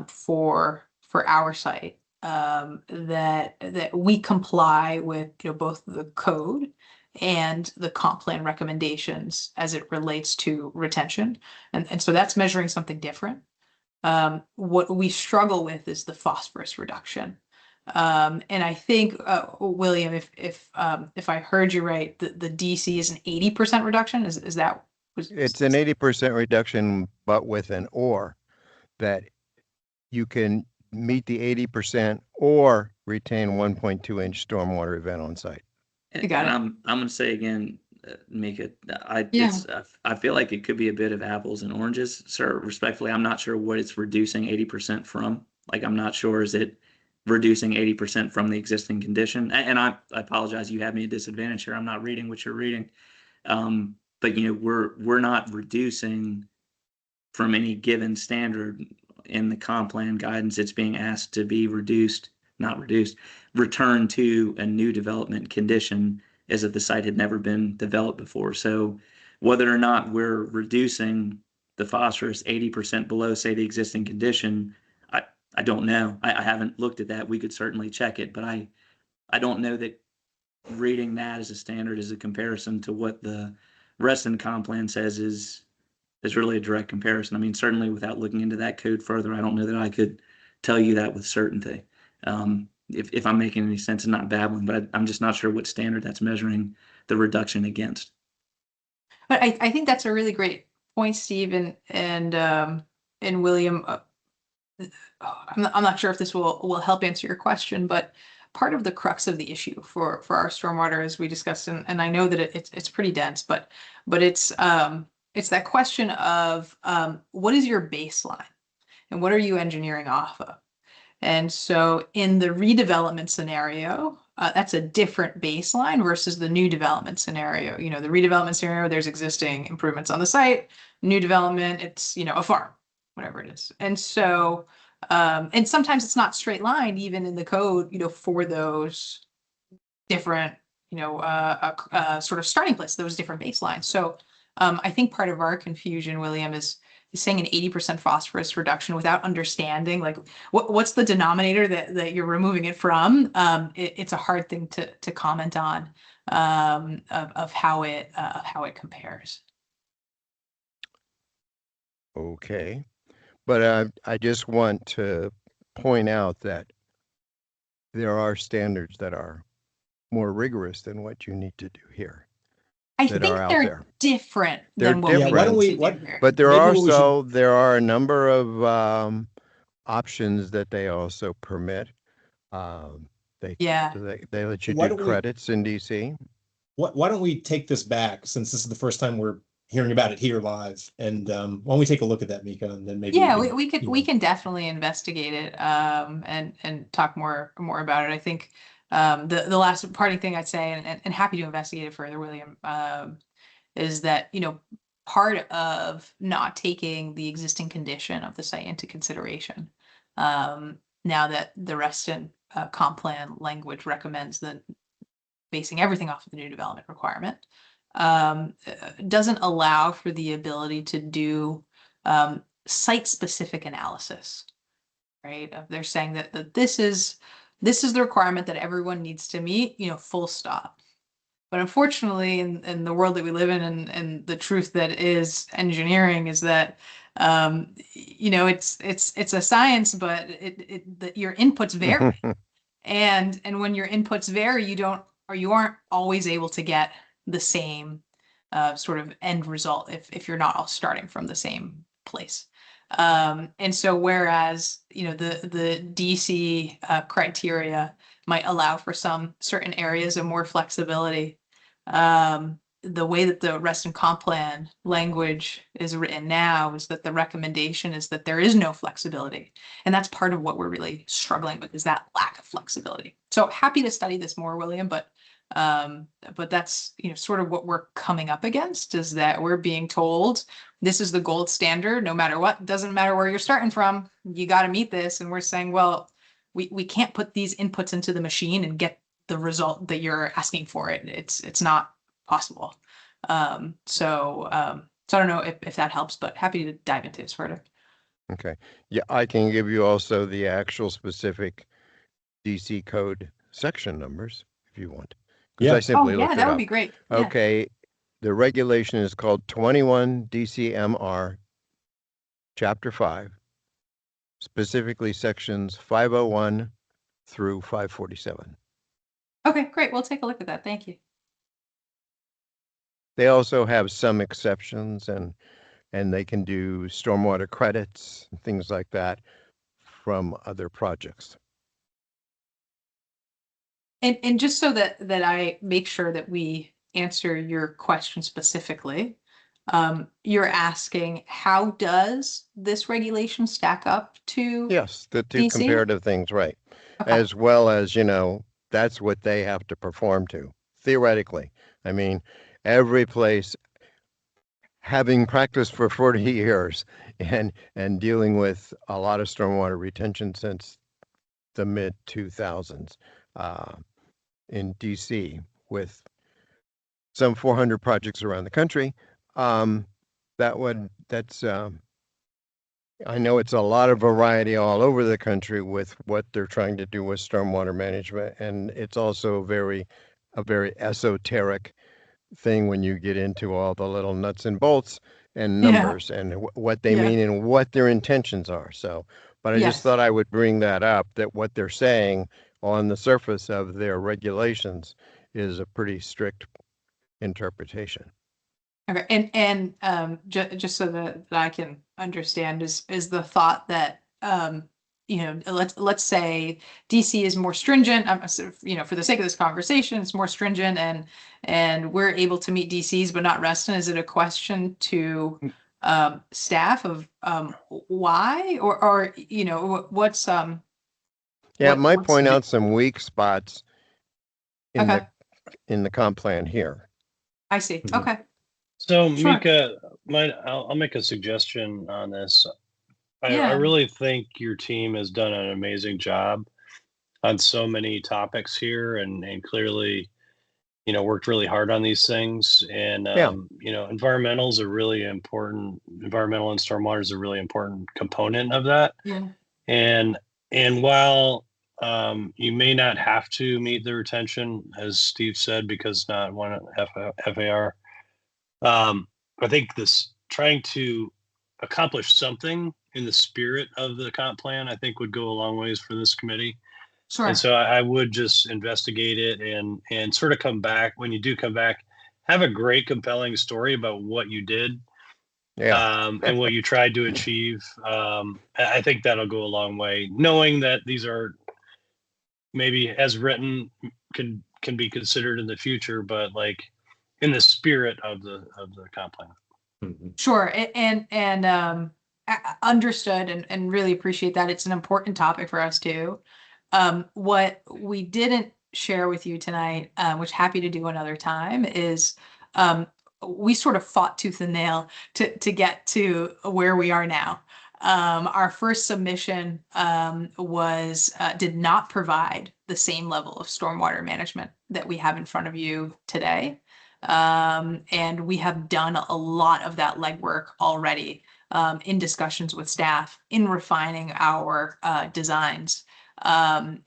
for our site, that we comply with, you know, both the code and the comp plan recommendations as it relates to retention. And so that's measuring something different. What we struggle with is the phosphorus reduction. And I think, William, if I heard you right, the DC is an 80% reduction. Is that? It's an 80% reduction, but with an or, that you can meet the 80% or retain 1.2 inch stormwater event on site. You got it. I'm going to say again, Mika, Yeah. I feel like it could be a bit of apples and oranges, sir. Respectfully, I'm not sure what it's reducing 80% from. Like, I'm not sure, is it reducing 80% from the existing condition? And I apologize, you have me at disadvantage here. I'm not reading what you're reading. But you know, we're not reducing from any given standard in the comp plan guidance. It's being asked to be returned to a new development condition as if the site had never been developed before. So whether or not we're reducing the phosphorus 80% below, say, the existing condition, I don't know. I haven't looked at that. We could certainly check it, but I don't know that reading that as a standard as a comparison to what the Reston comp plan says is really a direct comparison. I mean, certainly without looking into that code further, I don't know that I could tell you that with certainty. If I'm making any sense and not babbling, but I'm just not sure what standard that's measuring the reduction against. But I think that's a really great point, Steve, and William. I'm not sure if this will help answer your question, but part of the crux of the issue for our stormwater, as we discussed, and I know that it's pretty dense, but it's that question of what is your baseline and what are you engineering off of? And so in the redevelopment scenario, that's a different baseline versus the new development scenario. You know, the redevelopment scenario, there's existing improvements on the site. New development, it's, you know, a farm, whatever it is. And so, and sometimes it's not straight line, even in the code, you know, for those different, you know, sort of starting place, those different baselines. So I think part of our confusion, William, is saying an 80% phosphorus reduction without understanding like what's the denominator that you're removing it from. It's a hard thing to comment on of how it compares. Okay, but I just want to point out that there are standards that are more rigorous than what you need to do here. I think they're different than what different. we why don't we? But there maybe are a number of options that they also permit. They let you Why do don't we- credits in DC. Why don't we take this back, since this is the first time we're hearing about it here live. And why don't we take a look at that, Mika, and then maybe Yeah, can, we can definitely investigate it and talk more about it. I think the last parting thing I'd say, and happy to investigate it further, William, is that, you know, part of not taking the existing condition of the site into consideration, now that the Reston comp plan language recommends that basing everything off of the new development requirement, doesn't allow for the ability to do site-specific analysis, right? They're saying that this is the requirement that everyone needs to meet, you know, full stop. But unfortunately, in the world that we live in, and the truth that is engineering is that, you know, it's a science, but your inputs vary, and when your inputs vary, you aren't always able to get the same sort of end result if you're not all starting from the same place. And so whereas, you know, the DC criteria might allow for some certain areas of more flexibility, the way that the Reston comp plan language is written now is that the recommendation is that there is no flexibility. And that's part of what we're really struggling with, is that lack of flexibility. So happy to study this more, William, but that's, you know, sort of what we're coming up against, is that we're being told this is the gold standard, no matter what, doesn't matter where you're starting from, you got to meet this. And we're saying, well, we can't put these inputs into the machine and get the result that you're asking for. It's not possible. So I don't know if that helps, but happy to dive into this further. Okay. Yeah, I can give you also the actual specific DC code section numbers if you want. Because I simply looked it that would up. be great. Okay. The regulation is called 21 DCMR Chapter 5, specifically sections 501 through 547. Okay, great. We'll take a look at that. Thank you. They also have some exceptions, and they can do stormwater credits and things like that from other projects. And just so that I make sure that we answer your question specifically, you're asking, how does this regulation stack up to? Yes, the two DC? comparative things, right. Okay. As well as, you know, that's what they have to perform to, theoretically. I mean, every place, having practiced for 40 years and dealing with a lot of stormwater retention since the mid 2000s in DC, with some 400 projects around the country, that's I know it's a lot of variety all over the country with what they're trying to do with stormwater management, and it's also a very esoteric thing when you get into all the little nuts and bolts and numbers and what they mean and what their intentions are. So, but I just thought I would bring that up, that what they're saying on the surface of their regulations is a pretty strict interpretation. Okay, and just so that I can understand, is the thought that you know, let's say DC is more stringent. You know, for the sake of this conversation, it's more stringent, and we're able to meet DCs, but not Reston. Is it a question to staff of why, or you know, what's Yeah, it might point out some weak spots in the comp plan here. I see. Okay. So Mika, I'll make a suggestion on this. I really think your team has done an amazing job on so many topics here, and clearly, you know, worked really hard on these things. And you know, environmental and stormwater is a really important component of that. Yeah. And while you may not have to meet the retention, as Steve said, because not one FAR. I think this trying to accomplish something in the spirit of the comp plan, I think, would go a long ways for this committee. Sure. And so I would just investigate it and sort of come back. When you do come back, have a great, compelling story about what you did, and what you tried to achieve. I think that'll go a long way, knowing that these are maybe as written can be considered in the future, but like in the spirit of the comp plan. Sure, understood and really appreciate that. It's an important topic for us too. What we didn't share with you tonight, which happy to do another time, is we sort of fought tooth and nail to get to where we are now. Our first submission was did not provide the same level of stormwater management that we have in front of you today. And we have done a lot of that legwork already in discussions with staff in refining our designs. You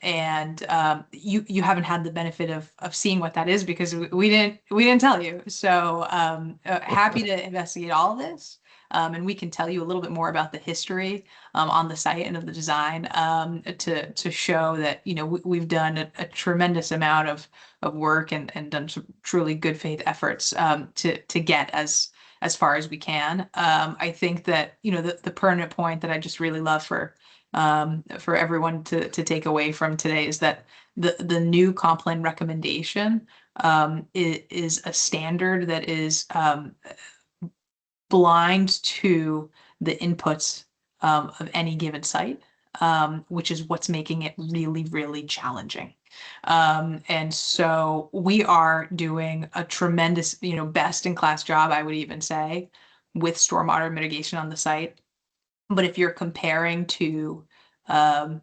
haven't had the benefit of seeing what that is because we didn't tell you. So happy to investigate all of this. And we can tell you a little bit more about the history on the site and of the design to show that, you know, we've done a tremendous amount of work and done some truly good faith efforts to get as far as we can. I think that, you know, the pertinent point that I just really love for everyone to take away from today is that the new comp plan recommendation is a standard that is blind to the inputs of any given site, which is what's making it really, really challenging. And so we are doing a tremendous, you know, best in class job, I would even say, with stormwater mitigation on the site. But if you're comparing to a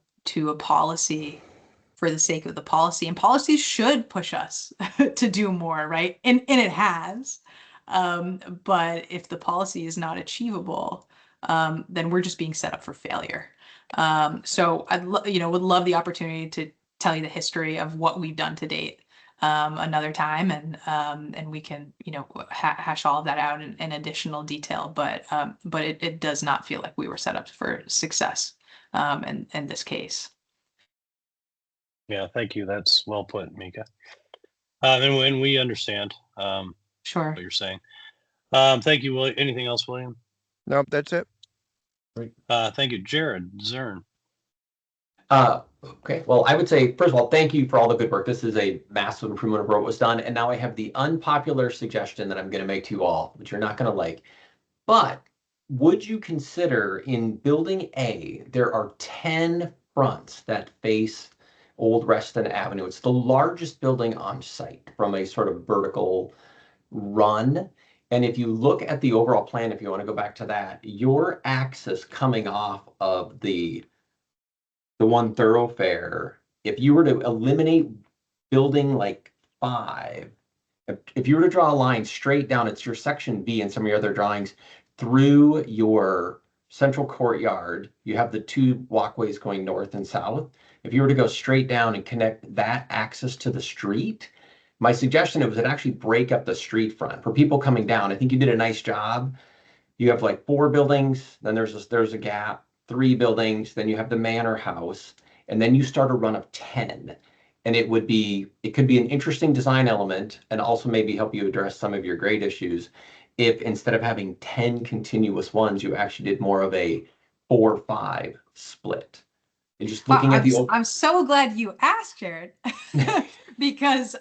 policy for the sake of the policy, and policies should push us to do more, right? And it has. But if the policy is not achievable, then we're just being set up for failure. So you know, would love the opportunity to tell you the history of what we've done to date another time, and we can, you know, hash all of that out in additional detail. But it does not feel like we were set up for success in this case. Yeah, thank you. That's well put, Mika. And we understand Sure. what you're saying. Thank you. Anything else, William? Nope, that's it. Great. Thank you, Jared Zern. Okay, well, I would say, first of all, thank you for all the good work. This is a massive improvement of what was done. And now I have the unpopular suggestion that I'm going to make to you all, which you're not going to like. But would you consider in building A, there are 10 fronts that face Old Reston Avenue. It's the largest building on site from a sort of vertical run. And if you look at the overall plan, if you want to go back to that, your axis coming off of the one thoroughfare, if you were to eliminate building like 5, if you were to draw a line straight down, it's your section B and some of your other drawings, through your central courtyard, you have the 2 walkways going north and south. If you were to go straight down and connect that axis to the street, my suggestion was it actually break up the street front for people coming down. I think you did a nice job. You have like 4 buildings, then there's a gap, 3 buildings, then you have the manor house, and then you start a run of 10. And it could be an interesting design element and also maybe help you address some of your grade issues if instead of having 10 continuous ones, you actually did more of a 4-5 split. And just looking at I'm so glad you asked, Jared, because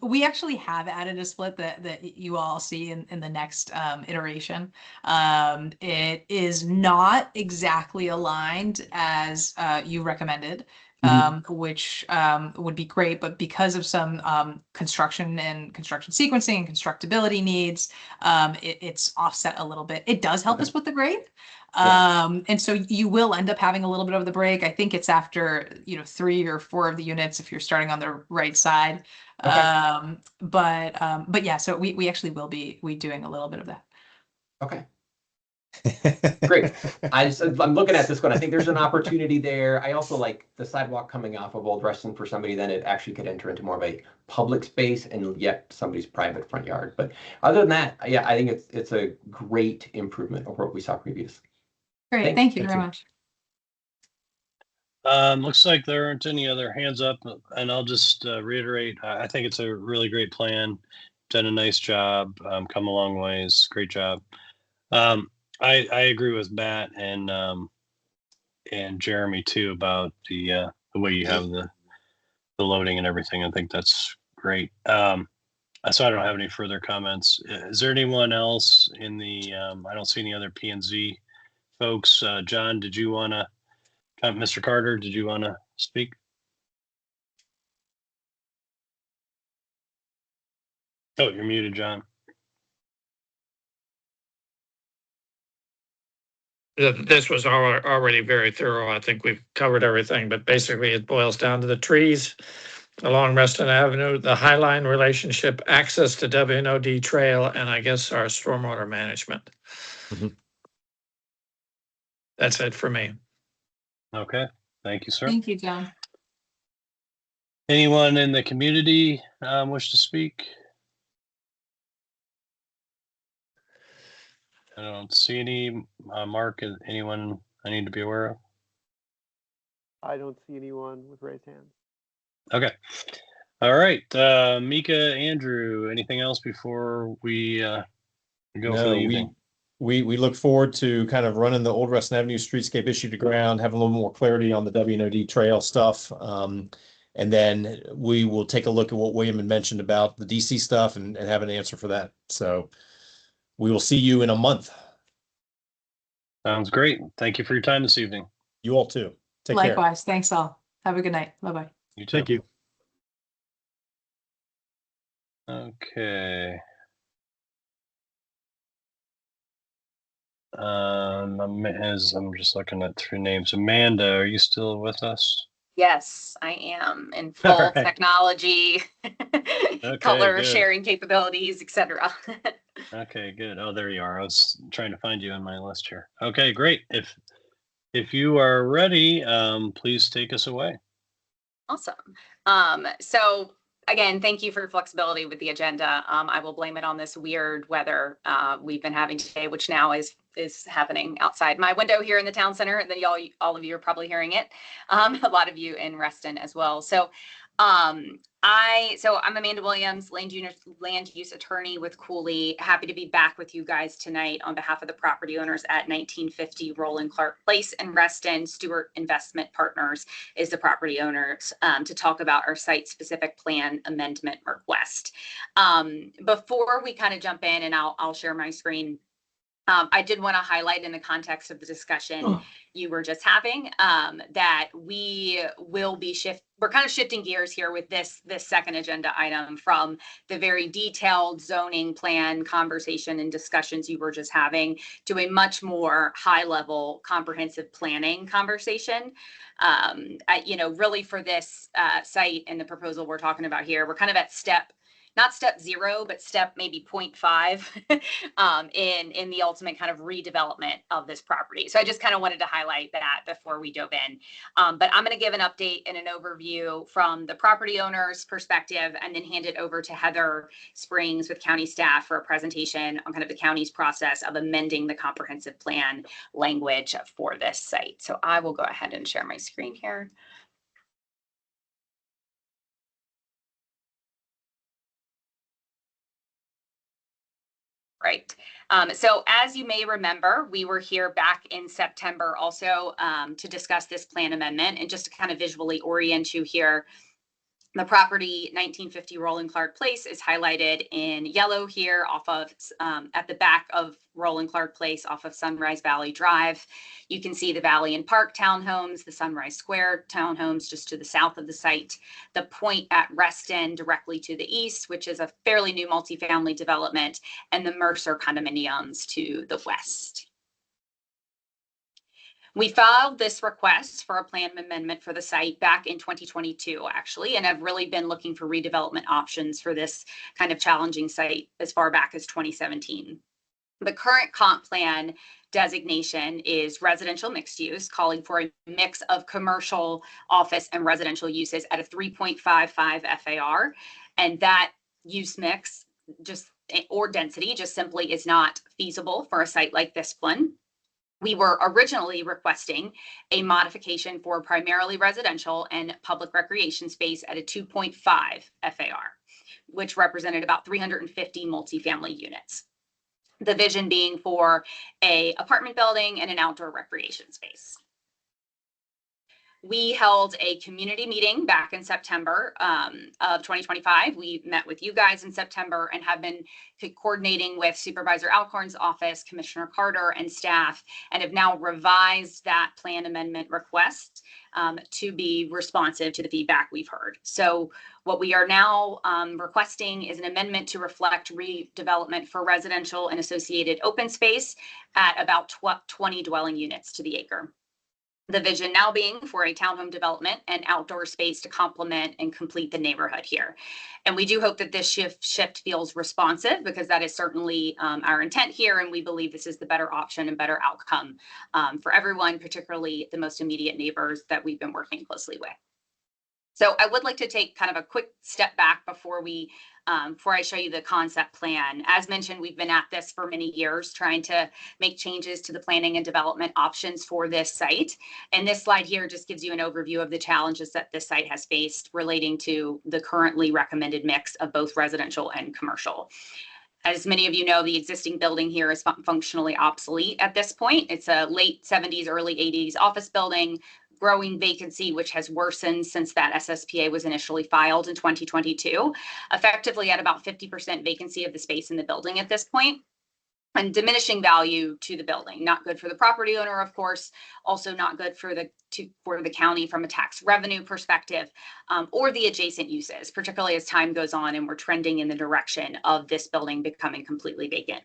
we actually have added a split that you all see in the next iteration. It is not exactly aligned as you recommended, which would be great, but because of some construction sequencing and constructability needs, it's offset a little bit. It does help us with the grade. And so you will end up having a little bit of the break. I think it's after, you know, 3 or 4 of the units if you're starting on the right side. Okay. But yeah, so we actually will be doing a little bit of that. Okay. Great. I'm looking at this one. I think there's an opportunity there. I also like the sidewalk coming off of Old Reston for somebody, then it actually could enter into more of a public space and yet somebody's private front yard. But other than that, yeah, I think it's a great improvement over what we saw previous. Great. Thank you very much. Looks like there aren't any other hands up, and I'll just reiterate, I think it's a really great plan. Done a nice job, come a long ways, great job. I agree with Matt and Jeremy too about the way you have the loading and everything. I think that's great. So I don't have any further comments. Is there anyone else in the, I don't see any other P&Z folks. John, did you want to, Mr. Carter, did you want to speak? Oh, you're muted, John. This was already very thorough. I think we've covered everything, but basically it boils down to the trees along Reston Avenue, the Highline relationship, access to WNOD trail, and I guess our stormwater management. That's it for me. Okay, thank you, sir. Thank you, John. Anyone in the community wish to speak? I don't see any. Mark, anyone I need to be aware of? I don't see anyone with raised hands. Okay. All right. Mika, Andrew, anything else before we go for the evening? We look forward to kind of running the old Reston Avenue streetscape issue to ground, having a little more clarity on the WNOD trail stuff. And then we will take a look at what William had mentioned about the DC stuff and have an answer for that. So we will see you in a month. Sounds great. Thank you for your time this evening. You all too. Take care. Likewise. Thanks all. Have a good night. Bye-bye. You too. Thank you. Okay. As I'm just looking at through names. Amanda, are you still with us? Yes, I am in full All right. technology, color good. sharing capabilities, etc. Okay, good. Oh, there you are. I was trying to find you on my list here. Okay, great. If you are ready, please take us away. Awesome. So again, thank you for your flexibility with the agenda. I will blame it on this weird weather we've been having today, which now is happening outside my window here in the town center. And then all of you are probably hearing it. A lot of you in Reston as well. So I'm Amanda Williams, land use attorney with Cooley. Happy to be back with you guys tonight on behalf of the property owners at 1950 Roland Clarke Place in Reston. Stewart Investment Partners is the property owners to talk about our site-specific plan amendment request. Before we kind of jump in, and I'll share my screen. I did want to highlight in the context of the discussion you were just having that we will be we're kind of shifting gears here with this second agenda item from the very detailed zoning plan conversation and discussions you were just having to a much more high level comprehensive planning conversation. Really for this site and the proposal we're talking about here, we're kind of at not step 0, but step maybe 0.5 in the ultimate kind of redevelopment of this property. So I just kind of wanted to highlight that before we dove in. But I'm going to give an update and an overview from the property owner's perspective, and then hand it over to Heather Springs with county staff for a presentation on kind of the county's process of amending the comprehensive plan language for this site. So I will go ahead and share my screen here. Right. So as you may remember, we were here back in September also to discuss this plan amendment, and just to kind of visually orient you here. The property 1950 Roland Clarke Place is highlighted in yellow here off of at the back of Roland Clarke Place off of Sunrise Valley Drive. You can see the Valley and Park townhomes, the Sunrise Square townhomes just to the south of the site, the Point at Reston directly to the east, which is a fairly new multifamily development, and the Mercer condominiums to the west. We filed this request for a plan amendment for the site back in 2022, actually, and have really been looking for redevelopment options for this kind of challenging site as far back as 2017. The current comp plan designation is residential mixed use, calling for a mix of commercial, office, and residential uses at a 3.55 FAR. And that use mix or density just simply is not feasible for a site like this one. We were originally requesting a modification for primarily residential and public recreation space at a 2.5 FAR, which represented about 350 multifamily units. The vision being for an apartment building and an outdoor recreation space. We held a community meeting back in September of 2025. We met with you guys in September and have been coordinating with Supervisor Alcorn's office, Commissioner Carter, and staff, and have now revised that plan amendment request to be responsive to the feedback we've heard. So what we are now requesting is an amendment to reflect redevelopment for residential and associated open space at about 20 dwelling units to the acre. The vision now being for a townhome development and outdoor space to complement and complete the neighborhood here. And we do hope that this shift feels responsive, because that is certainly our intent here. And we believe this is the better option and better outcome for everyone, particularly the most immediate neighbors that we've been working closely with. So I would like to take kind of a quick step back before I show you the concept plan. As mentioned, we've been at this for many years, trying to make changes to the planning and development options for this site. And this slide here just gives you an overview of the challenges that this site has faced relating to the currently recommended mix of both residential and commercial. As many of you know, the existing building here is functionally obsolete at this point. It's a late 70s, early 80s office building, growing vacancy, which has worsened since that SSPA was initially filed in 2022, effectively at about 50% vacancy of the space in the building at this point, and diminishing value to the building. Not good for the property owner, of course, also not good for the county from a tax revenue perspective, or the adjacent uses, particularly as time goes on and we're trending in the direction of this building becoming completely vacant.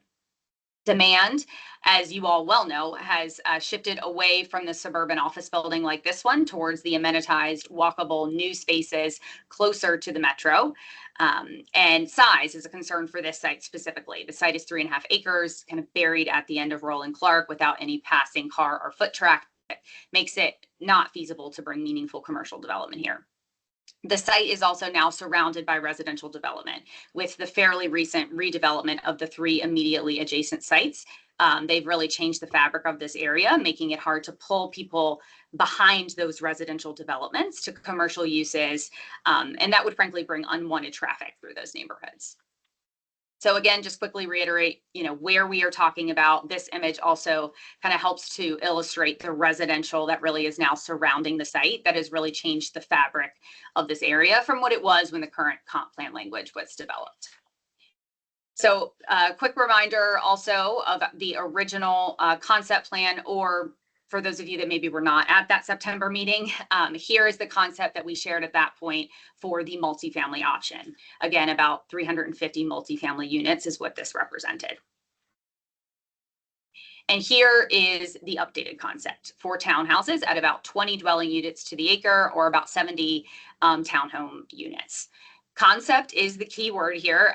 Demand, as you all well know, has shifted away from the suburban office building like this one towards the amenitized, walkable new spaces closer to the metro. And size is a concern for this site specifically. The site is 3.5 acres, kind of buried at the end of Roland Clarke without any passing car or foot traffic, makes it not feasible to bring meaningful commercial development here. The site is also now surrounded by residential development with the fairly recent redevelopment of the 3 immediately adjacent sites. They've really changed the fabric of this area, making it hard to pull people behind those residential developments to commercial uses. And that would frankly bring unwanted traffic through those neighborhoods. So again, just quickly reiterate, where we are talking about. This image also kind of helps to illustrate the residential that really is now surrounding the site, that has really changed the fabric of this area from what it was when the current comp plan language was developed. So a quick reminder also of the original concept plan, or for those of you that maybe were not at that September meeting, here is the concept that we shared at that point for the multifamily option. Again, about 350 multifamily units is what this represented. And here is the updated concept for townhouses at about 20 dwelling units to the acre, or about 70 townhome units. Concept is the key word here.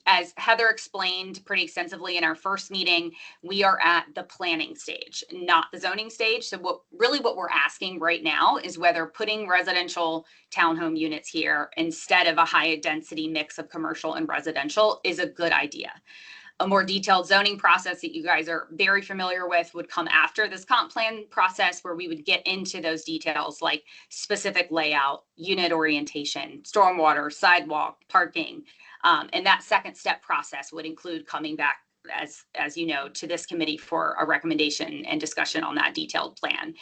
As Heather explained pretty extensively in our first meeting, we are at the planning stage, not the zoning stage. So what we're asking right now is whether putting residential townhome units here instead of a high density mix of commercial and residential is a good idea. A more detailed zoning process that you guys are very familiar with would come after this comp plan process, where we would get into those details like specific layout, unit orientation, stormwater, sidewalk, parking. And that second step process would include coming back, as you know, to this committee for a recommendation and discussion on that detailed plan.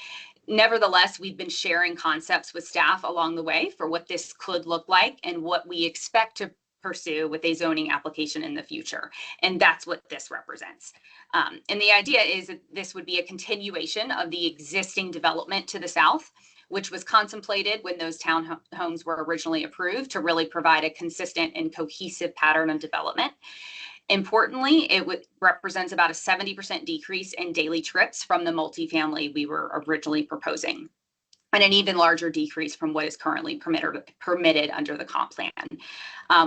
Nevertheless, we've been sharing concepts with staff along the way for what this could look like and what we expect to pursue with a zoning application in the future. And that's what this represents. And the idea is that this would be a continuation of the existing development to the south, which was contemplated when those townhomes were originally approved, to really provide a consistent and cohesive pattern of development. Importantly, it represents about a 70% decrease in daily trips from the multifamily we were originally proposing, and an even larger decrease from what is currently permitted under the comp plan,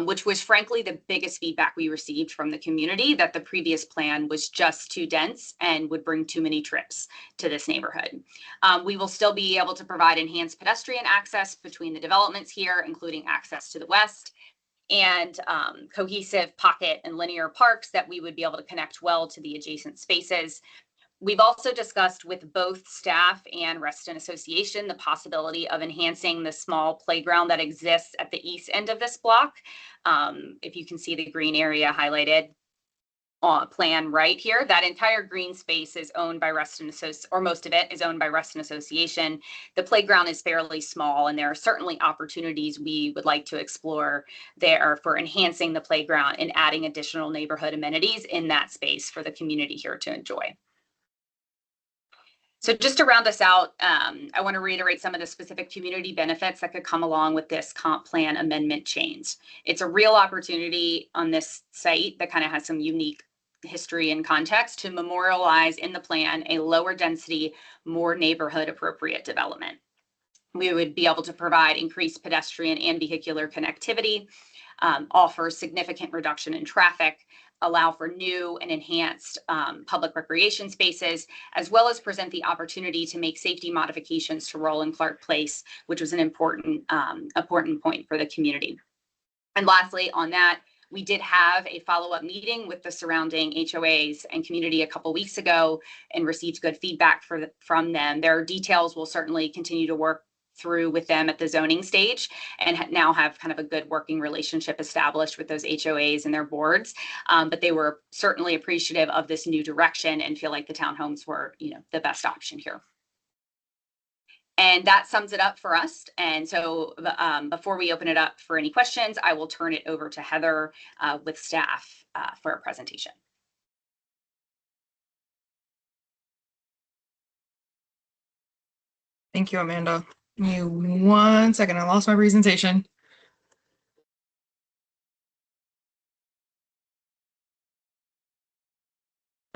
which was frankly the biggest feedback we received from the community, that the previous plan was just too dense and would bring too many trips to this neighborhood. We will still be able to provide enhanced pedestrian access between the developments here, including access to the west, and cohesive pocket and linear parks that we would be able to connect well to the adjacent spaces. We've also discussed with both staff and Reston Association the possibility of enhancing the small playground that exists at the east end of this block. If you can see the green area highlighted plan right here. That entire green space is owned by Reston Association, or most of it is owned by Reston Association. The playground is fairly small, and there are certainly opportunities we would like to explore there for enhancing the playground and adding additional neighborhood amenities in that space for the community here to enjoy. So just to round us out, I want to reiterate some of the specific community benefits that could come along with this comp plan amendment change. It's a real opportunity on this site that kind of has some unique history and context to memorialize in the plan a lower density, more neighborhood appropriate development. We would be able to provide increased pedestrian and vehicular connectivity, offer significant reduction in traffic, allow for new and enhanced public recreation spaces, as well as present the opportunity to make safety modifications to Roland Clarke Place, which was an important point for the community. And lastly, on that, we did have a follow-up meeting with the surrounding HOAs and community a couple weeks ago and received good feedback from them. Their details will certainly continue to work through with them at the zoning stage, and now have kind of a good working relationship established with those HOAs and their boards. But they were certainly appreciative of this new direction and feel like the townhomes were, the best option here. And that sums it up for us. And so before we open it up for any questions, I will turn it over to Heather with staff for a presentation. Thank you, Amanda. Give me 1 second. I lost my presentation.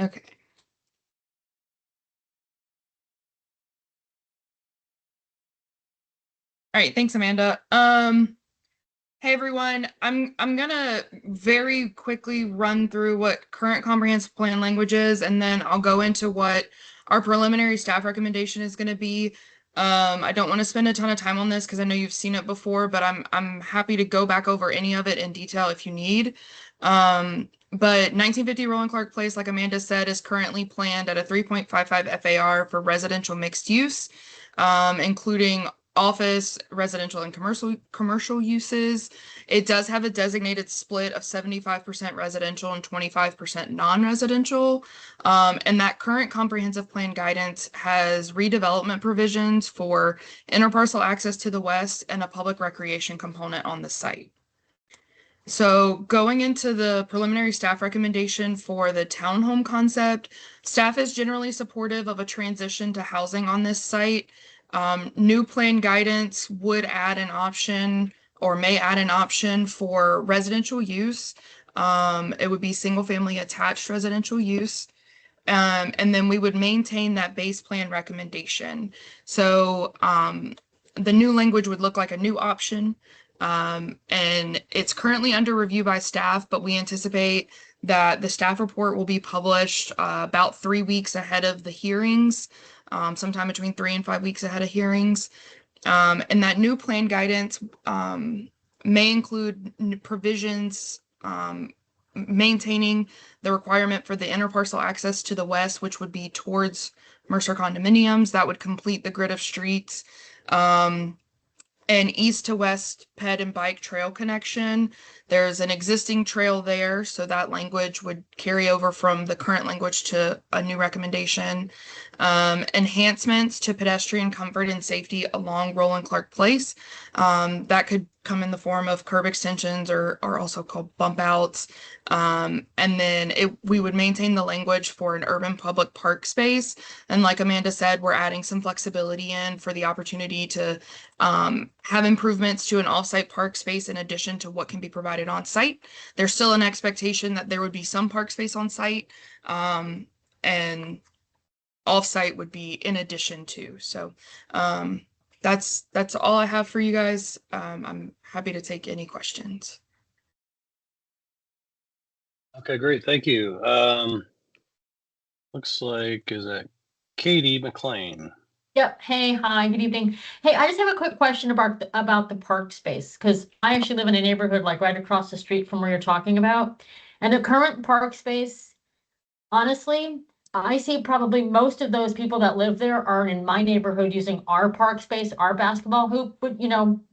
Okay. All right, thanks, Amanda. Hey everyone, I'm gonna very quickly run through what current comprehensive plan language is, and then I'll go into what our preliminary staff recommendation is gonna be. I don't want to spend a ton of time on this because I know you've seen it before, but I'm happy to go back over any of it in detail if you need. But 1950 Roland Clarke Place, like Amanda said, is currently planned at a 3.55 FAR for residential mixed use, including office, residential, and commercial uses. It does have a designated split of 75% residential and 25% non-residential. And that current comprehensive plan guidance has redevelopment provisions for interparcel access to the west and a public recreation component on the site. So going into the preliminary staff recommendation for the townhome concept, staff is generally supportive of a transition to housing on this site. New plan guidance would add an option, or may add an option, for residential use. It would be single family attached residential use. And then we would maintain that base plan recommendation. So the new language would look like a new option. And it's currently under review by staff, but we anticipate that the staff report will be published about 3 weeks ahead of the hearings. Sometime between 3 and 5 weeks ahead of hearings. And that new plan guidance may include provisions maintaining the requirement for the interparcel access to the west, which would be towards Mercer condominiums. That would complete the grid of streets. And east to west ped and bike trail connection. There's an existing trail there, so that language would carry over from the current language to a new recommendation. Enhancements to pedestrian comfort and safety along Roland Clarke Place. That could come in the form of curb extensions, or are also called bump outs. And then we would maintain the language for an urban public park space. And like Amanda said, we're adding some flexibility in for the opportunity to have improvements to an off-site park space in addition to what can be provided on site. There's still an expectation that there would be some park space on site, and off-site would be in addition to. So that's all I have for you guys. I'm happy to take any questions. Okay, great. Thank you. Looks like, is that Katie McLean? Yep. Hey, hi, good evening. Hey, I just have a quick question about the park space, because I actually live in a neighborhood like right across the street from where you're talking about. And the current park space, honestly, I see probably most of those people that live there are in my neighborhood using our park space, our basketball hoop, but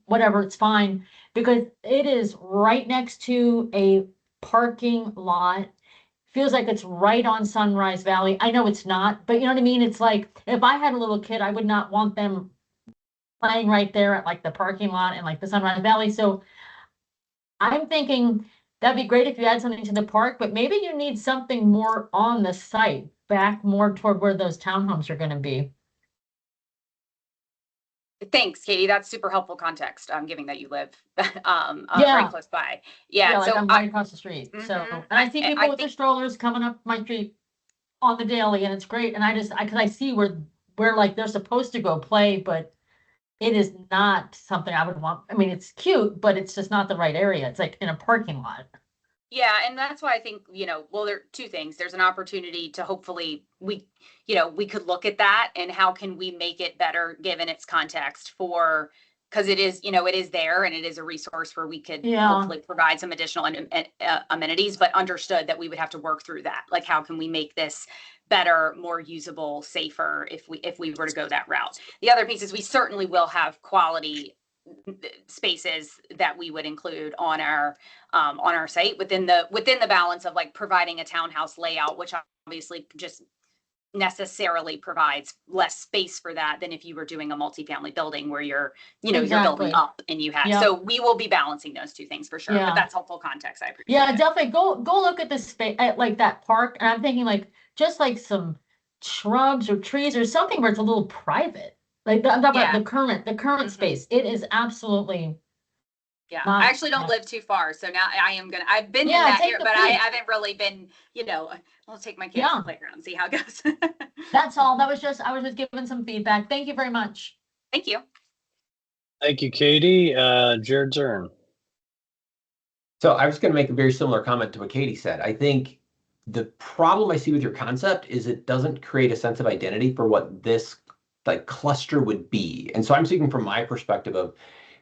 whatever, it's fine, because it is right next to a parking lot feels like it's right on Sunrise Valley. I know it's not, but you know what I mean? It's like, if I had a little kid, I would not want them playing right there at like the parking lot and like the Sunrise Valley. So I'm thinking that'd be great if you add something to the park, but maybe you need something more on the site, back more toward where those townhomes are gonna be. Thanks, Katie. That's super helpful context, given that you live Yeah. very close by. Yeah, like so I'm right across the street. So, and I see people with their strollers coming up my street on the daily, and it's great. And I cause I see where like they're supposed to go play, but it is not something I would want. I mean, it's cute, but it's just not the right area. It's like in a parking lot. yeah, and that's why I think, well, there are two things. There's an opportunity to hopefully we could look at that and how can we make it better given its context because it is, it is there and it is a resource where we could hopefully provide some additional amenities, but understood that we would have to work through that. Like, how can we make this better, more usable, safer if we were to go that route? The other piece is we certainly will have quality spaces that we would include on our site within the balance of like providing a townhouse layout, which obviously just necessarily provides less space for that than if you were doing a multifamily building where you're you're building up and you have. So we will be balancing those two things for sure. But that's helpful context. I appreciate it. Definitely go look at the space at like that park, and I'm thinking like just like some shrubs or trees or something where it's a little private. Like I'm talking about the current space. It is absolutely. Yeah, I actually don't live too far, so now I've been in that area, but I haven't really been, I'll take my kids to the playground and see how it goes. That's all. I was just giving some feedback. Thank you very much. Thank you. Thank you, Katie. Jared Zern. So I was going to make a very similar comment to what Katie said. I think the problem I see with your concept is it doesn't create a sense of identity for what this like cluster would be. And so I'm speaking from my perspective of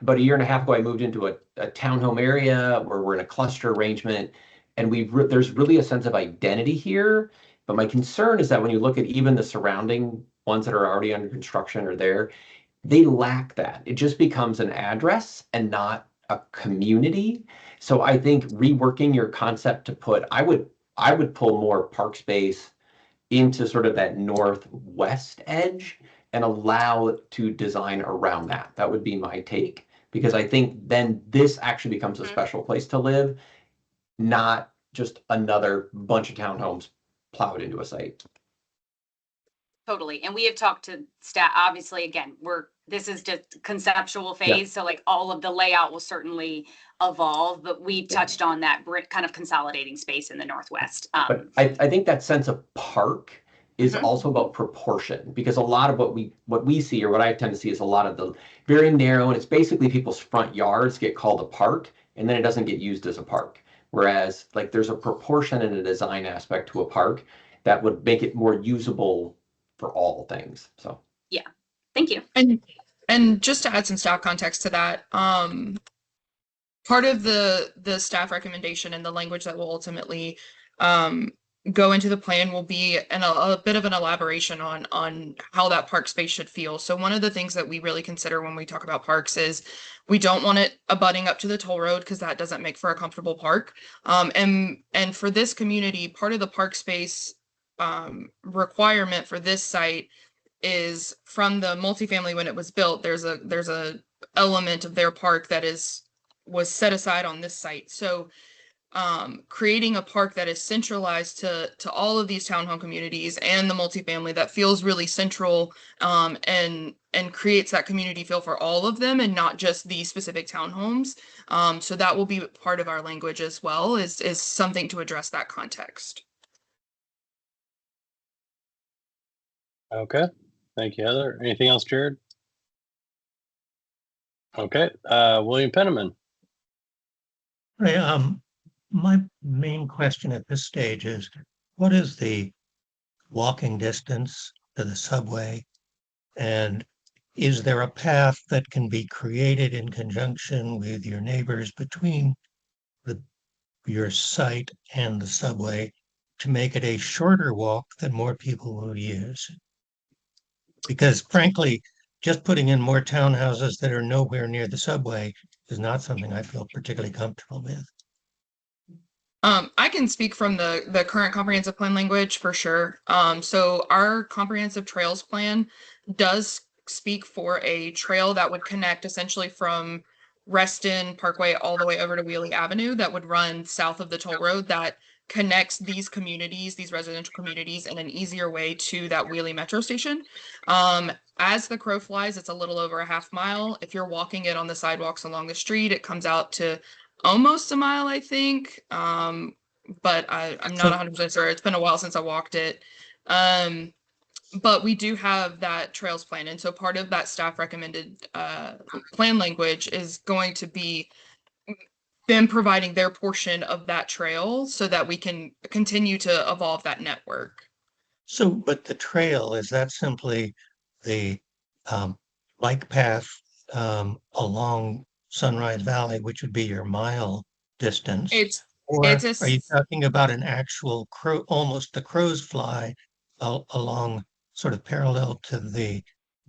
about a year and a half ago, I moved into a townhome area where we're in a cluster arrangement, and there's really a sense of identity here. But my concern is that when you look at even the surrounding ones that are already under construction or there, they lack that. It just becomes an address and not a community. So I think reworking your concept to put, I would pull more park space into sort of that northwest edge and allow it to design around that. That would be my take, because I think then this actually becomes a special place to live, not just another bunch of townhomes plowed into a site. Totally. And we have talked to staff, obviously, again, this is just conceptual phase. So like all of the layout will certainly evolve, but we touched on that kind of consolidating space in the Northwest. But I think that sense of park is also about proportion, because a lot of what we see, or what I tend to see, is a lot of the very narrow, and it's basically people's front yards get called a park, and then it doesn't get used as a park. Whereas like there's a proportion and a design aspect to a park that would make it more usable for all things. So yeah, thank you. And just to add some staff context to that, part of the staff recommendation and the language that will ultimately go into the plan will be a bit of an elaboration on how that park space should feel. So one of the things that we really consider when we talk about parks is we don't want it abutting up to the toll road, because that doesn't make for a comfortable park. And for this community, part of the park space requirement for this site is from the multifamily. When it was built, there's a element of their park that was set aside on this site. So creating a park that is centralized to all of these townhome communities and the multifamily, that feels really central, and creates that community feel for all of them and not just the specific townhomes. So that will be part of our language as well, is something to address that context. Okay, thank you, Heather. Anything else, Jared? Okay, William Penniman. Hey, my main question at this stage is, what is the walking distance to the subway? And is there a path that can be created in conjunction with your neighbors between your site and the subway to make it a shorter walk that more people will use? Because frankly, just putting in more townhouses that are nowhere near the subway is not something I feel particularly comfortable with. I can speak from the current comprehensive plan language for sure. So our comprehensive trails plan does speak for a trail that would connect essentially from Reston Parkway all the way over to Wheelie Avenue that would run south of the toll road that connects these communities, these residential communities, in an easier way to that Wheelie metro station. As the crow flies, it's a little over a half mile. If you're walking it on the sidewalks along the street, it comes out to almost a mile, I think. But I'm not 100% sure. It's been a while since I walked it. But we do have that trails plan. And so part of that staff recommended plan language is going to be them providing their portion of that trail so that we can continue to evolve that network. So, but the trail, is that simply the bike path along Sunrise Valley, which would be your mile distance? Or are you talking about an actual crow, almost the crow's fly along sort of parallel to the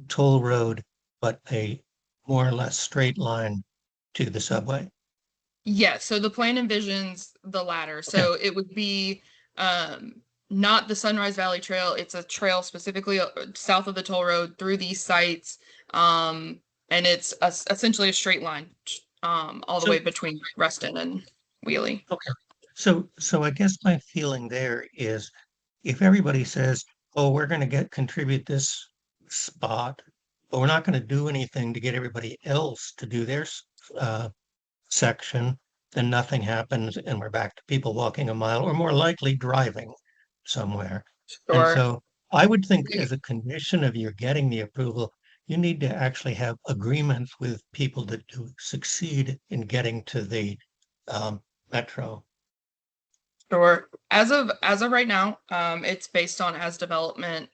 toll road, but a more or less straight line to the subway? Yes, so the plan envisions the latter. So it would be not the Sunrise Valley Trail. It's a trail specifically south of the toll road through these sites. And it's essentially a straight line all the way between Reston and Wheelie. Okay. So I guess my feeling there is if everybody says, oh, we're going to contribute this spot, but we're not going to do anything to get everybody else to do their section, then nothing happens and we're back to people walking a mile or more likely driving somewhere. Sure. And so I would think as a condition of your getting the approval, you need to actually have agreements with people that do succeed in getting to the metro. Sure. As of right now, it's based on as development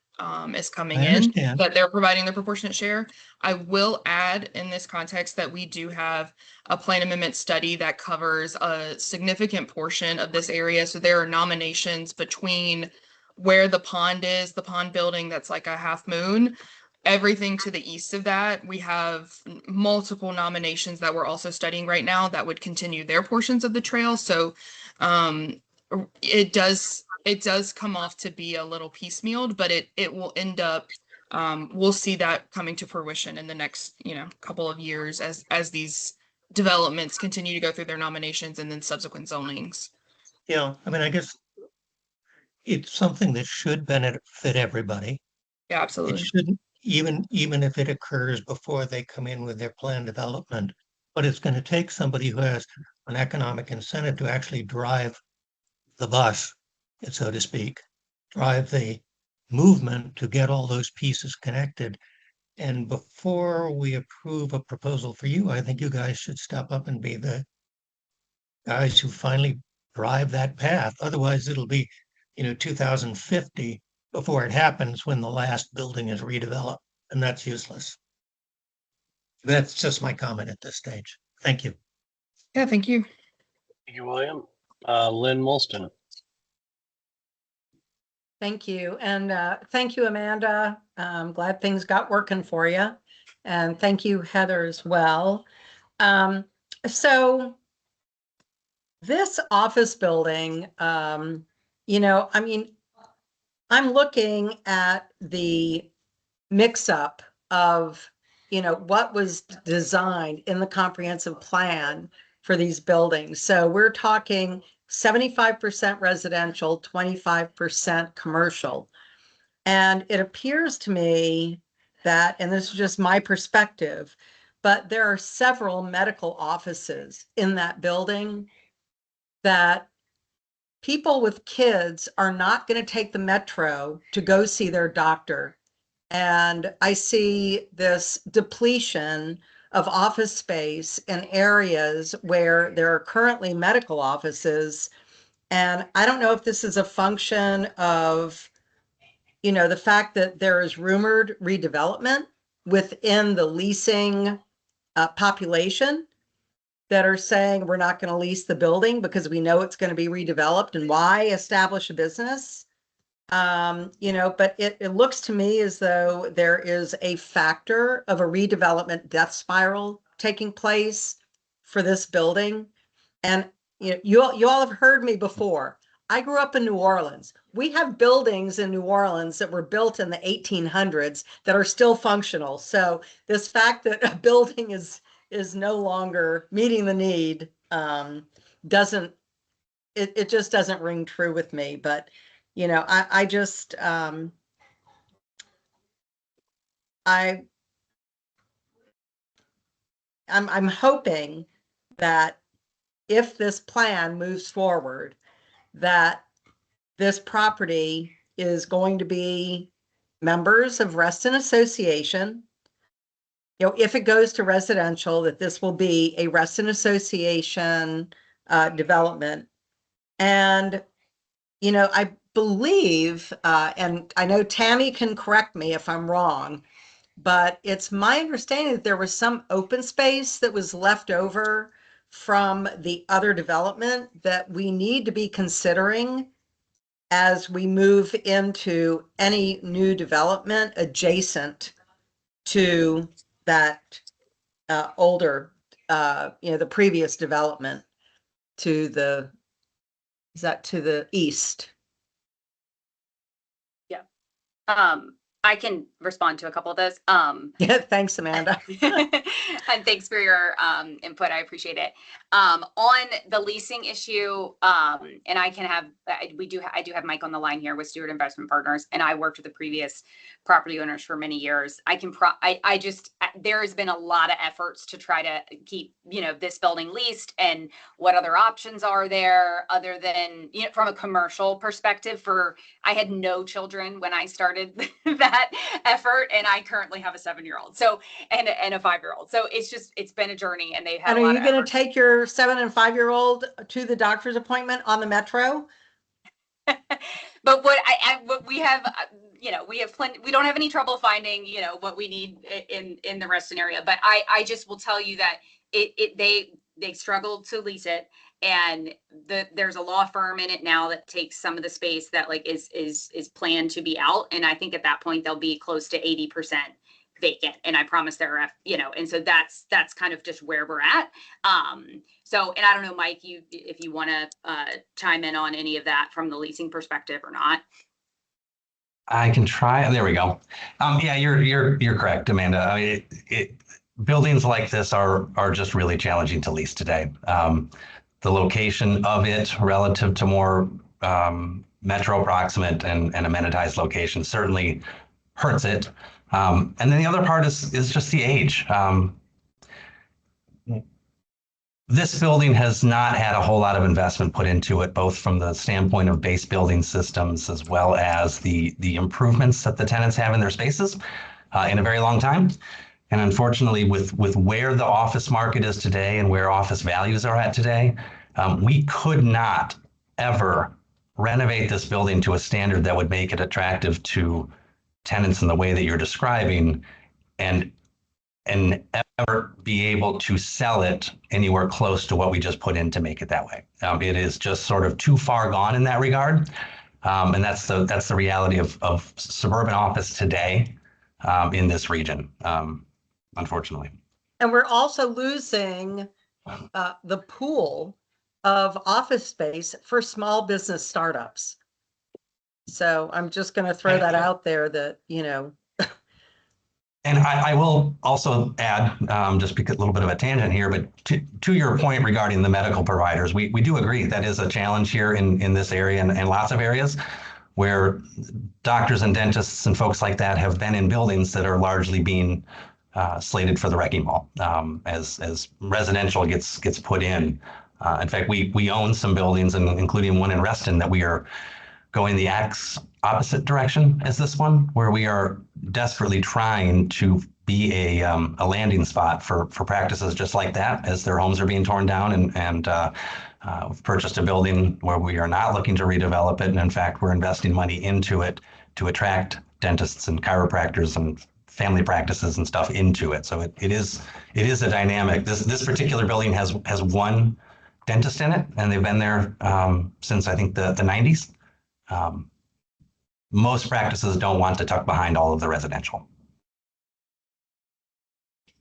is coming I in understand. that they're providing their proportionate share. I will add in this context that we do have a plan amendment study that covers a significant portion of this area. So there are nominations between where the pond is, the pond building that's like a half moon, everything to the east of that. We have multiple nominations that we're also studying right now that would continue their portions of the trail. So it does come off to be a little piecemealed, but it will end up we'll see that coming to fruition in the next couple of years as these developments continue to go through their nominations and then subsequent zonings. Yeah, I mean, I guess it's something that should benefit everybody. Yeah, absolutely. It shouldn't, even if it occurs before they come in with their plan development, but it's going to take somebody who has an economic incentive to actually drive the bus, so to speak, drive the movement to get all those pieces connected. And before we approve a proposal for you, I think you guys should step up and be the guys who finally drive that path. Otherwise, it'll be, 2050 before it happens when the last building is redeveloped, and that's useless. That's just my comment at this stage. Thank you. Yeah, thank you. Thank you, William. Lynn Molston. Thank you. And thank you, Amanda. I'm glad things got working for you. And thank you, Heather, as well. So this office building, I mean, I'm looking at the mix-up of, what was designed in the comprehensive plan for these buildings. So we're talking 75% residential, 25% commercial. And it appears to me that, and this is just my perspective, but there are several medical offices in that building that people with kids are not going to take the metro to go see their doctor. And I see this depletion of office space in areas where there are currently medical offices. And I don't know if this is a function of, the fact that there is rumored redevelopment within the leasing population that are saying we're not going to lease the building because we know it's going to be redeveloped, and why establish a business? But it looks to me as though there is a factor of a redevelopment death spiral taking place for this building. And you all have heard me before. I grew up in New Orleans. We have buildings in New Orleans that were built in the 1800s that are still functional. So this fact that a building is no longer meeting the need doesn't, it just doesn't ring true with me. But, you know, I just, I'm hoping that if this plan moves forward, that this property is going to be members of Reston Association. You know, if it goes to residential, that this will be a Reston Association development. And, you know, I believe, and I know Tammy can correct me if I'm wrong, but it's my understanding that there was some open space that was left over from the other development that we need to be considering as we move into any new development adjacent to that older, you know, the previous development to the, is that to the east? Yeah. I can respond to a couple of those. Yeah, thanks, Amanda. And thanks for your input. I appreciate it. On the leasing issue, and I can have, I do have Mike on the line here with Stewart Investment Partners, and I worked with the previous property owners for many years. I just, there has been a lot of efforts to try to keep, you know, this building leased, and what other options are there other than, you know, from a commercial perspective. I had no children when I started that effort, and I currently have a 7-year-old, so and a 5-year-old. So it's been a journey, and they've had. And are you going to take your 7 and 5-year-old to the doctor's appointment on the Metro? But what we have, you know, we have plenty. We don't have any trouble finding, you know, what we need in the Reston area. But I just will tell you that they struggled to lease it. And there's a law firm in it now that takes some of the space that like is planned to be out. And I think at that point they'll be close to 80% vacant. And I promise they're, you know, and so that's kind of just where we're at. So, and I don't know, Mike, if you want to chime in on any of that from the leasing perspective or not. I can try. There we go. Yeah, you're correct, Amanda. I mean, buildings like this are just really challenging to lease today. The location of it relative to more metro proximate and amenitized locations certainly hurts it. And then the other part is just the age. This building has not had a whole lot of investment put into it, both from the standpoint of base building systems as well as the improvements that the tenants have in their spaces in a very long time. And unfortunately, with where the office market is today and where office values are at today, we could not ever renovate this building to a standard that would make it attractive to tenants in the way that you're describing, and ever be able to sell it anywhere close to what we just put in to make it that way. It is just sort of too far gone in that regard. And that's the reality of suburban office today in this region, unfortunately. And we're also losing the pool of office space for small business startups. So I'm just going to throw that out there that, you know. And I will also add, just because a little bit of a tangent here, but to your point regarding the medical providers, we do agree that is a challenge here in this area and lots of areas where doctors and dentists and folks like that have been in buildings that are largely being slated for the wrecking ball as residential gets put in. In fact, we own some buildings, and including one in Reston, that we are going the opposite direction as this one, where we are desperately trying to be a landing spot for practices just like that as their homes are being torn down. And we've purchased a building where we are not looking to redevelop it. And in fact, we're investing money into it to attract dentists and chiropractors and family practices and stuff into it. So it is a dynamic. This particular building has one dentist in it, and they've been there since I think the 90s. Most practices don't want to tuck behind all of the residential.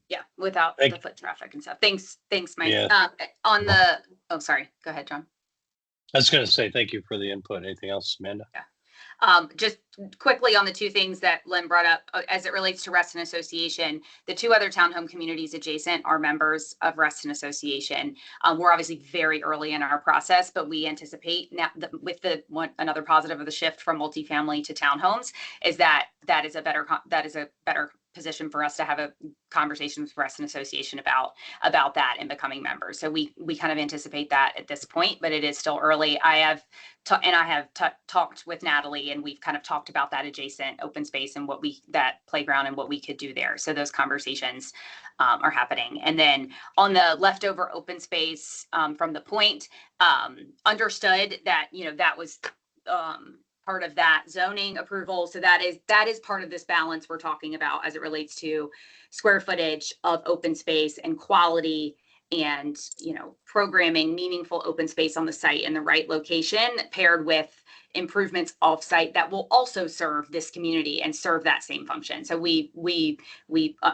Yeah, without Thank- the foot traffic and stuff. Thanks, Mike. Yeah. Oh, sorry. Go ahead, John. I was going to say thank you for the input. Anything else, Amanda? Yeah. Just quickly on the two things that Lynn brought up as it relates to Reston Association, the two other townhome communities adjacent are members of Reston Association. We're obviously very early in our process, but we anticipate now that with another positive of the shift from multifamily to townhomes is that is a better position for us to have a conversation with Reston Association about that and becoming members. So we kind of anticipate that at this point, but it is still early. I have talked with Natalie, and we've kind of talked about that adjacent open space and that playground and what we could do there. So those conversations are happening. And then on the leftover open space from the point, understood that, that was part of that zoning approval. So that is part of this balance we're talking about as it relates to square footage of open space and quality and, programming meaningful open space on the site in the right location paired with improvements off site that will also serve this community and serve that same function. So we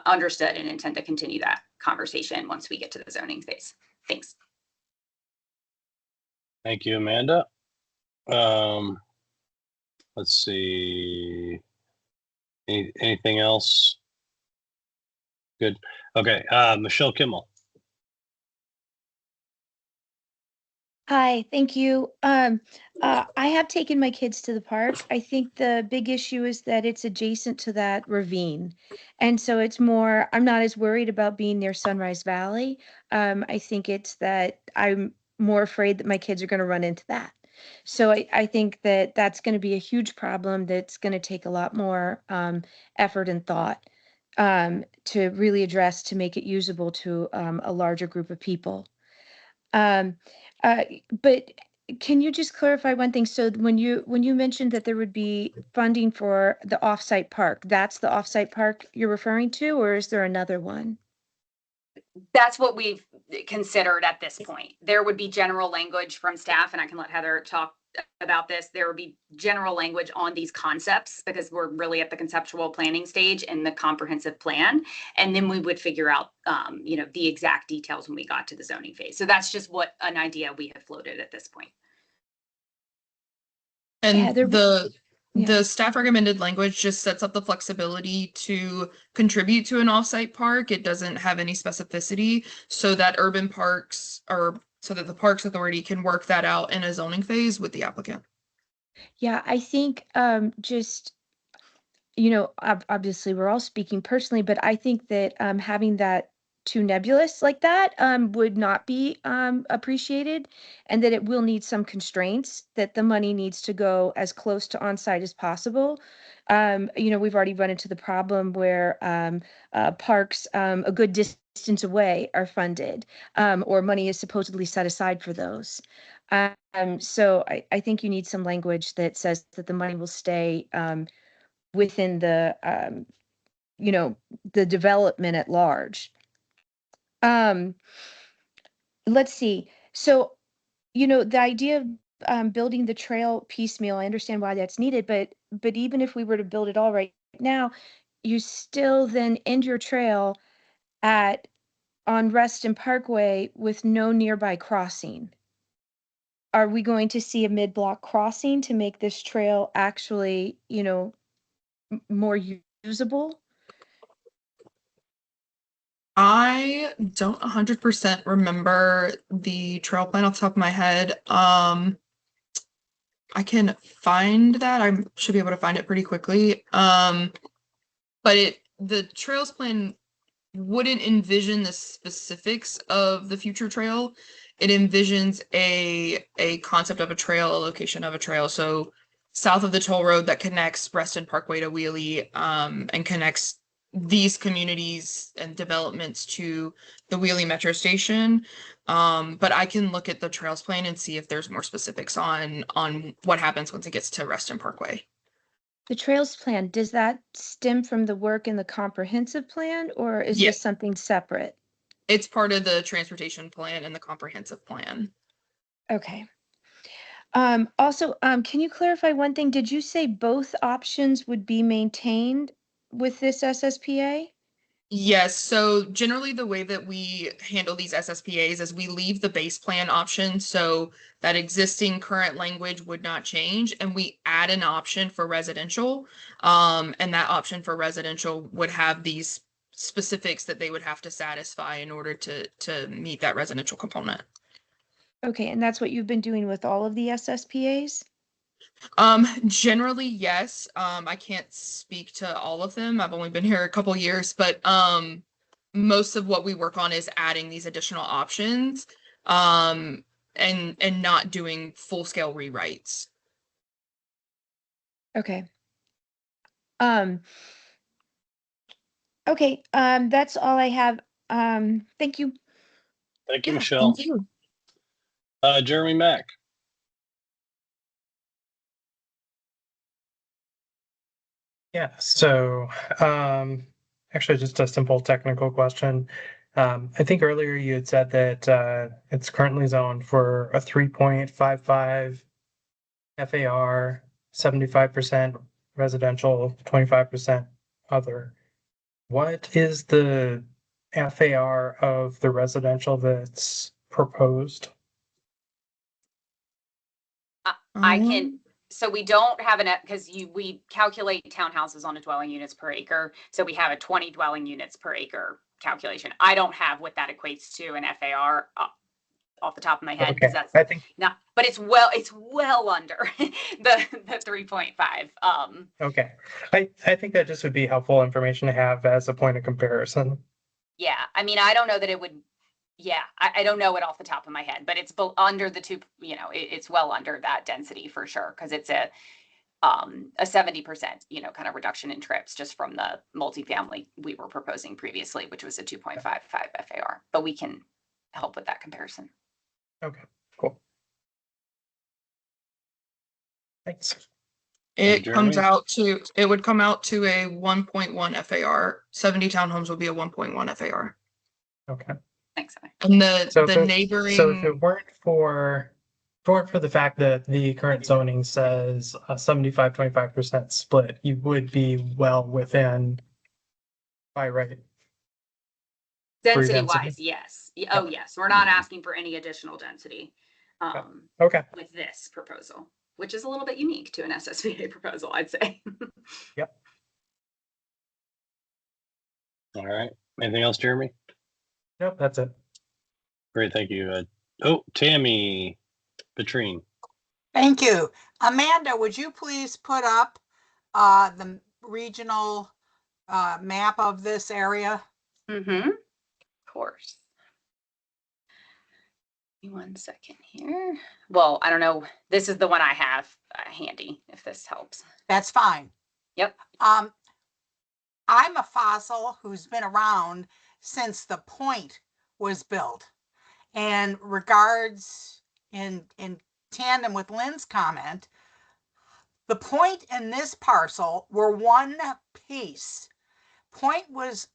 understood and intend to continue that conversation once we get to the zoning phase. Thanks. Thank you, Amanda. Let's see. Anything else? Good. Okay. Michelle Kimmel. Hi, thank you. I have taken my kids to the park. I think the big issue is that it's adjacent to that ravine. And so I'm not as worried about being near Sunrise Valley. I think it's that I'm more afraid that my kids are going to run into that. So I think that that's going to be a huge problem that's going to take a lot more effort and thought to really address to make it usable to a larger group of people. But can you just clarify one thing? So when you mentioned that there would be funding for the offsite park, that's the offsite park you're referring to, or is there another one? That's what we've considered at this point. There would be general language from staff, and I can let Heather talk about this. There would be general language on these concepts because we're really at the conceptual planning stage and the comprehensive plan. And then we would figure out, the exact details when we got to the zoning phase. So that's just an idea we have floated at this point. And the staff recommended language just sets up the flexibility to contribute to an offsite park. It doesn't have any specificity so that the Parks Authority can work that out in a zoning phase with the applicant. Yeah, I think obviously we're all speaking personally, but I think that having that too nebulous like that would not be appreciated, and that it will need some constraints, that the money needs to go as close to on-site as possible. We've already run into the problem where parks a good distance away are funded, or money is supposedly set aside for those. So I think you need some language that says that the money will stay within the the development at large. Let's see. So, the idea of building the trail piecemeal, I understand why that's needed, but even if we were to build it all right now, you still then end your trail on Reston Parkway with no nearby crossing. Are we going to see a mid-block crossing to make this trail actually, more usable? I don't 100% remember the trail plan off the top of my head. I can find that. I should be able to find it pretty quickly. But the trails plan wouldn't envision the specifics of the future trail. It envisions a concept of a trail, a location of a trail. So south of the toll road that connects Reston Parkway to Wheelie, and connects these communities and developments to the Wheelie Metro Station. But I can look at the trails plan and see if there's more specifics on what happens once it gets to Reston Parkway. The trails plan, does that stem from the work in the comprehensive plan, or is this something separate? It's part of the transportation plan and the comprehensive plan. Okay. Also, can you clarify one thing? Did you say both options would be maintained with this SSPA? Yes, so generally the way that we handle these SSPAs is we leave the base plan option so that existing current language would not change, and we add an option for residential. And that option for residential would have these specifics that they would have to satisfy in order to meet that residential component. Okay, and that's what you've been doing with all of the SSPAs? Generally, yes. I can't speak to all of them. I've only been here a couple years, but most of what we work on is adding these additional options, and not doing full-scale rewrites. Okay. Okay, that's all I have. Thank you. Thank you, Yeah, Michelle. thank you. Jeremy Mack. Yeah, so actually just a simple technical question. I think earlier you had said that it's currently zoned for a 3.55 FAR, 75% residential, 25% other. What is the FAR of the residential that's proposed? I can, so we don't have an, because we calculate townhouses on a dwelling units per acre. So we have a 20 dwelling units per acre calculation. I don't have what that equates to an FAR off the top of my head, because that's not, but it's well under the 3.5. Okay. I think that just would be helpful information to have as a point of comparison. Yeah, I mean, I don't know that it would, yeah, I don't know it off the top of my head, but it's under the two, it's well under that density for sure, because it's a 70%, kind of reduction in trips just from the multifamily we were proposing previously, which was a 2.55 FAR, but we can help with that comparison. Okay, cool. Thanks. It would come out to a 1.1 FAR. 70 townhomes will be a 1.1 FAR. Okay. Thanks. And the neighboring. So if it weren't for the fact that the current zoning says a 75-25% split, you would be well within by right. Density wise, yes. Oh, yes. We're not asking for any additional density with this proposal, which is a little bit unique to an SSPA proposal, I'd say. Yep. All right. Anything else, Jeremy? Nope, that's it. Great. Thank you. Tammy Petrine. Thank you. Amanda, would you please put up the regional map of this area? Mm-hmm. Of course. Give me 1 second here. Well, I don't know. This is the one I have handy, if this helps. That's fine. Yep. I'm a fossil who's been around since the point was built. And regards in tandem with Lynn's comment, the point and this parcel were one piece. The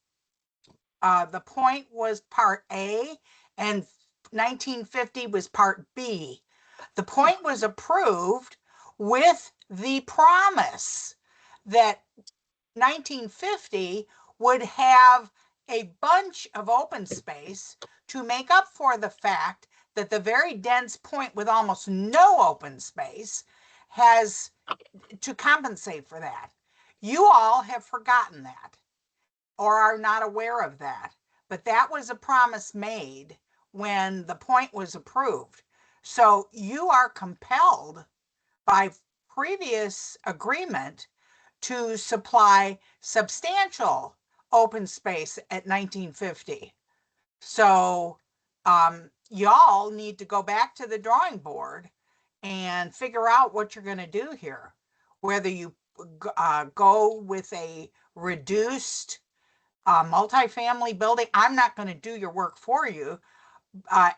point was part A and 1950 was part B. The point was approved with the promise that 1950 would have a bunch of open space to make up for the fact that the very dense point with almost no open space has to compensate for that. You all have forgotten that or are not aware of that, but that was a promise made when the point was approved. So you are compelled by previous agreement to supply substantial open space at 1950. So y'all need to go back to the drawing board and figure out what you're going to do here. Whether you go with a reduced multifamily building, I'm not going to do your work for you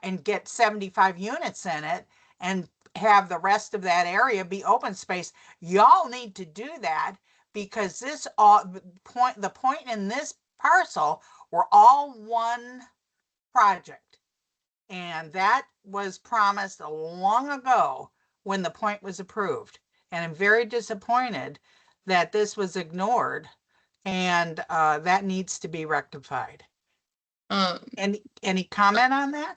and get 75 units in it and have the rest of that area be open space. Y'all need to do that because the point in this parcel were all one project. And that was promised long ago when the point was approved. And I'm very disappointed that this was ignored and that needs to be rectified. Um, Any comment on that?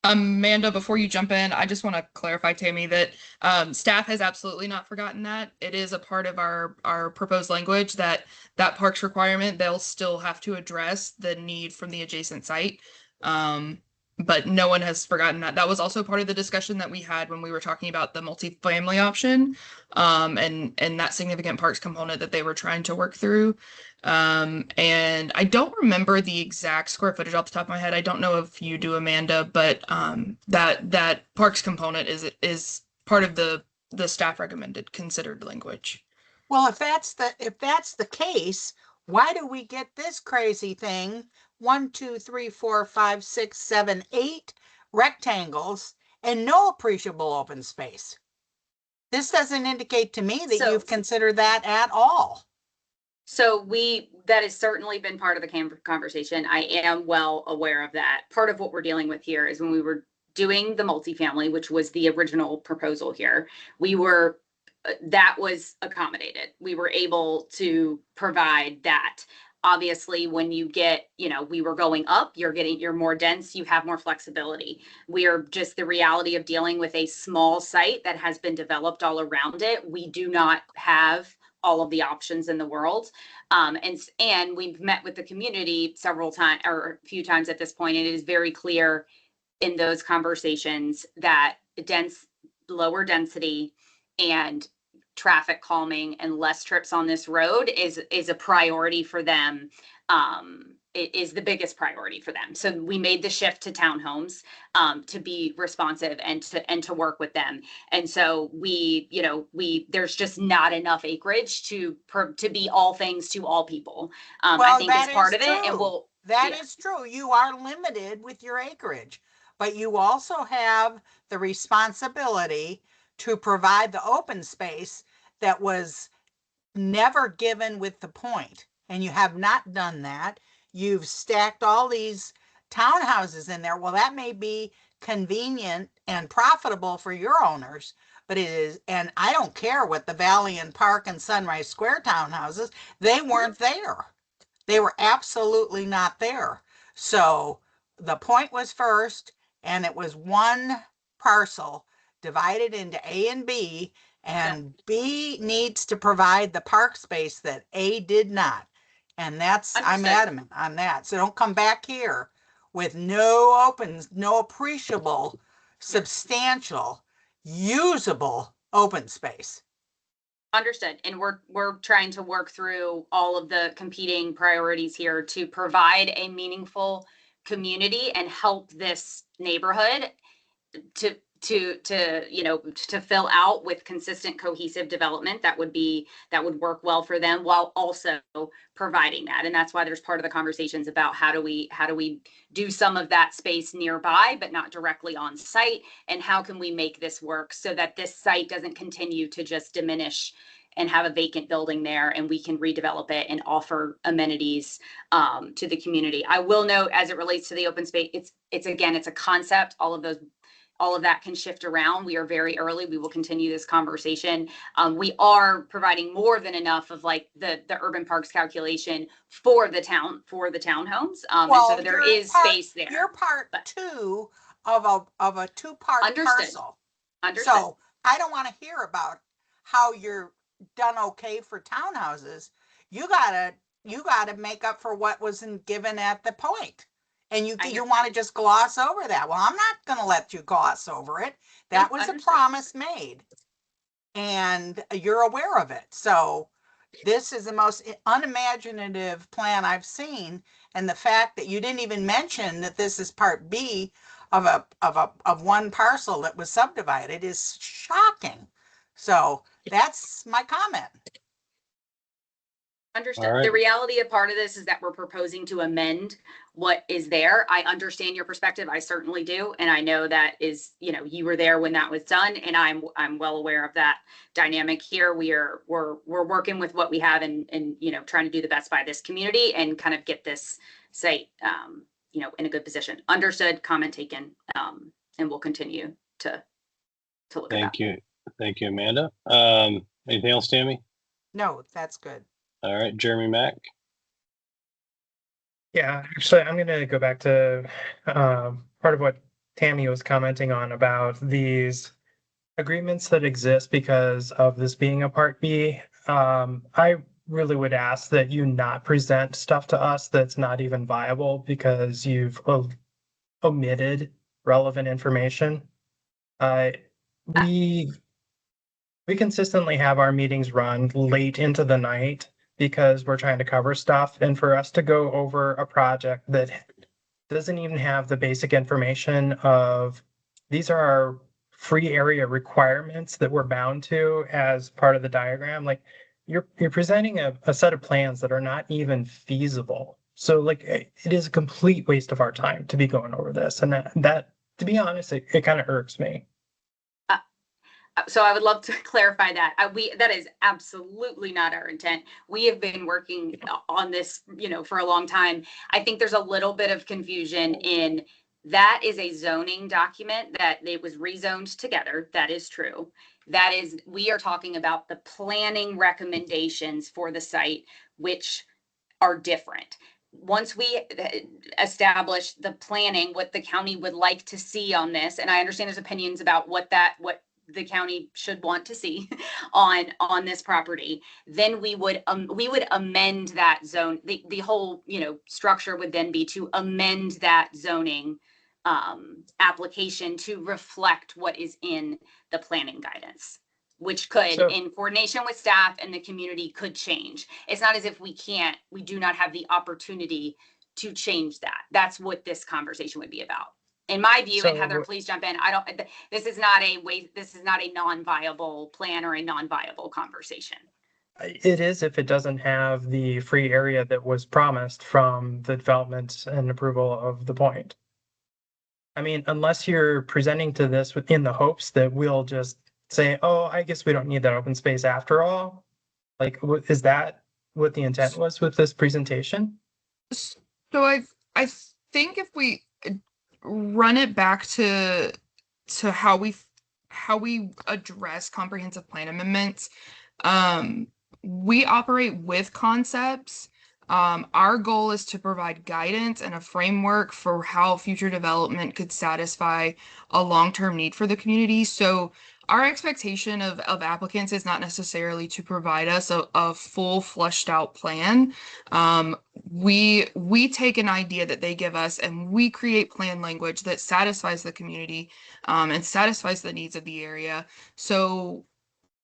Amanda, before you jump in, I just want to clarify, Tammy, that staff has absolutely not forgotten that. It is a part of our proposed language that parks requirement, they'll still have to address the need from the adjacent site. But no one has forgotten that. That was also part of the discussion that we had when we were talking about the multifamily option, and that significant parks component that they were trying to work through. And I don't remember the exact square footage off the top of my head. I don't know if you do, Amanda, but that parks component is part of the staff recommended considered language. Well, if that's the case, why do we get this crazy thing? 1, 2, 3, 4, 5, 6, 7, 8 rectangles and no appreciable open space. This doesn't indicate to me that you've considered that at all. So that has certainly been part of the conversation. I am well aware of that. Part of what we're dealing with here is when we were doing the multifamily, which was the original proposal here, that was accommodated. We were able to provide that. Obviously, when you get, we were going up, you're more dense, you have more flexibility. We are just the reality of dealing with a small site that has been developed all around it. We do not have all of the options in the world. And we've met with the community several times or a few times at this point. And it is very clear in those conversations that lower density and traffic calming and less trips on this road is a priority for them. It is the biggest priority for them. So we made the shift to townhomes to be responsive and to work with them. And so there's just not enough acreage to be all things to all people. I think is part of it. And that is true. You are limited with your acreage, but you also have the responsibility to provide the open space that was never given with the point. And you have not done that. You've stacked all these townhouses in there. Well, that may be convenient and profitable for your owners, but it is, and I don't care what the Valley and Park and Sunrise Square townhouses, they weren't there. They were absolutely not there. So the point was first, and it was one parcel divided into A and B, and B needs to provide the park space that A did not. And I'm adamant on that. So don't come back here with no appreciable, substantial, usable open space. Understood. And we're trying to work through all of the competing priorities here to provide a meaningful community and help this neighborhood to fill out with consistent, cohesive development that would work well for them while also providing that. And that's why there's part of the conversations about how do we do some of that space nearby, but not directly on site, and how can we make this work so that this site doesn't continue to just diminish and have a vacant building there, and we can redevelop it and offer amenities to the community. I will note, as it relates to the open space, it's a concept. All of that can shift around. We are very early. We will continue this conversation. We are providing more than enough of like the urban parks calculation for the townhomes. And so there is space there. You're part 2 of a 2-part parcel. Understood. So I don't want to hear about how you're done okay for townhouses. You gotta make up for what wasn't given at the point. And you want to just gloss over that. Well, I'm not going to let you gloss over it. That was a promise made. And you're aware of it. So this is the most unimaginative plan I've seen. And the fact that you didn't even mention that this is part B of one parcel that was subdivided is shocking. So that's my comment. Understood. All right. The reality of part of this is that we're proposing to amend what is there. I understand your perspective. I certainly do. And I know that is, you were there when that was done. And I'm well aware of that dynamic here. We're working with what we have and trying to do the best by this community and kind of get this site, in a good position. Understood, comment taken. And we'll continue to look at that. Thank you. Thank you, Amanda. Anything else, Tammy? No, that's good. All right, Jeremy Mack. Yeah, actually, I'm going to go back to part of what Tammy was commenting on about these agreements that exist because of this being a Part B. I really would ask that you not present stuff to us that's not even viable because you've omitted relevant information. We we consistently have our meetings run late into the night because we're trying to cover stuff, and for us to go over a project that doesn't even have the basic information of these are our free area requirements that we're bound to as part of the diagram. Like you're presenting a set of plans that are not even feasible. So like it is a complete waste of our time to be going over this. And that to be honest, it kind of irks me. So I would love to clarify that. That is absolutely not our intent. We have been working on this, for a long time. I think there's a little bit of confusion in that is a zoning document that it was rezoned together. That is true. We are talking about the planning recommendations for the site, which are different. Once we establish the planning, what the county would like to see on this, and I understand there's opinions about what the county should want to see on this property, then we would amend that zone. The whole structure would then be to amend that zoning application to reflect what is in the planning guidance, which could, in coordination with staff and the community, could change. It's not as if we do not have the opportunity to change that. That's what this conversation would be about. In my view, and Heather, please jump in. This is not a non-viable plan or a non-viable conversation. It is if it doesn't have the free area that was promised from the development and approval of the point. I mean, unless you're presenting to this within the hopes that we'll just say, oh, I guess we don't need that open space after all. Like, is that what the intent was with this presentation? So I think if we run it back to how we address comprehensive plan amendments, we operate with concepts. Our goal is to provide guidance and a framework for how future development could satisfy a long-term need for the community. So our expectation of applicants is not necessarily to provide us a full fleshed out plan. We take an idea that they give us and we create plan language that satisfies the community and satisfies the needs of the area. So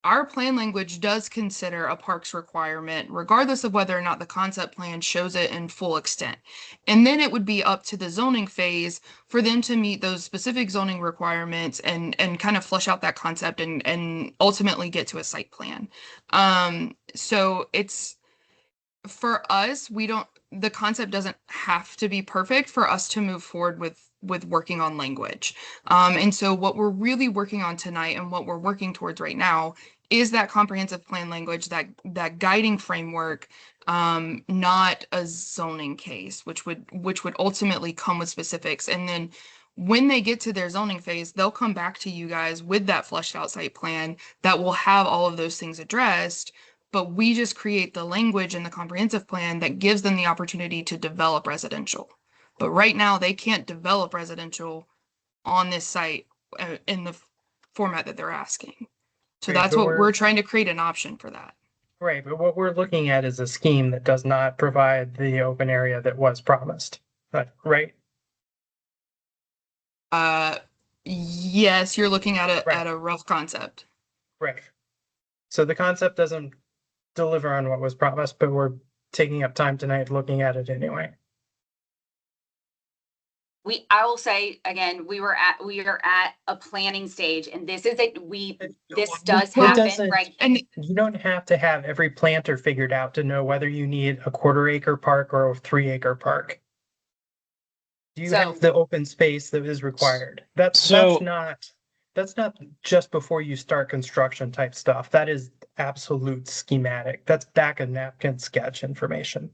our plan language does consider a parks requirement, regardless of whether or not the concept plan shows it in full extent. And then it would be up to the zoning phase for them to meet those specific zoning requirements and kind of flesh out that concept and ultimately get to a site plan. So it's, for us, the concept doesn't have to be perfect for us to move forward with working on language. And so what we're really working on tonight and what we're working towards right now is that comprehensive plan language, that guiding framework, not a zoning case, which would ultimately come with specifics. And then when they get to their zoning phase, they'll come back to you guys with that fleshed out site plan that will have all of those things addressed. But we just create the language in the comprehensive plan that gives them the opportunity to develop residential. But right now they can't develop residential on this site in the format that they're asking. So that's what we're trying to create an option for that. Right, but what we're looking at is a scheme that does not provide the open area that was promised, right? Yes, you're looking at a rough concept. Right. So the concept doesn't deliver on what was promised, but we're taking up time tonight looking at it anyway. I will say again, we are at a planning stage, and this does happen, right? And you don't have to have every planter figured out to know whether you need a 1/4 acre park or a 3 acre park. Do you have the open space that is required? That's not just before you start construction type stuff. That is absolute schematic. That's back of napkin sketch information.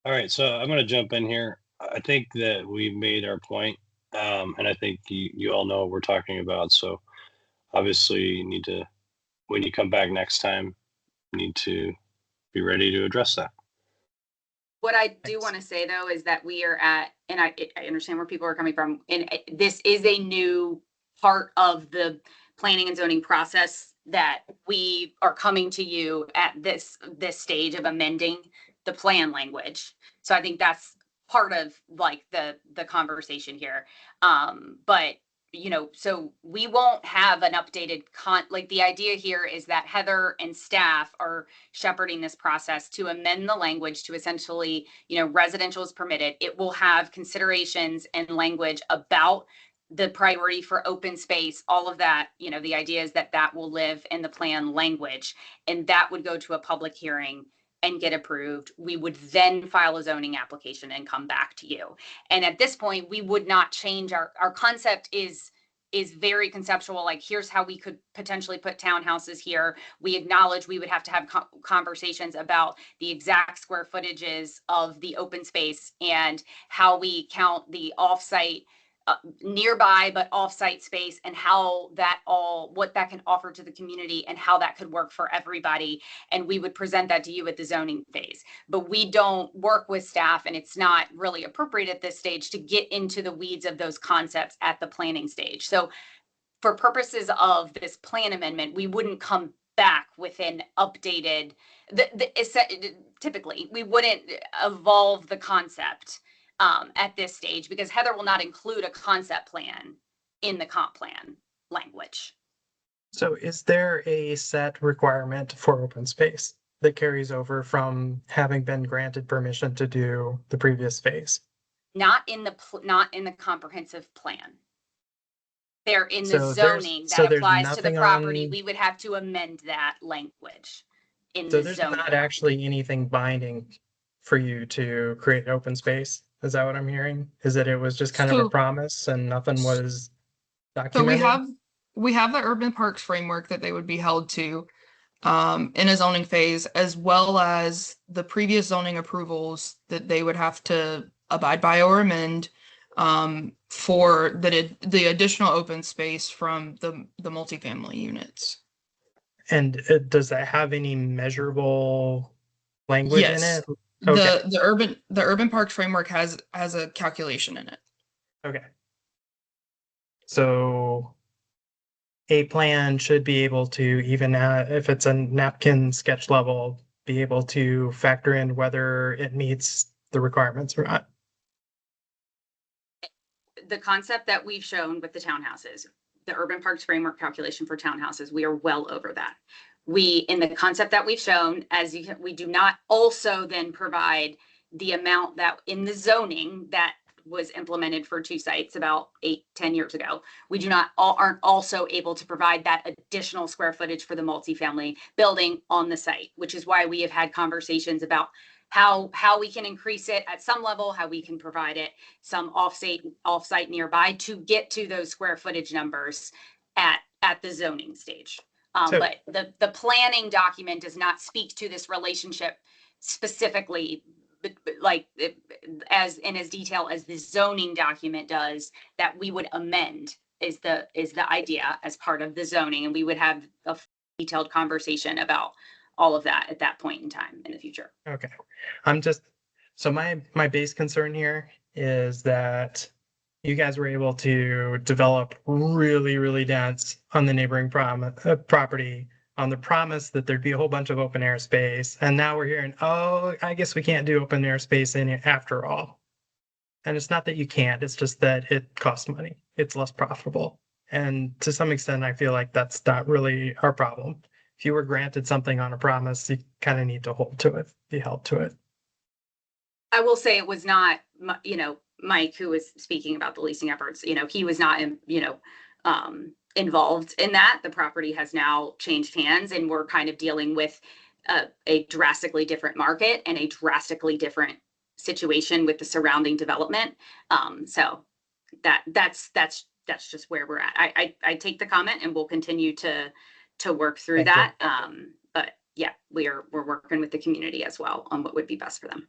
All right, so I'm going to jump in here. I think that we made our point, and I think you all know what we're talking about. So obviously you need to, when you come back next time, you need to be ready to address that. What I do want to say though is that we are at, and I understand where people are coming from, and this is a new part of the planning and zoning process that we are coming to you at this stage of amending the plan language. So I think that's part of like the conversation here. But you know, so we won't have an updated like the idea here is that Heather and staff are shepherding this process to amend the language to essentially, you know, residential is permitted. It will have considerations and language about the priority for open space, all of that. You know, the idea is that that will live in the plan language, and that would go to a public hearing and get approved. We would then file a zoning application and come back to you. And at this point, we would not change our concept is very conceptual. Like, here's how we could potentially put townhouses here. We acknowledge we would have to have conversations about the exact square footages of the open space and how we count the offsite nearby but off-site space, and how that what that can offer to the community and how that could work for everybody. And we would present that to you at the zoning phase. But we don't work with staff, and it's not really appropriate at this stage to get into the weeds of those concepts at the planning stage. So for purposes of this plan amendment, we wouldn't come back with an updated, typically we wouldn't evolve the concept at this stage, because Heather will not include a concept plan in the comp plan language. So is there a set requirement for open space that carries over from having been granted permission to do the previous phase? Not in the comprehensive plan. They're in the So zoning that applies to the property. We would have to amend that language in the zoning. So there's not actually anything binding for you to create open space. Is that what I'm hearing? Is that it was just kind of a promise and nothing was So documented? we have the urban parks framework that they would be held to in a zoning phase, as well as the previous zoning approvals that they would have to abide by or amend for the additional open space from the multifamily units. And does that have any measurable language in Yes. it? Okay. The urban parks framework has a calculation in it. Okay. So a plan should be able to, even if it's a napkin sketch level, be able to factor in whether it meets the requirements or not. The concept that we've shown with the townhouses, the urban parks framework calculation for townhouses, we are well over that. In the concept that we've shown, we do not also then provide the amount that in the zoning that was implemented for 2 sites about 8-10 years ago. We aren't also able to provide that additional square footage for the multifamily building on the site, which is why we have had conversations about how we can increase it at some level, how we can provide it some offsite nearby to get to those square footage numbers at the zoning stage. But the planning document does not speak to this relationship specifically, but like as detail as the zoning document does, that we would amend is the idea as part of the zoning, and we would have a detailed conversation about all of that at that point in time in the future. Okay. So my base concern here is that you guys were able to develop really, really dense on the neighboring property on the promise that there'd be a whole bunch of open air space. And now we're hearing, oh, I guess we can't do open air space in it after all. And it's not that you can't, it's just that it costs money. It's less profitable. And to some extent, I feel like that's not really our problem. If you were granted something on a promise, you kind of need to be held to it. I will say it was not, Mike, who was speaking about the leasing efforts, he was not, involved in that. The property has now changed hands, and we're kind of dealing with a drastically different market and a drastically different situation with the surrounding development. So that's just where we're at. I take the comment, and we'll continue to work through that. But yeah, we're working with the community as well on what would be best for them.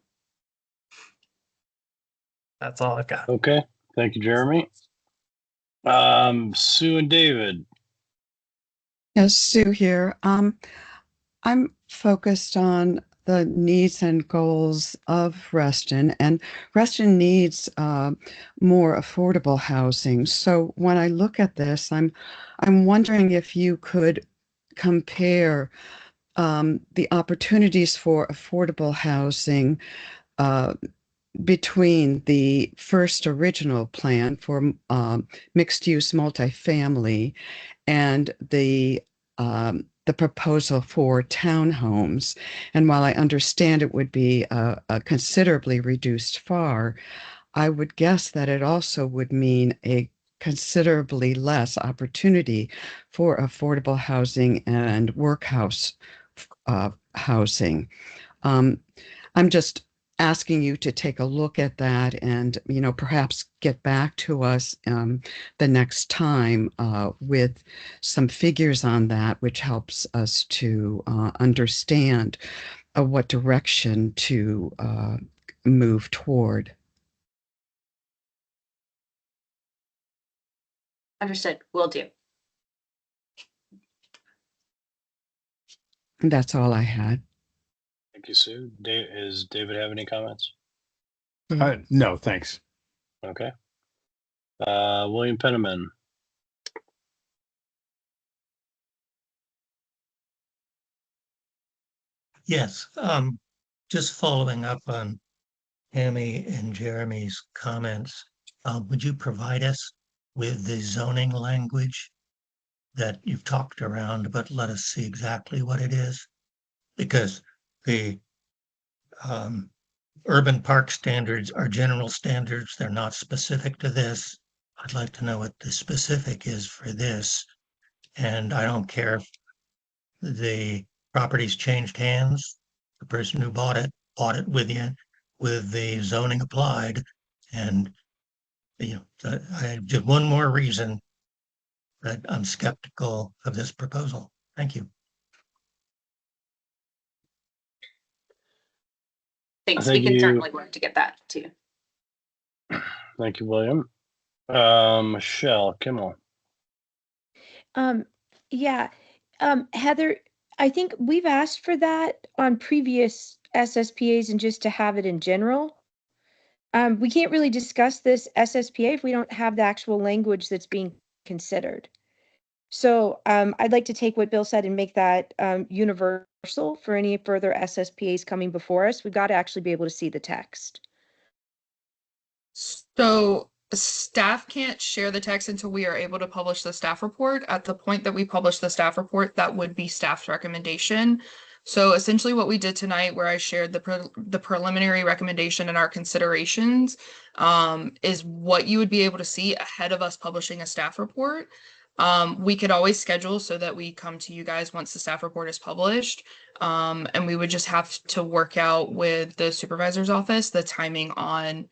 That's all I've got. Okay. Thank you, Jeremy. Sue and David. Yes, Sue here. I'm focused on the needs and goals of Reston, and Reston needs more affordable housing. So when I look at this, I'm wondering if you could compare the opportunities for affordable housing between the first original plan for mixed-use multifamily and the proposal for townhomes. And while I understand it would be a considerably reduced FAR, I would guess that it also would mean a considerably less opportunity for affordable housing and workhouse housing. I'm just asking you to take a look at that and, perhaps get back to us the next time with some figures on that, which helps us to understand what direction to move toward. Understood. Will do. That's all I had. Thank you, Sue. Does David have any comments? No, thanks. Okay. William Penniman. Yes, just following up on Tammy and Jeremy's comments, would you provide us with the zoning language that you've talked around, but let us see exactly what it is? Because the urban park standards are general standards. They're not specific to this. I'd like to know what the specific is for this. And I don't care if the property's changed hands. The person who bought it with you, with the zoning applied. And, I just one more reason that I'm skeptical of this proposal. Thank you. Thanks. Thank We can you. certainly work to get that to you. Thank you, William. Michelle Kimmel. Yeah. Heather, I think we've asked for that on previous SSPAs and just to have it in general. We can't really discuss this SSPA if we don't have the actual language that's being considered. So I'd like to take what Bill said and make that universal for any further SSPAs coming before us. We've got to actually be able to see the text. So staff can't share the text until we are able to publish the staff report. At the point that we publish the staff report, that would be staff's recommendation. So essentially what we did tonight, where I shared the preliminary recommendation and our considerations, is what you would be able to see ahead of us publishing a staff report. We could always schedule so that we come to you guys once the staff report is published. And we would just have to work out with the supervisor's office the timing on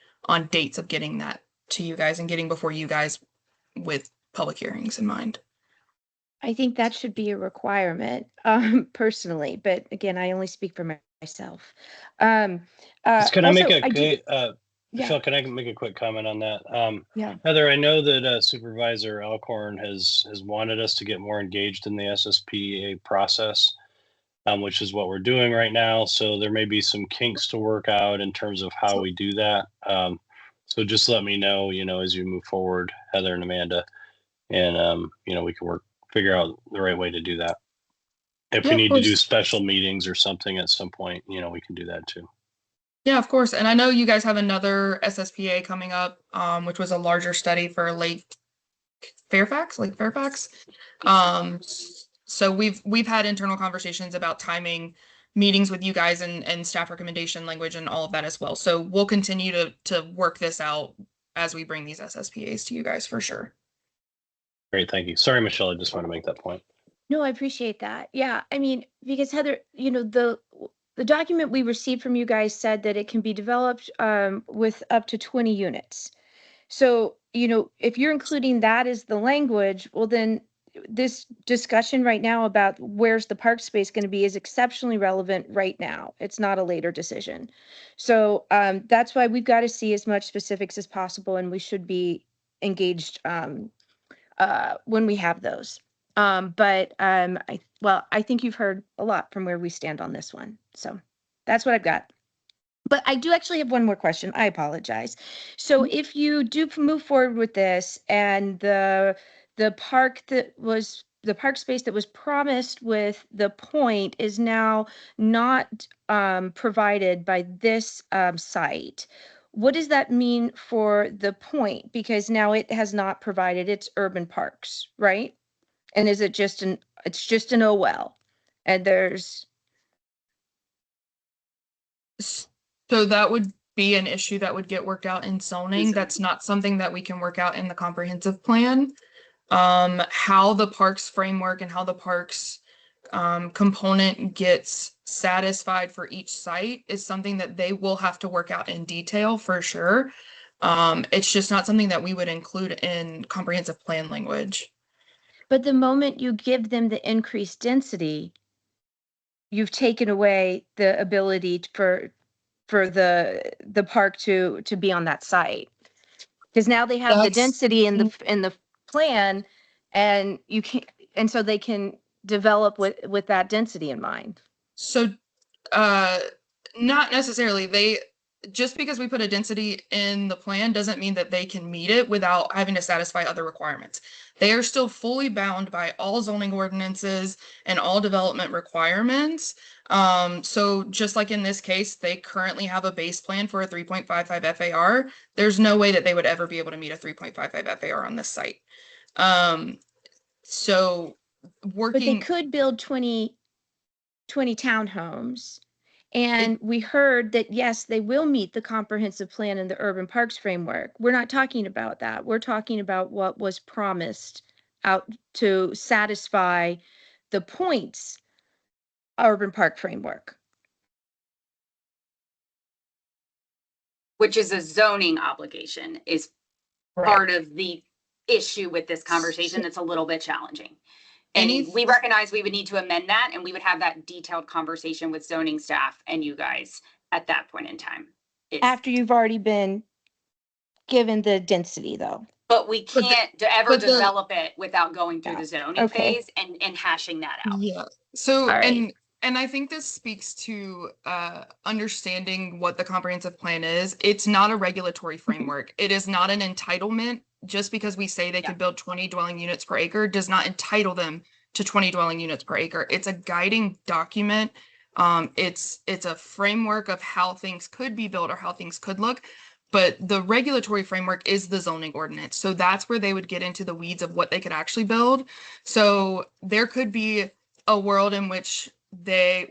dates of getting that to you guys and getting before you guys with public hearings in mind. I think that should be a requirement, personally, but again, I only speak for myself. Can I make Michelle, can I make a quick comment on that? Yeah. Heather, I know that Supervisor Elkhorn has wanted us to get more engaged in the SSPA process, which is what we're doing right now. So there may be some kinks to work out in terms of how we do that. So just let me know, as you move forward, Heather and Amanda, and we can figure out the right way to do that. If we need to do special meetings or something at some point, we can do that too. Yeah, of course. And I know you guys have another SSPA coming up, which was a larger study for Lake Fairfax. So we've had internal conversations about timing meetings with you guys and staff recommendation language and all of that as well. So we'll continue to work this out as we bring these SSPAs to you guys for sure. Great, thank you. Sorry, Michelle, I just want to make that point. No, I appreciate that. Yeah, I mean, because Heather, the document we received from you guys said that it can be developed with up to 20 units. So, if you're including that as the language, well, then this discussion right now about where's the park space going to be is exceptionally relevant right now. It's not a later decision. So that's why we've got to see as much specifics as possible, and we should be engaged when we have those. I think you've heard a lot from where we stand on this one. So That's what I've got. But I do actually have one more question. I apologize. So if you do move forward with this and the park the park space that was promised with the point is now not provided by this site, what does that mean for the point? Because now it has not provided its urban parks, right? And is it just it's just an OL and there's. So that would be an issue that would get worked out in zoning. That's not something that we can work out in the comprehensive plan. How the parks framework and how the parks component gets satisfied for each site is something that they will have to work out in detail for sure. It's just not something that we would include in comprehensive plan language. But the moment you give them the increased density, you've taken away the ability for the park to be on that site. Because now they have the density in the plan and you can and so they can develop with that density in mind. So not necessarily. Just because we put a density in the plan doesn't mean that they can meet it without having to satisfy other requirements. They are still fully bound by all zoning ordinances and all development requirements. So just like in this case, they currently have a base plan for a 3.55 FAR. There's no way that they would ever be able to meet a 3.55 FAR on this site. So working. But they could build 20 townhomes. And we heard that, yes, they will meet the comprehensive plan and the urban parks framework. We're not talking about that. We're talking about what was promised out to satisfy the points urban park framework. Which is a zoning obligation, is part of the issue with this conversation that's a little bit challenging. And we recognize we would need to amend that, and we would have that detailed conversation with zoning staff and you guys at that point in time. After you've already been given the density, though. But we can't ever develop it without going through the zoning phase and hashing that out. Yeah. So, and I think this speaks to understanding what the comprehensive plan is. It's not a regulatory framework. It is not an entitlement. Just because we say they can build 20 dwelling units per acre does not entitle them to 20 dwelling units per acre. It's a guiding document. It's a framework of how things could be built or how things could look. But the regulatory framework is the zoning ordinance. So that's where they would get into the weeds of what they could actually build. So there could be a world in which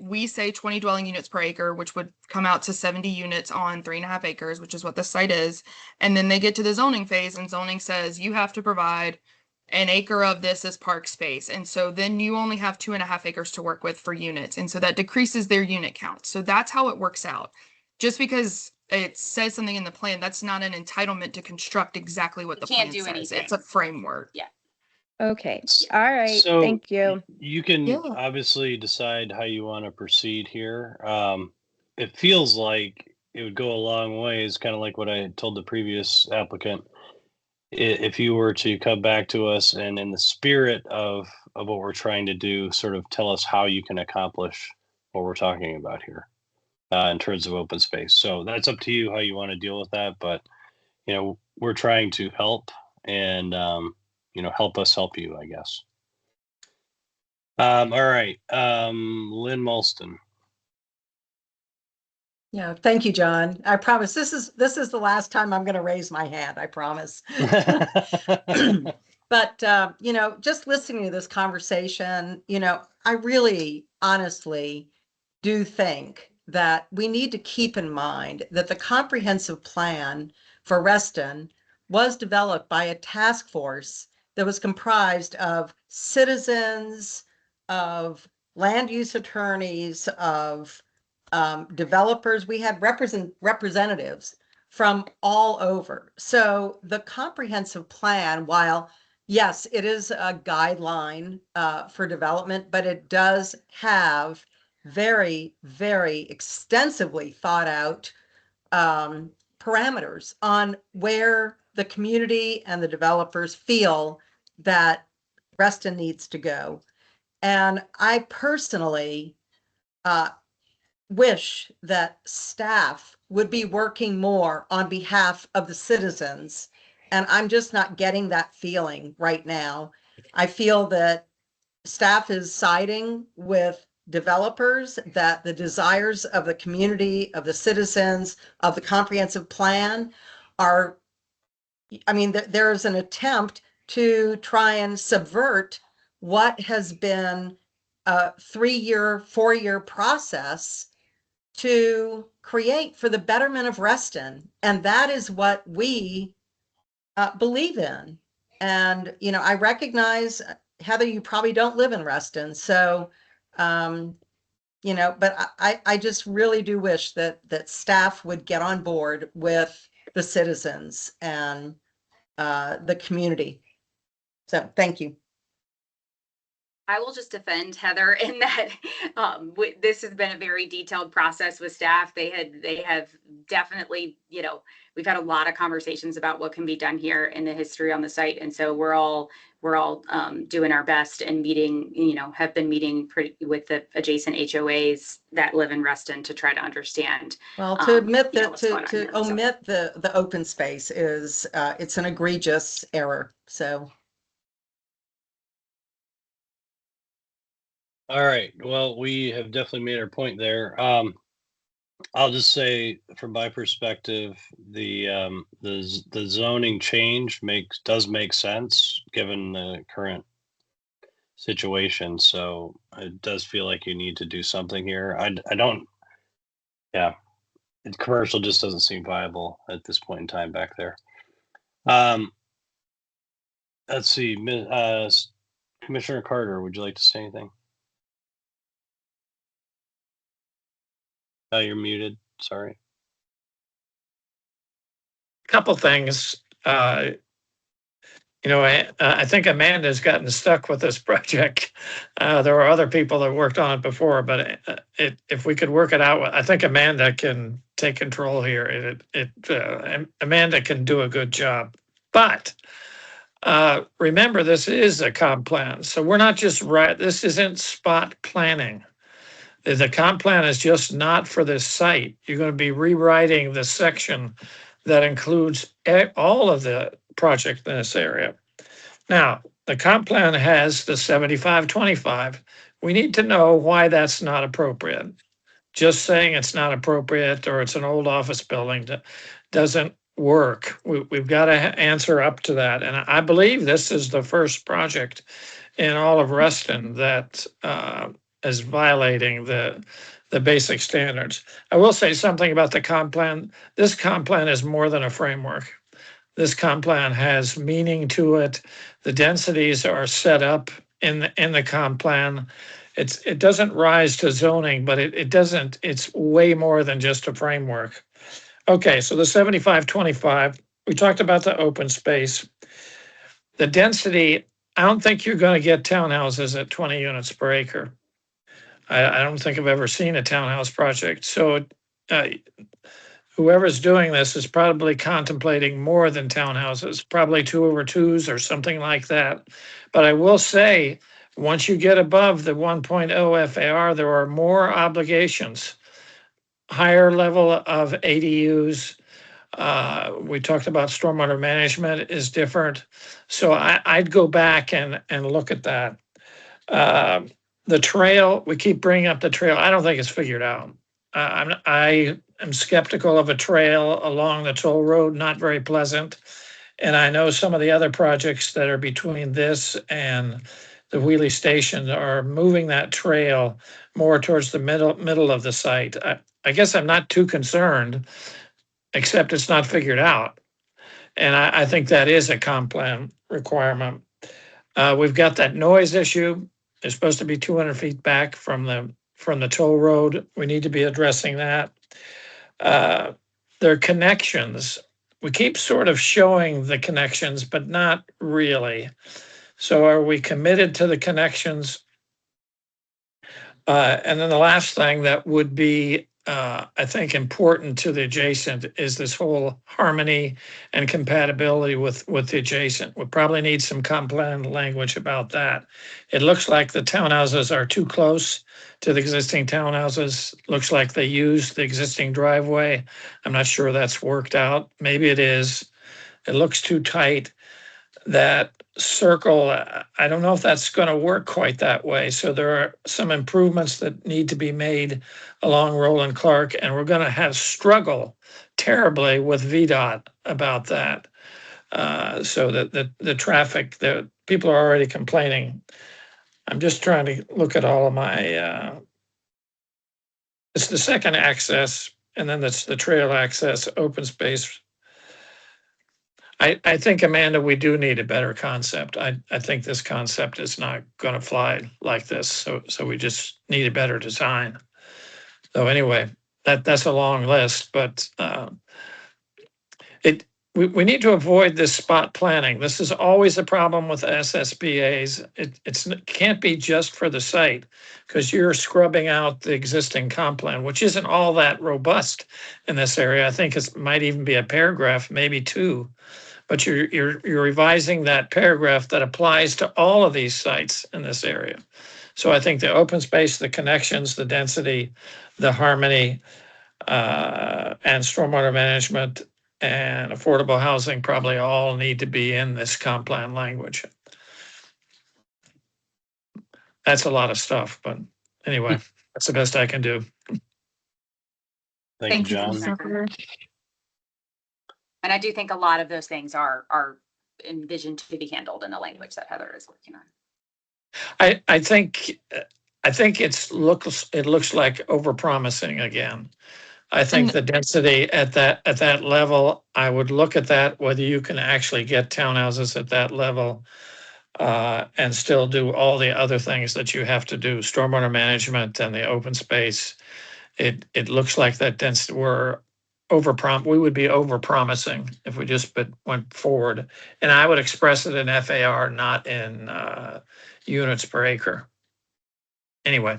we say 20 dwelling units per acre, which would come out to 70 units on 3.5 acres, which is what the site is. And then they get to the zoning phase and zoning says you have to provide an acre of this as park space. And so then you only have 2.5 acres to work with for units. And so that decreases their unit count. So that's how it works out. Just because it says something in the plan, that's not an entitlement to construct exactly what the plan says. It's a framework. Yeah. Okay. All right. So thank you. You can obviously decide how you want to proceed here. It feels like it would go a long way, is kind of like what I told the previous applicant. If you were to come back to us and in the spirit of what we're trying to do, sort of tell us how you can accomplish what we're talking about here in terms of open space. So that's up to you how you want to deal with that. But, we're trying to help and, help us help you, I guess. All right. Lynn Mulston. Yeah, thank you, John. I promise this is the last time I'm going to raise my hand. I promise. But just listening to this conversation, I really honestly do think that we need to keep in mind that the comprehensive plan for Reston was developed by a task force that was comprised of citizens, of land use attorneys, of developers. We had representatives from all over. So the comprehensive plan, while yes, it is a guideline for development, but it does have very, very extensively thought out parameters on where the community and the developers feel that Reston needs to go. And I personally wish that staff would be working more on behalf of the citizens. And I'm just not getting that feeling right now. I feel that staff is siding with developers, that the desires of the community, of the citizens, of the comprehensive plan are, I mean, there's an attempt to try and subvert what has been a 3-year, 4-year process to create for the betterment of Reston. And that is what we believe in. And, you know, I recognize, Heather, you probably don't live in Reston. So, you know, but I just really do wish that staff would get on board with the citizens and the community. So thank you. I will just defend Heather in that this has been a very detailed process with staff. They have definitely, you know, we've had a lot of conversations about what can be done here in the history on the site, and so we're all doing our best and meeting, you know, have been meeting with the adjacent HOAs that live in Reston to try to understand. Well, to admit you know, that to omit the open space is it's an egregious error. So. All right. Well, we have definitely made our point there. I'll just say, from my perspective, the zoning change does make sense given the current situation. So it does feel like you need to do something here. I don't. Yeah, commercial just doesn't seem viable at this point in time back there. Let's see, Commissioner Carter, would you like to say anything? Oh, you're muted. Sorry. Couple things. You know, I think Amanda's gotten stuck with this project. There were other people that worked on it before, but if we could work it out, I think Amanda can take control here. Amanda can do a good job. But remember, this is a comp plan, so we're not just this isn't spot planning. The comp plan is just not for this site. You're going to be rewriting the section that includes all of the project in this area. Now, the comp plan has the 75-25. We need to know why that's not appropriate. Just saying it's not appropriate or it's an old office building doesn't work. We've got to answer up to that. And I believe this is the first project in all of Reston that is violating the basic standards. I will say something about the comp plan. This comp plan is more than a framework. This comp plan has meaning to it. The densities are set up in the comp plan. It doesn't rise to zoning, but it doesn't, it's way more than just a framework. Okay, so the 75-25, we talked about the open space. The density, I don't think you're going to get townhouses at 20 units per acre. I don't think I've ever seen a townhouse project. So whoever's doing this is probably contemplating more than townhouses, probably 2/2s or something like that. But I will say, once you get above the 1.0 FAR, there are more obligations, higher level of ADUs. We talked about stormwater management is different. So I'd go back and look at that. The trail, we keep bringing up the trail. I don't think it's figured out. I am skeptical of a trail along the toll road, not very pleasant. And I know some of the other projects that are between this and the Wheelie Station are moving that trail more towards the middle of the site. I guess I'm not too concerned, except it's not figured out. And I think that is a comp plan requirement. We've got that noise issue. It's supposed to be 200 feet back from the toll road. We need to be addressing that. There are connections. We keep sort of showing the connections, but not really. So are we committed to the connections? And then the last thing that would be I think important to the adjacent is this whole harmony and compatibility with the adjacent. We probably need some comp plan language about that. It looks like the townhouses are too close to the existing townhouses. Looks like they use the existing driveway. I'm not sure that's worked out. Maybe it is. It looks too tight. That circle, I don't know if that's going to work quite that way. So there are some improvements that need to be made along Roland Clarke, and we're going to have struggle terribly with VDOT about that. So that the traffic, the people are already complaining. I'm just trying to look at all of my, it's the second access, and then that's the trail access, open space. I think, Amanda, we do need a better concept. I think this concept is not going to fly like this. So we just need a better design. So anyway, that's a long list, but we need to avoid this spot planning. This is always a problem with SSPAs. It can't be just for the site because you're scrubbing out the existing comp plan, which isn't all that robust in this area. I think it might even be a paragraph, maybe two. But you're revising that paragraph that applies to all of these sites in this area. So I think the open space, the connections, the density, the harmony, and stormwater management and affordable housing probably all need to be in this comp plan language. That's a lot of stuff, but anyway, that's the best I can do. Thank you, John. Commissioner. And I do think a lot of those things are envisioned to be handled in the language that Heather is working on. I think it looks like overpromising again. I think the density at that level, I would look at that, whether you can actually get townhouses at that level and still do all the other things that you have to do, stormwater management and the open space. It looks like that density we would be overpromising if we just went forward. And I would express it in FAR, not in units per acre. Anyway.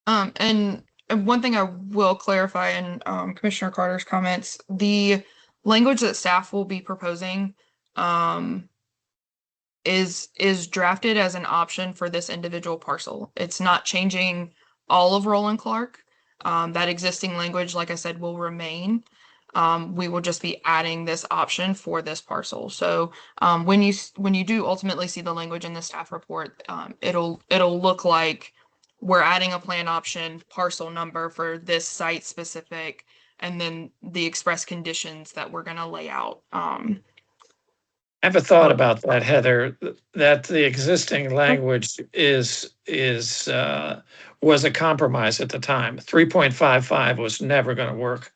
And one thing I will clarify in Commissioner Carter's comments, the language that staff will be proposing is drafted as an option for this individual parcel. It's not changing all of Roland Clarke. That existing language, like I said, will remain. We will just be adding this option for this parcel. So when you do ultimately see the language in the staff report, it'll look like we're adding a plan option parcel number for this site specific, and then the express conditions that we're going to lay out. I have a thought about that, Heather, that the existing language was a compromise at the time. 3.55 was never going to work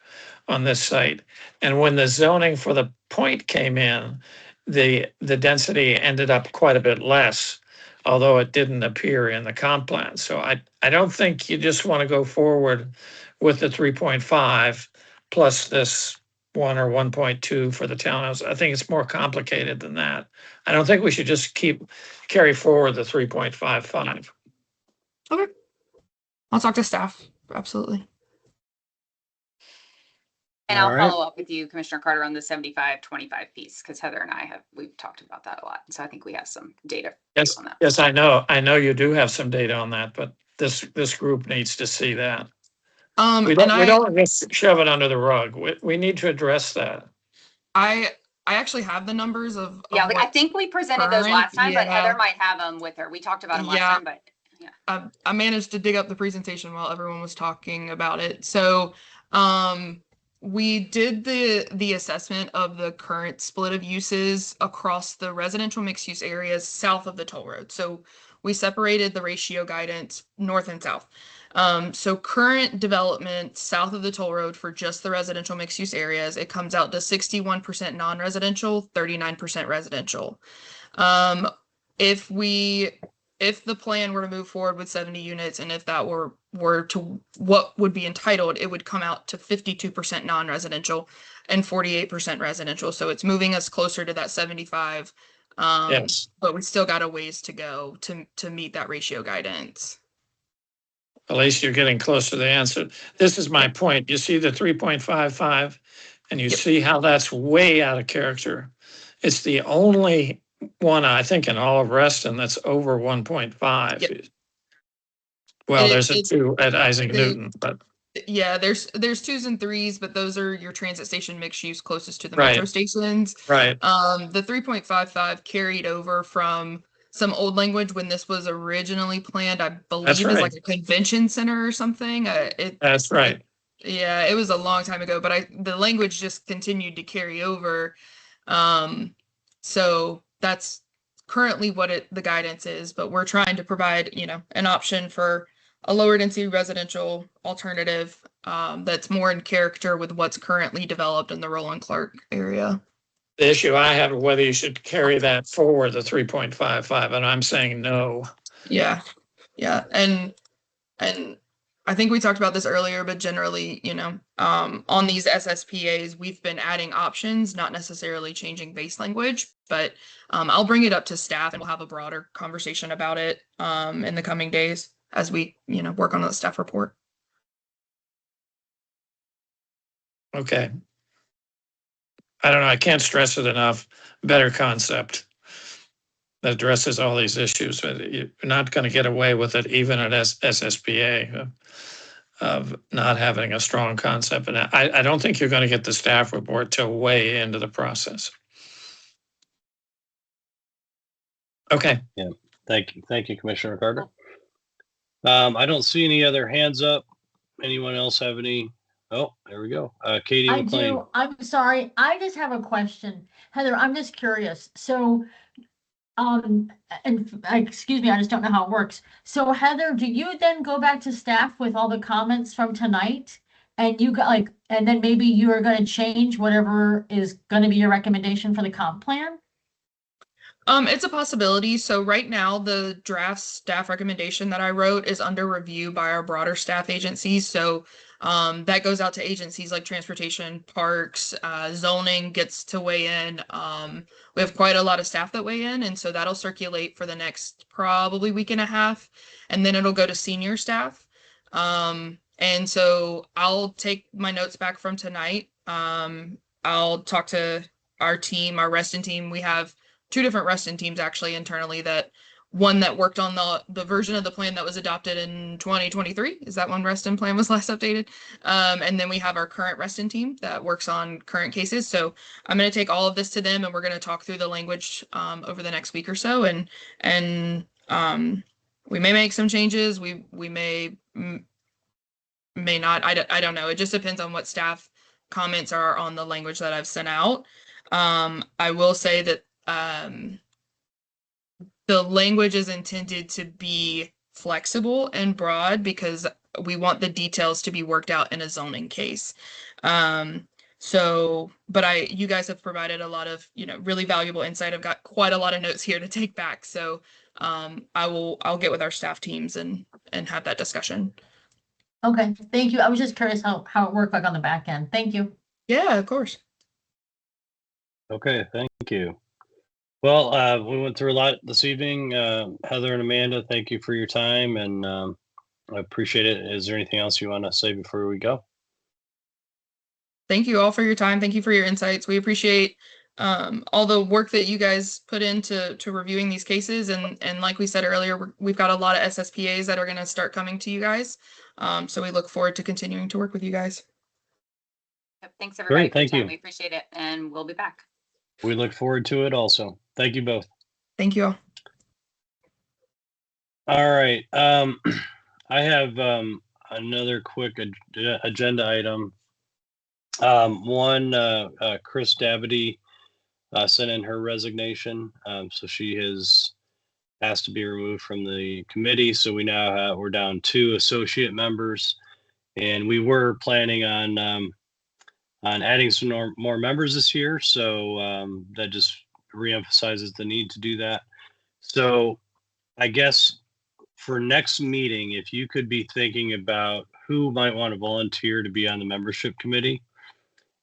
on this site. And when the zoning for the point came in, the density ended up quite a bit less, although it didn't appear in the comp plan. So I don't think you just want to go forward with the 3.5 plus this 1 or 1.2 for the townhouse. I think it's more complicated than that. I don't think we should just carry forward the 3.55. Okay. I'll talk to staff. Absolutely. And I'll follow up with you, Commissioner Carter, on the 75-25 piece, because Heather and we've talked about that a lot. So I think we have some data on that. Yes, I know. I know you do have some data on that, but this group needs to see that. We don't just shove it under the rug. We need to address that. I actually have the numbers of I think we presented those last time, but Heather might have them with her. We talked about them last time, but yeah. I managed to dig up the presentation while everyone was talking about it. So we did the assessment of the current split of uses across the residential mixed use areas south of the toll road. So we separated the ratio guidance north and south. So current development south of the toll road for just the residential mixed use areas, it comes out to 61% non-residential, 39% residential. If the plan were to move forward with 70 units, and if that were to what would be entitled, it would come out to 52% non-residential and 48% residential. So it's moving us closer to that 75. Yes. But we still got a ways to go to meet that ratio guidance. At least you're getting close to the answer. This is my point. You see the 3.55 and you see how that's way out of character. It's the only one, I think, in all of Reston that's over 1.5. Yep. Well, And there's a 2 at Isaac Newton, but yeah, there's 2s and 3s, but those are your transit station mixed use closest to the Right. metro stations. right. The 3.55 carried over from some old language when this was originally planned, I believe, as like right. a convention center or something. That's right. Yeah, it was a long time ago, but the language just continued to carry over. So that's currently what the guidance is, but we're trying to provide, an option for a lower density residential alternative that's more in character with what's currently developed in the Roland Clarke area. The issue I have is whether you should carry that forward, the 3.55, and I'm saying no. Yeah. And I think we talked about this earlier, but generally, on these SSPAs, we've been adding options, not necessarily changing base language, but I'll bring it up to staff and we'll have a broader conversation about it in the coming days as we, work on the staff report. Okay. I don't know. I can't stress it enough. Better concept that addresses all these issues. You're not going to get away with it, even at SSPA, of not having a strong concept. And I don't think you're going to get the staff report till way into the process. Okay. Yeah. Thank you, Commissioner Carter. I don't see any other hands up. Anyone else have any? Oh, there we go. Katie I McLean. do. I'm sorry. I just have a question. Heather, I'm just curious. So, and excuse me, I just don't know how it works. So Heather, do you then go back to staff with all the comments from tonight? And you got and then maybe you are going to change whatever is going to be your recommendation for the comp plan? It's a possibility. So right now, the draft staff recommendation that I wrote is under review by our broader staff agencies. So that goes out to agencies like transportation, parks, zoning gets to weigh in. We have quite a lot of staff that weigh in, and so that'll circulate for the next probably week and a half, and then it'll go to senior staff. And so I'll take my notes back from tonight. I'll talk to our team, our Reston team. We have 2 different Reston teams actually internally, that one that worked on the version of the plan that was adopted in 2023. Is that when Reston plan was last updated? And then we have our current Reston team that works on current cases. So I'm going to take all of this to them and we're going to talk through the language over the next week or so. And we may make some changes. We may not. I don't know. It just depends on what staff comments are on the language that I've sent out. I will say that the language is intended to be flexible and broad because we want the details to be worked out in a zoning case. But you guys have provided a lot of, really valuable insight. I've got quite a lot of notes here to take back. So I'll get with our staff teams and have that discussion. Okay, thank you. I was just curious how it worked on the back end. Thank you. Yeah, of course. Okay, thank you. Well, we went through a lot this evening. Heather and Amanda, thank you for your time, and I appreciate it. Is there anything else you want to say before we go? Thank you all for your time. Thank you for your insights. We appreciate all the work that you guys put into reviewing these cases. And like we said earlier, we've got a lot of SSPAs that are going to start coming to you guys. So we look forward to continuing to work with you guys. Thanks, everybody. Great, thank you. We appreciate it, and we'll be back. We look forward to it also. Thank you both. Thank you all. All right. I have another quick agenda item. One, Chris Davity sent in her resignation. So she has asked to be removed from the committee. So we now we're down 2 associate members, and we were planning on adding some more members this year. So that just reemphasizes the need to do that. So I guess for next meeting, if you could be thinking about who might want to volunteer to be on the membership committee,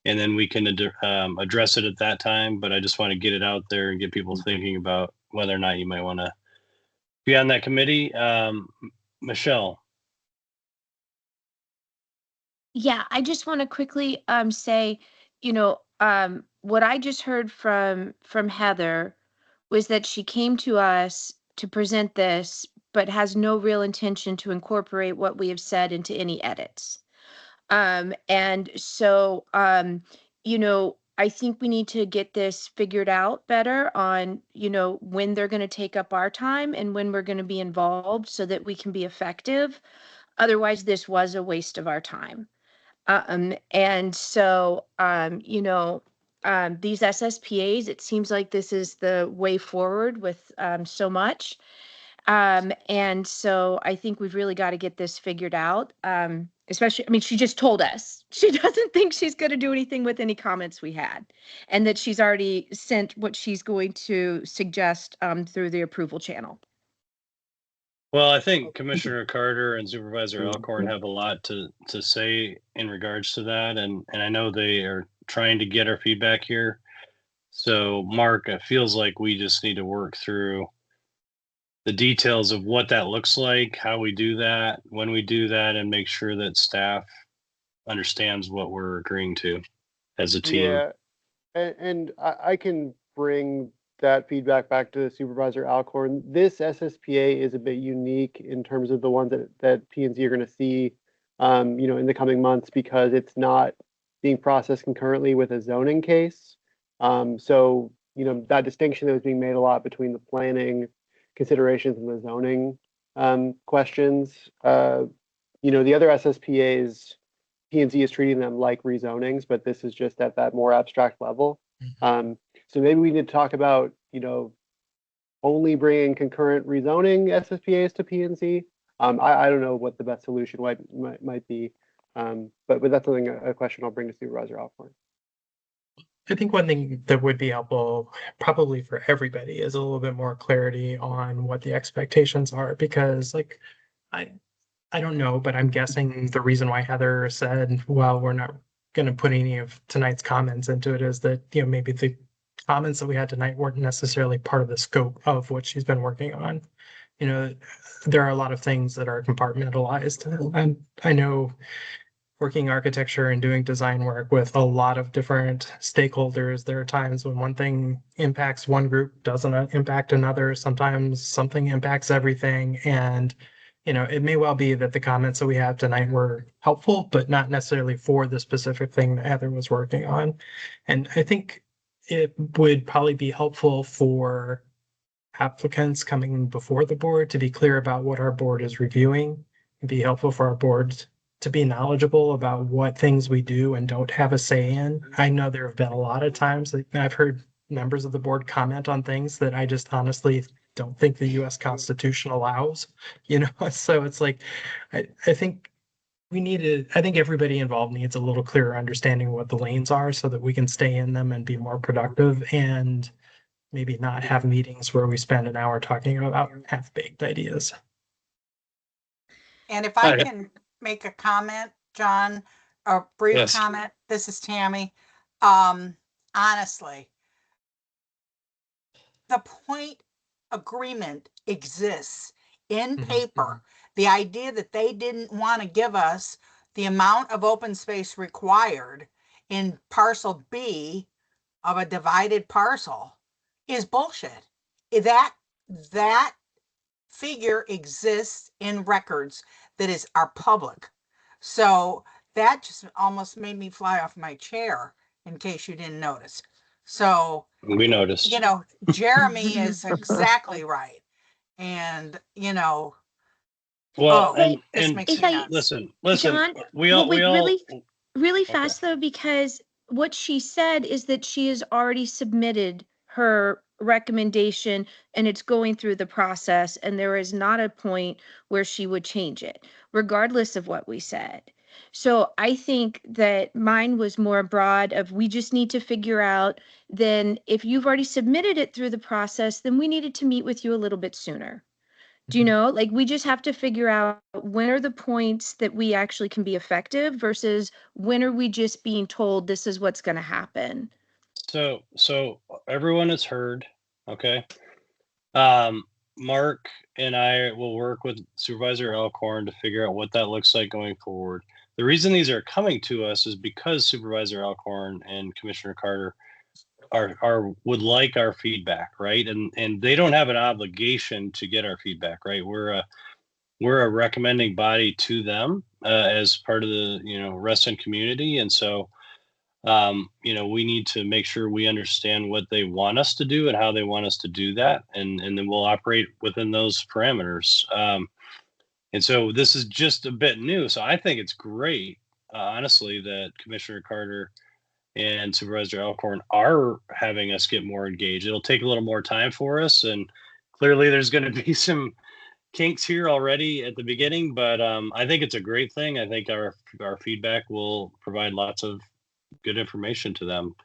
and then we can address it at that time. But I just want to get it out there and get people thinking about whether or not you might want to be on that committee. Michelle. Yeah, I just want to quickly say, what I just heard from Heather was that she came to us to present this, but has no real intention to incorporate what we have said into any edits. And so, I think we need to get this figured out better on, when they're going to take up our time and when we're going to be involved so that we can be effective. Otherwise, this was a waste of our time. And so, these SSPAs, it seems like this is the way forward with so much. And so I think we've really got to get this figured out. Especially, I mean, she just told us she doesn't think she's going to do anything with any comments we had, and that she's already sent what she's going to suggest through the approval channel. Well, I think Commissioner Carter and Supervisor Alcorn have a lot to say in regards to that, and I know they are trying to get our feedback here. So, Mark, it feels like we just need to work through the details of what that looks like, how we do that, when we do that, and make sure that staff understands what we're agreeing to as a team. Yeah, and I can bring that feedback back to Supervisor Alcorn. This SSPA is a bit unique in terms of the ones that P&Z are going to see, in the coming months, because it's not being processed concurrently with a zoning case. So, that distinction that was being made a lot between the planning considerations and the zoning questions. The other SSPAs, P&Z is treating them like rezonings, but this is just at that more abstract level. So maybe we need to talk about, only bringing concurrent rezoning SSPAs to P&Z. I don't know what the best solution might be, but that's a question I'll bring to Supervisor Alcorn. I think one thing that would be helpful, probably for everybody, is a little bit more clarity on what the expectations are, because I don't know, but I'm guessing the reason why Heather said, well, we're not going to put any of tonight's comments into it is that, maybe the comments that we had tonight weren't necessarily part of the scope of what she's been working on. There are a lot of things that are compartmentalized. And I know working architecture and doing design work with a lot of different stakeholders, there are times when one thing impacts one group, doesn't impact another. Sometimes something impacts everything. And it may well be that the comments that we have tonight were helpful, but not necessarily for the specific thing that Heather was working on. And I think it would probably be helpful for applicants coming before the board to be clear about what our board is reviewing. It'd be helpful for our board to be knowledgeable about what things we do and don't have a say in. I know there have been a lot of times that I've heard members of the board comment on things that I just honestly don't think the US Constitution allows, so it's like, I think I think everybody involved needs a little clearer understanding of what the lanes are so that we can stay in them and be more productive, and maybe not have meetings where we spend an hour talking about half-baked ideas. And if I can make a comment, John, a brief comment, this is Tammy. Honestly, the point agreement exists in paper. The idea that they didn't want to give us the amount of open space required in parcel B of a divided parcel is bullshit. That figure exists in records that are public. So that just almost made me fly off my chair, in case you didn't notice. So we noticed. Jeremy is exactly right. And well, this makes me nuts. Listen, John, we all really fast though, because what she said is that she has already submitted her recommendation and it's going through the process, and there is not a point where she would change it, regardless of what we said. So I think that mine was more broad of, we just need to figure out, then if you've already submitted it through the process, then we needed to meet with you a little bit sooner. Do you know, like, we just have to figure out when are the points that we actually can be effective versus when are we just being told this is what's going to happen. So everyone is heard. Okay. Mark and I will work with Supervisor Alcorn to figure out what that looks like going forward. the reason these are coming to us is because Supervisor Alcorn and Commissioner Carter would like our feedback, right? And they don't have an obligation to get our feedback, right? We're a recommending body to them as part of the Reston community, and so we need to make sure we understand what they want us to do and how they want us to do that, and then we'll operate within those parameters. And so this is just a bit new, so I think it's great, honestly, that Commissioner Carter and Supervisor Alcorn are having us get more engaged. It'll take a little more time for us, and clearly there's going to be some kinks here already at the beginning, but I think it's a great thing. I think our feedback will provide lots of good information to them.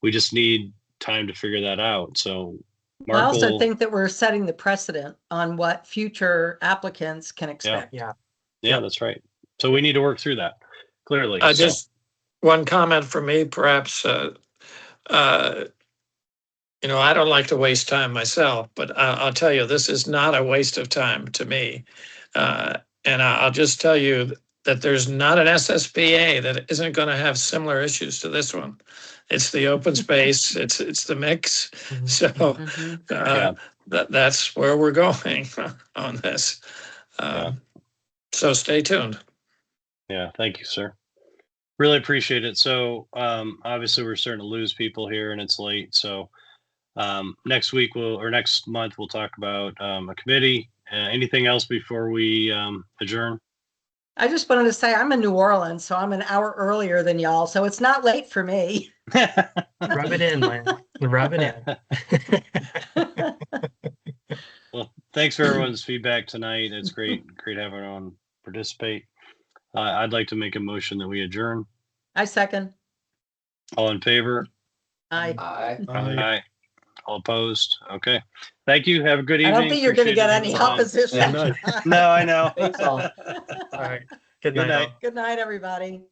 We just need time to figure that out. So Mark, I also think that we're setting the precedent on what future applicants can expect. Yeah, that's right. So we need to work through that, clearly. Just one comment from me, perhaps. I don't like to waste time myself, but I'll tell you, this is not a waste of time to me. And I'll just tell you that there's not an SSPA that isn't going to have similar issues to this one. It's the open space, it's the mix. So that's where we're going on this. So stay tuned. Yeah, thank you, sir. Really appreciate it. So obviously we're starting to lose people here and it's late. So next month we'll talk about a committee. Anything else before we adjourn? I just wanted to say I'm in New Orleans, so I'm an hour earlier than y'all, so it's not late for me. Rub it in, Lynn. Rub it in. Well, thanks for everyone's feedback tonight. It's great having everyone participate. I'd like to make a motion that we adjourn. I second. All in favor? Aye. Aye. All opposed? Okay. Thank you. Have a good evening. I don't think you're going to get any opposition. No, I know. Thanks all. All right. Good night. Good night, everybody.